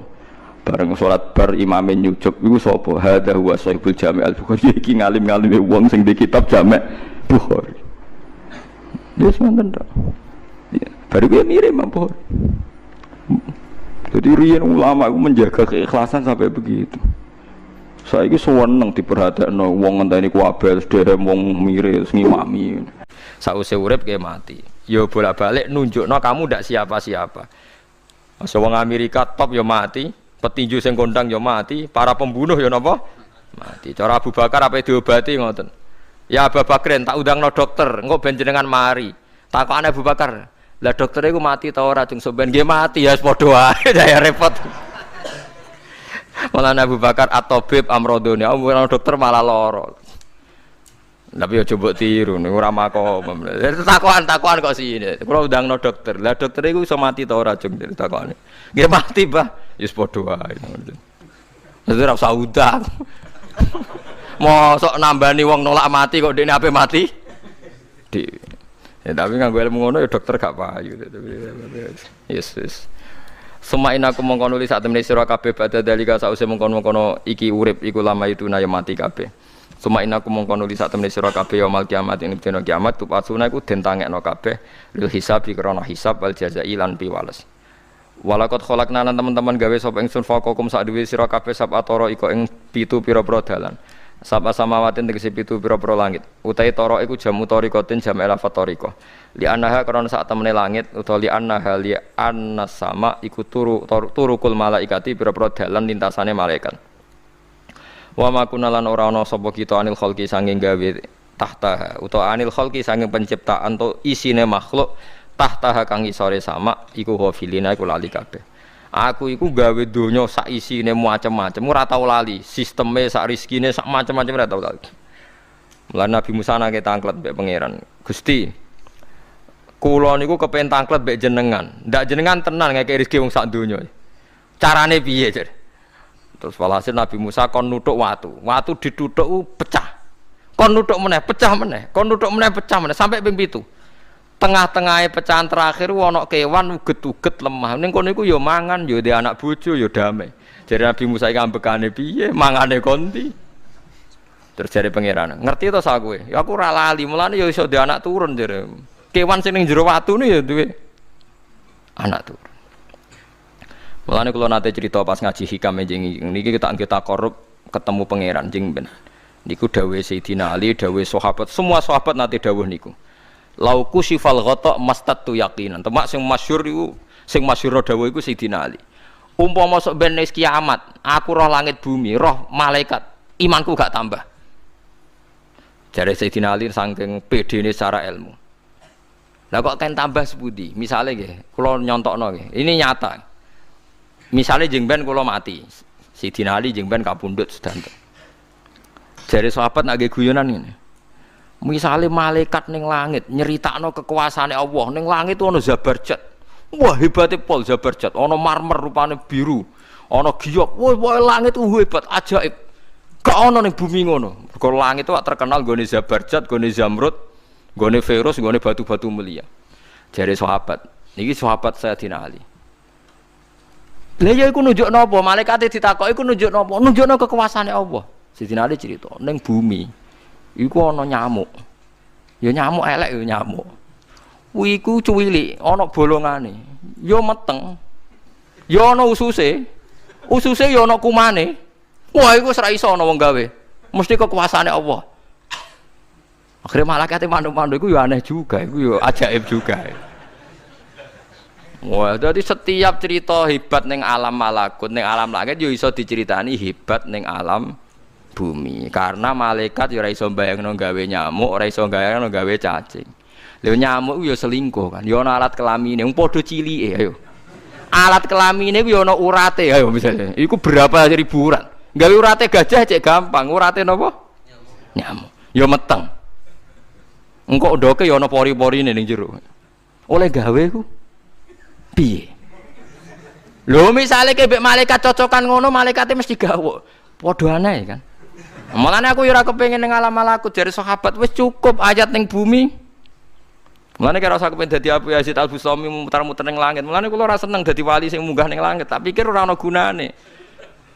Bareng salat bar imame nyucuk iku sapa? Hadza huwa Sahihul Jami' Al-Bukhari. Iki ngalim-ngalime wong sing di kitab Jami' Bukhari. Wis ngoten tok. Ya, baru kuwi mirip Imam Bukhari. Jadi riyen ulama itu menjaga keikhlasan sampai begitu. Saiki seneng diperhatekno wong ngenteni kuwabe terus dhewe wong mire ngimami. Sause urip ke mati. Ya bolak-balik nunjukno kamu ndak siapa-siapa. Masa wong Amerika top ya mati, petinju sing kondang ya mati, para pembunuh ya napa? Mati. Cara Abu Bakar apa diobati ngoten. Ya Abu Bakrin tak undangno dokter, engko ben jenengan mari. Takokane Abu Bakar, lah dokter iku mati ta ora cung sampean nggih mati ya padha wae ya repot. Malah Abu Bakar at-tabib amrodone, orang dokter malah loro. Tapi ya coba tiru, ora makom. Takokan kok sini. Kula undangno dokter. Lah dokter iku iso mati ta ora cung takokane. Nggih mati, Pak. Ya padha wae. Dadi ora usah udang. Mosok nambani wong nolak mati kok dekne ape mati? Ya tapi nganggo ilmu ngono ya dokter gak payu. Yes. Semain aku mongkon nulis sak temene sira kabeh badha dalika sause mongkon-mongkono iki urip iku lama itu na ya mati kabeh. Semain aku mongkon nulis sak temene sira kabeh yaumul kiamat ing dina kiamat tupasuna iku den tangekno kabeh lil hisab krana hisab wal jazai lan piwales. Walakot khalaqna lan teman-teman gawe sapa ingsun faqakum sak dhewe sira kabeh sabatara iku ing 7 pira-pira dalan. Sapa samawatin tegese 7 pira-pira langit. Utahe tara iku jam utarikatin jam elafat tarika. Li annaha karena sak temene langit utawa li annaha li annas sama iku turukul malaikati pira-pira dalan lintasane malaikat. Wa ma kunalan ora ana sapa kita anil khalqi sanging gawe tahta utawa anil khalqi sanging penciptaan to isine makhluk tahta kang isore sama iku ghafilina iku lali kabeh. Aku iku gawe donya sak isine macam-macam ora tau lali, sisteme sak rezekine sak macam-macam ora tau lali. Mulane Nabi Musa nake tanglet mbek pangeran. Gusti, kula niku kepen tanglet mbek jenengan. Ndak jenengan tenan ngeke rezeki wong sak donya. Carane piye, Jar? Terus walhasil Nabi Musa kon nuthuk watu. Watu dituthuk pecah. Kon nuthuk meneh, pecah meneh. Kon nuthuk meneh, pecah meneh sampai ping 7. Tengah-tengahe pecahan terakhir ana kewan uget-uget lemah. Ning kono iku ya mangan, ya dhe anak bojo, ya damai. Jare Nabi Musa iki ambekane piye? Mangane konti. Terus jare pangeran, ngerti to sak kowe? Ya aku ora lali, mulane ya iso dhe anak turun jare. Kewan sing ning jero watune ya duwe anak turun. Mulane kula nate cerita pas ngaji hikam jeneng niki kita korup ketemu pangeran jeng ben. Niku dawuhe Sayyidina Ali, dawuhe sahabat, semua sahabat nate dawuh niku. Lauku sifal ghata mastatu yaqinan. Temak sing masyhur iku sing masyhur dawuh iku Sayyidina Ali. Umpama sok ben wis kiamat, aku roh langit bumi, roh malaikat, imanku gak tambah. Jare Sayyidina Ali saking pedene secara ilmu. Lah kok ten tambah sepundi? Misale nggih, kula nyontokno nggih. Ini nyata. Misale jeng ben kula mati. Sayyidina Ali jeng ben kapundhut sedanten. Jare sahabat nak nggih guyonan ngene. Misale malaikat ning langit nyeritakno kekuasaane Allah, ning langit ana Zabarjat. Wah hebate pol Zabarjat, ana marmer rupane biru, ana giok. Wah langit hebat, ajaib. Gak ana ning bumi ngono. Mergo langit itu terkenal gone Zabarjat, gone Zamrud, gone Firus, gone batu-batu mulia. Jare sahabat, niki sahabat Sayyidina Ali. Lah ya iku nunjukno apa? Malaikate ditakoki iku nunjukno apa? Nunjukno kekuasaane Allah. Sayyidina Ali cerita, ning bumi iku ana nyamuk. Ya nyamuk elek ya nyamuk. Kuwi iku cuwilik, ana bolongane. Ya meteng. Ya ana ususe. Ususe ya ana kumane. Wah iku wis ra iso ana wong gawe. Mesti kekuasaane Allah. Akhire malaikate mandu-mandu iku ya aneh juga, iku ya ajaib juga. Wah, jadi setiap cerita hebat ning alam malakut, ning alam langit ya iso diceritani hebat ning alam bumi karena malaikat ya ora iso mbayangno gawe nyamuk, ora iso mbayangno gawe cacing. Lha nyamuk ya selingkuh kan, ya ana alat kelamine, wong padha cilike ayo. Alat kelamine ku ya ana urate ayo misalnya. Iku berapa ribu urat. Gawe urate gajah cek gampang, urate napa? Nyamuk. Ya meteng. Engko ndoke ya ana pori-porine ning jero. Oleh gawe ku piye? Lho misale kebek malaikat cocokan ngono, malaikate mesti gawe. Padha aneh kan. Mulane aku ya ora kepengin ning alam malakut jare sahabat wis cukup ayat ning bumi. Mulane kira usah kepengin dadi Abu Yazid Al-Bustami muter-muter ning langit. Mulane kula ora seneng dadi wali sing munggah ning langit, tak pikir ora ana gunane.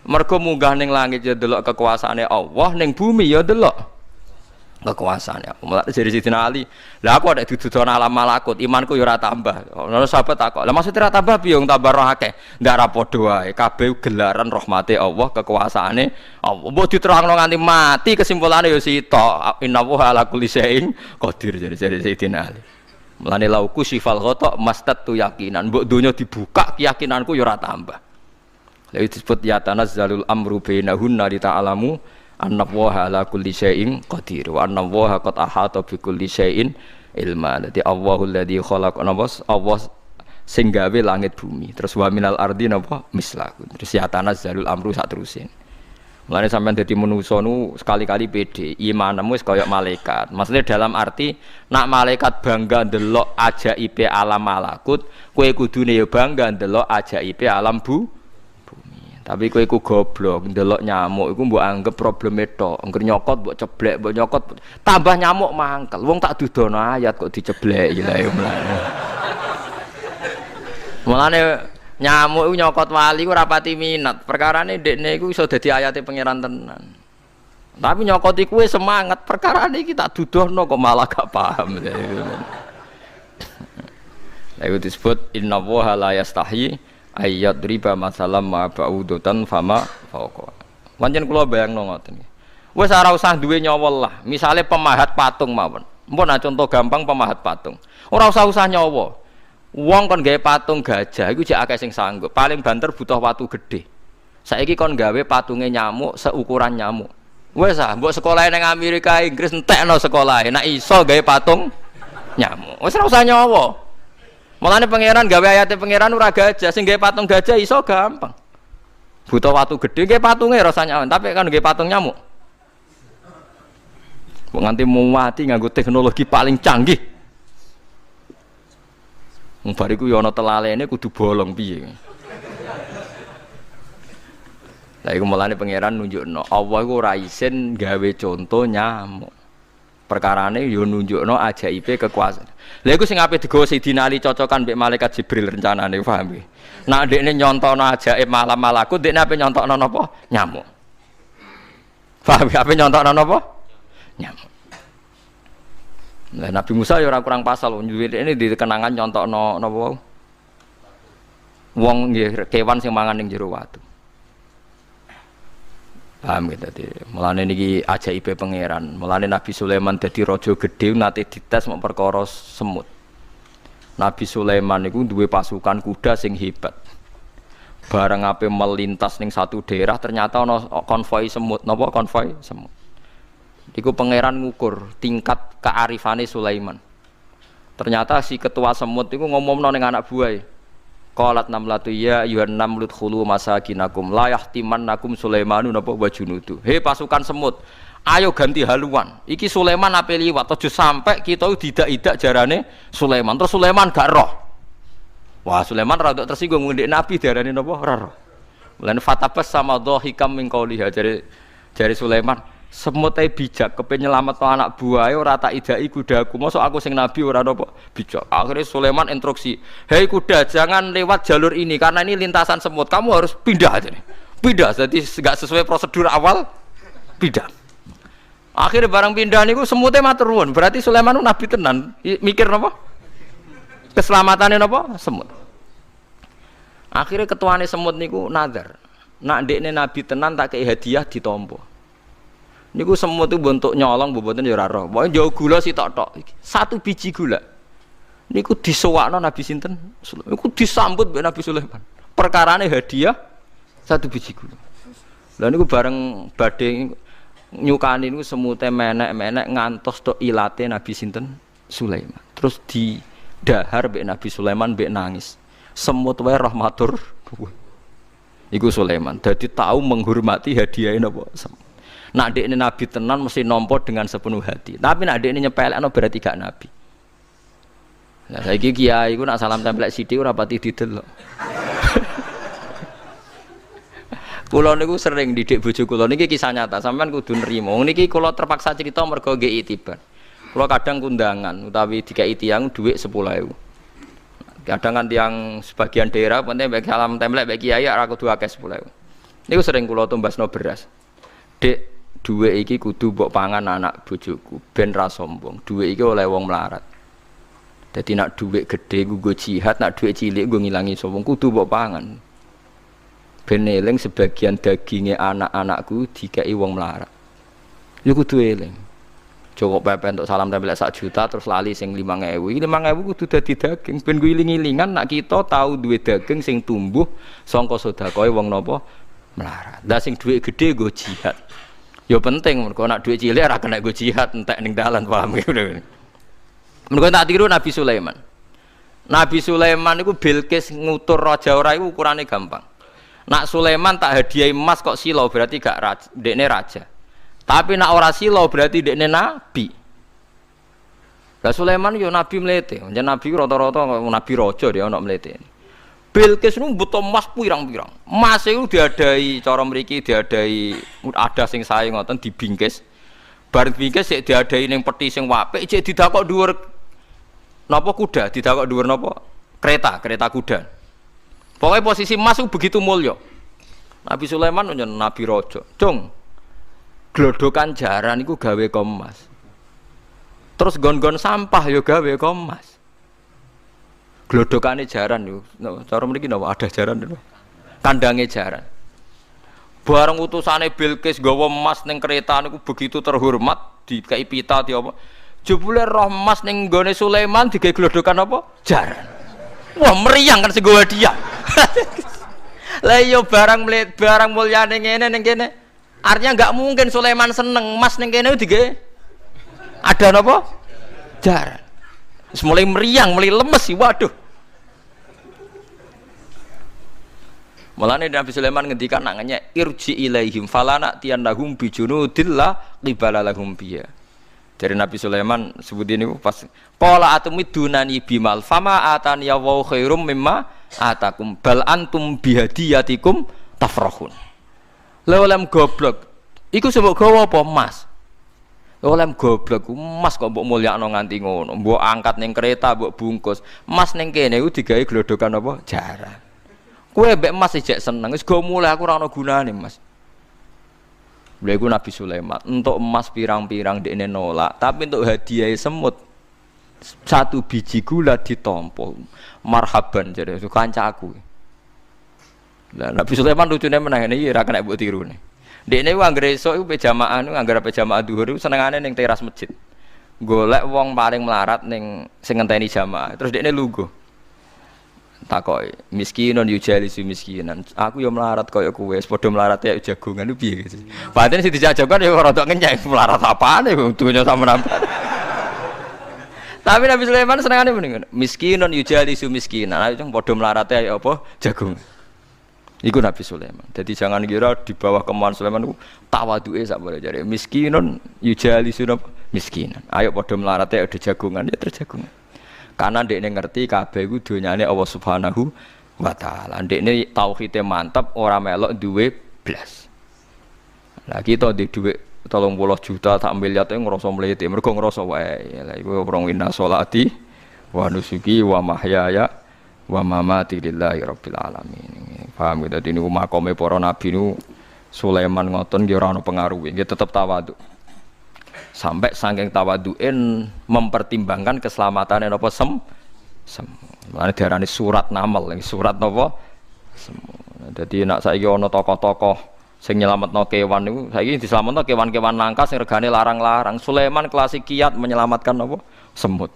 Mergo munggah ning langit ya delok kekuasaane Allah, ning bumi ya delok kekuasaan ya. Mulai dari Sayyidina Ali, lah aku ada dituduh alam malakut, imanku yo ora tambah. Ono sahabat takok, lah maksudnya ora tambah piye wong tambah roh akeh? Ndak ra padha wae, kabeh gelaran rahmate Allah, kekuasaane Allah. Mbok diterangno nganti mati kesimpulannya yo sitok, innallaha ala kulli syai'in qadir dari Sayyidina Ali. Mulane lauku sifal ghata mastatu yakinan, mbok donya dibuka keyakinanku yo ora tambah. Lha disebut ya tanazzalul amru bainahunna li ta'lamu annallaha ala kulli syai'in qadir wa annallaha qad ahata bi kulli syai'in ilma. Dadi Allahul ladzi khalaqa nabas Allah sing gawe langit bumi. Terus wa minal ardi napa mislahu. Terus ya tanazzalul amru sak terusin. Mulane sampean dadi manusa nu sekali-kali pede, imanmu wis kaya malaikat. Maksudnya dalam arti nak malaikat bangga ndelok ajaibe alam malakut, kowe kudune ya bangga ndelok ajaibe alam bumi. Tapi kowe iku goblok, ndelok nyamuk iku mbok anggap probleme tok. Engger nyokot mbok ceblek, mbok nyokot tambah nyamuk mangkel. Wong tak dudono ayat kok dicebleki lha ya mulane. Mulane nyamuk iku nyokot wali ku ora pati minat. Perkarane ndekne iku iso dadi ayate pangeran tenan. Tapi nyokoti kuwe semangat, perkarane iki tak dudono kok malah gak paham. Lha iku disebut innallaha la yastahi ayat riba masalam ma ba'udutan fama fauqa. Pancen kula bayangno ngoten. Wis ora usah duwe nyawa lah. Misale pemahat patung mawon. Mpun contoh gampang pemahat patung. Ora usah nyawa. Wong kon gawe patung gajah iku jek akeh sing sanggup. Paling banter butuh watu gede. Saiki kon gawe patunge nyamuk seukuran nyamuk. Wis mbok sekolahe ning Amerika Inggris entekno sekolahe. Nek iso gawe patung nyamuk. Wis ora usah nyawa. Mulane pangeran gawe ayate pangeran ora gajah, sing gawe patung gajah iso gampang. Butuh watu gede gawe patunge rasanya, tapi kan gawe patung nyamuk. Wong nganti muwati nganggo teknologi paling canggih. Wong bariku yo ana telalene kudu bolong piye. Lah iku mulane pangeran nunjukno Allah iku ora isin gawe conto nyamuk. Perkarane yo nunjukno ajaibe kekuasaan. Lha iku sing ape digawa Sayyidina Ali cocokan mbek malaikat Jibril rencanane paham nggih. Nek ndekne nyontokno ajaib malam malaku, ndekne ape nyontokno napa? Nyamuk. Paham ya ape nyontokno napa? Nyamuk. Lah Nabi Musa ya ora kurang pasal ini di kenangan nyontokno napa wae. Wong nggih kewan sing mangan ning jero watu. Paham gitu tadi. Mulane niki ajaibe pangeran. Mulane Nabi Sulaiman dadi raja gedhe nate dites mok perkara semut. Nabi Sulaiman niku duwe pasukan kuda sing hebat. Bareng ape melintas ning satu daerah ternyata ana konvoi semut. Napa konvoi semut? Iku pangeran ngukur tingkat kearifane Sulaiman. Ternyata si ketua semut iku ngomongno ning anak buahe. Qalat namlatu ya ayyuhan namlut khulu masakinakum la yahtimannakum Sulaimanu napa wa junudu. He pasukan semut, ayo ganti haluan. Iki Sulaiman ape liwat aja sampai kita didak-idak jarane Sulaiman. Terus Sulaiman gak roh. Wah, Sulaiman rada tersinggung ngendek Nabi diarani napa ora roh. Lan fatabas sama dhahikam min qauliha jare Sulaiman, semut ae bijak kepen nyelametno anak buahe ora tak idaki kudaku. Mosok aku sing nabi ora napa bijak. Akhirnya Sulaiman instruksi, "Hei kuda, jangan lewat jalur ini karena ini lintasan semut. Kamu harus pindah aja nih." Pindah, jadi enggak sesuai prosedur awal pindah. Akhirnya barang pindah niku semutnya matur nuwun. Berarti Sulaiman nabi tenan. Mikir napa? Keselamatan napa? Semut. Akhirnya ketuane semut niku nazar. Nak ndekne nabi tenan tak kei hadiah ditampa. Niku semut itu bentuk nyolong mboten ya ora roh. Pokoke jauh gula sitok-tok. Satu biji gula. Niku disowakno Nabi sinten? Niku disambut mbek Nabi Sulaiman. Perkarane hadiah satu biji gula. Lah niku bareng badhe nyukani niku semute menek-menek ngantos tok ilate Nabi sinten? Sulaiman. Terus didahar mbek Nabi Sulaiman mbek nangis. Semut wae rahmatur. Iku Sulaiman. Dadi tahu menghormati hadiah napa? Nak dekne nabi tenan mesti nampa dengan sepenuh hati. Tapi nak dekne nyepelekno berarti gak nabi. Lah saiki kiai iku nak salam tempel sithik ora pati didelok. Kula niku sering didik bojo kula niki kisah nyata, sampean kudu nrimo. Niki kula terpaksa cerita mergo nggih itibar. Kula kadang kundangan utawi dikai tiyang dhuwit 10.000. Kadang kan tiyang sebagian daerah penting bagi salam tempel bagi kiai ora kudu akeh 10.000. Niku sering kula tumbasno beras. Dek dhuwit iki kudu mbok pangan anak bojoku ben ra sombong. Dhuwit iki oleh wong melarat. Dadi nak dhuwit gedhe nggo jihad, nak dhuwit cilik nggo ngilangi sombong kudu mbok pangan. Ben eling sebagian daginge anak-anakku dikeki wong melarat. Ya kudu eling. Cukup pepe untuk salam tempel 1 juta terus lali sing 5.000. 5.000 kudu dadi daging ben ku iling-ilingan nak kita tahu duwe daging sing tumbuh saka sedekahe wong napa melarat. Lah sing dhuwit gedhe nggo jihad. Ya penting mergo nak dhuwit cilik ora kena nggo jihad entek ning dalan paham ya. Mergo tak tiru Nabi Sulaiman. Nabi Sulaiman iku Bilqis ngutur raja ora iku ukurane gampang. Nak Sulaiman tak hadiahi emas kok sila berarti gak dekne raja. Tapi nak ora sila berarti dekne nabi. Lah Sulaiman yo nabi mlete. Jan nabi rata-rata nabi raja dia ana mlete. Bilqis nu butuh emas pirang-pirang. Emas iku diadai cara mriki diadai ada sing sae ngoten dibingkis. Bar bingkis sik diadai ning peti sing apik cek didakok dhuwur napa kuda, didakok dhuwur napa kereta kuda. Pokoknya posisi emas itu begitu mulia. Nabi Sulaiman nyen nabi raja. Cung. Glodokan jaran iku gawe emas. Terus gon-gon sampah yo gawe emas. Glodokane jaran yo. Cara mriki napa ada jaran lho. Kandange jaran. Bareng utusane Bilqis gawa emas ning kereta niku begitu terhormat dikai pita di apa. Jebule roh emas ning nggone Sulaiman digawe glodokan apa? Jaran. Wah meriang kan sing gawe dia. Lah yo barang mulyane ngene ning kene. Artinya enggak mungkin Sulaiman seneng emas ning kene digawe ada napa? Jaran. Wis mulai meriang, mulai lemes sih waduh. Mulane Nabi Sulaiman ngendikan nangane irji ilaihim falana tiyanahum bijunudillah qibala lahum biya. Dari Nabi Sulaiman sebut ini pas qala atumidunani bimal fama atani ya wa khairum mimma atakum bal antum bihadiyatikum tafrahun. Lha goblok iku sebab gawa apa emas? Lem goblok emas kok mbok mulyakno nganti ngono. Mbok angkat ning kereta, mbok bungkus. Emas ning kene iku digawe glodokan apa? Jaran. Kowe mbek emas ijek seneng, wis go mulai aku ora ana gunane, Mas. Lha iku Nabi Sulaiman, entuk emas pirang-pirang dekne nolak, tapi entuk hadiah semut. 1 biji gula ditompol. Marhaban jare itu kancaku. Lah Nabi Sulaiman lucune menang iki ora kena mbok tirune. Dekne ku anggere esuk iku pejamaah niku anggere pejamaah zuhur iku senengane ning teras masjid. Golek wong paling melarat ning sing ngenteni jamaah. Terus dekne lungguh. Takoki, miskinun yujalisu miskinan. Aku yo melarat kaya kowe, padha melarat ya jagongan ku piye gitu. Padahal sing dijajokan yo rada ngenyek melarat apane dunya sampeyan. Tapi Nabi Sulaiman senengane mendingan miskinun yujalisu miskinan. Ayo padha melarat ya apa jagongan. Iku Nabi Sulaiman. Jadi jangan kira di bawah kemauan Sulaiman itu tawaduke sak boleh jare. Miskinun yujalisu miskinan. Ayo padha melarate ada jagungan ya terjagungan. Karena ndekne ngerti kabeh iku donyane Allah Subhanahu wa taala. Ndekne tauhide mantap ora melok duwe blas. Lah kita di dhuwit 30 juta tak miliar itu ngerasa mlete. Mergo ngerasa wae. Lah iku wong inna sholati wa nusuki wa mahyaya wa mamati lillahi rabbil alamin. Paham gitu. Dadi niku makome para nabi niku Sulaiman ngoten nggih ora ana pengaruhe, nggih tetep tawadhu. Sampai saking tawadhuin mempertimbangkan keselamatan napa Mulane diarani surat namal, surat napa semu. Dadi nek saiki ana tokoh-tokoh sing nyelametno kewan niku saiki diselametno kewan-kewan langka sing regane larang-larang. Sulaiman klasik kiat menyelamatkan napa semut.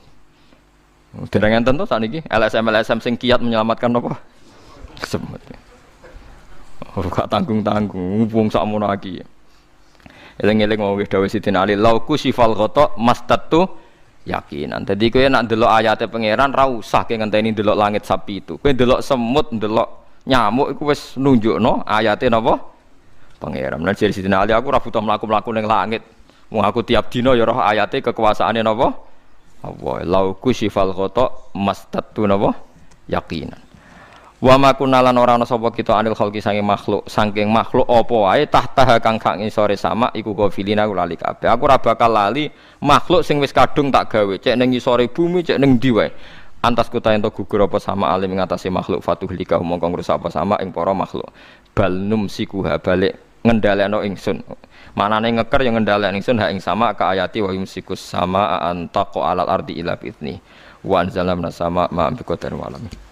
Dereng enten to sakniki LSM sing kiat menyelamatkan napa semut. Ora gak tanggung-tanggung wong sakmono iki. Eling-eling wong wis dawuh Sidin Ali lauku sifal ghata mastatu yakinan. Dadi kowe nek ndelok ayate pangeran ra usah ke ngenteni ndelok langit sapi itu. Kowe ndelok semut, ndelok nyamuk iku wis nunjukno ayate napa pangeran. Lan jare Sidin Ali aku ora butuh mlaku-mlaku ning langit. Wong aku tiap dina ya roh ayate kekuasaane napa Allah. Lauku sifal ghata mastatu napa yakinan. Wa makunalan ora ana sapa kita anil khalqi saking makhluk apa wae tahta kang gak ngisore sama iku gofilina lali kabeh. Aku ora bakal lali makhluk sing wis kadung tak gawe cek ning ngisore bumi cek ning ndi wae. Antas kuta ento gugur apa sama alim ngatasi makhluk fatuhlika mongko ngrusak apa sama ing para makhluk. Bal numsikuha balik ngendhalekno ingsun. Manane ngeker yang ngendhalekno ingsun ha ing sama ka ayati wa yumsikus sama antaqo alal ardi ila bitni. Wa anzalna sama ma bi qadar wa alam.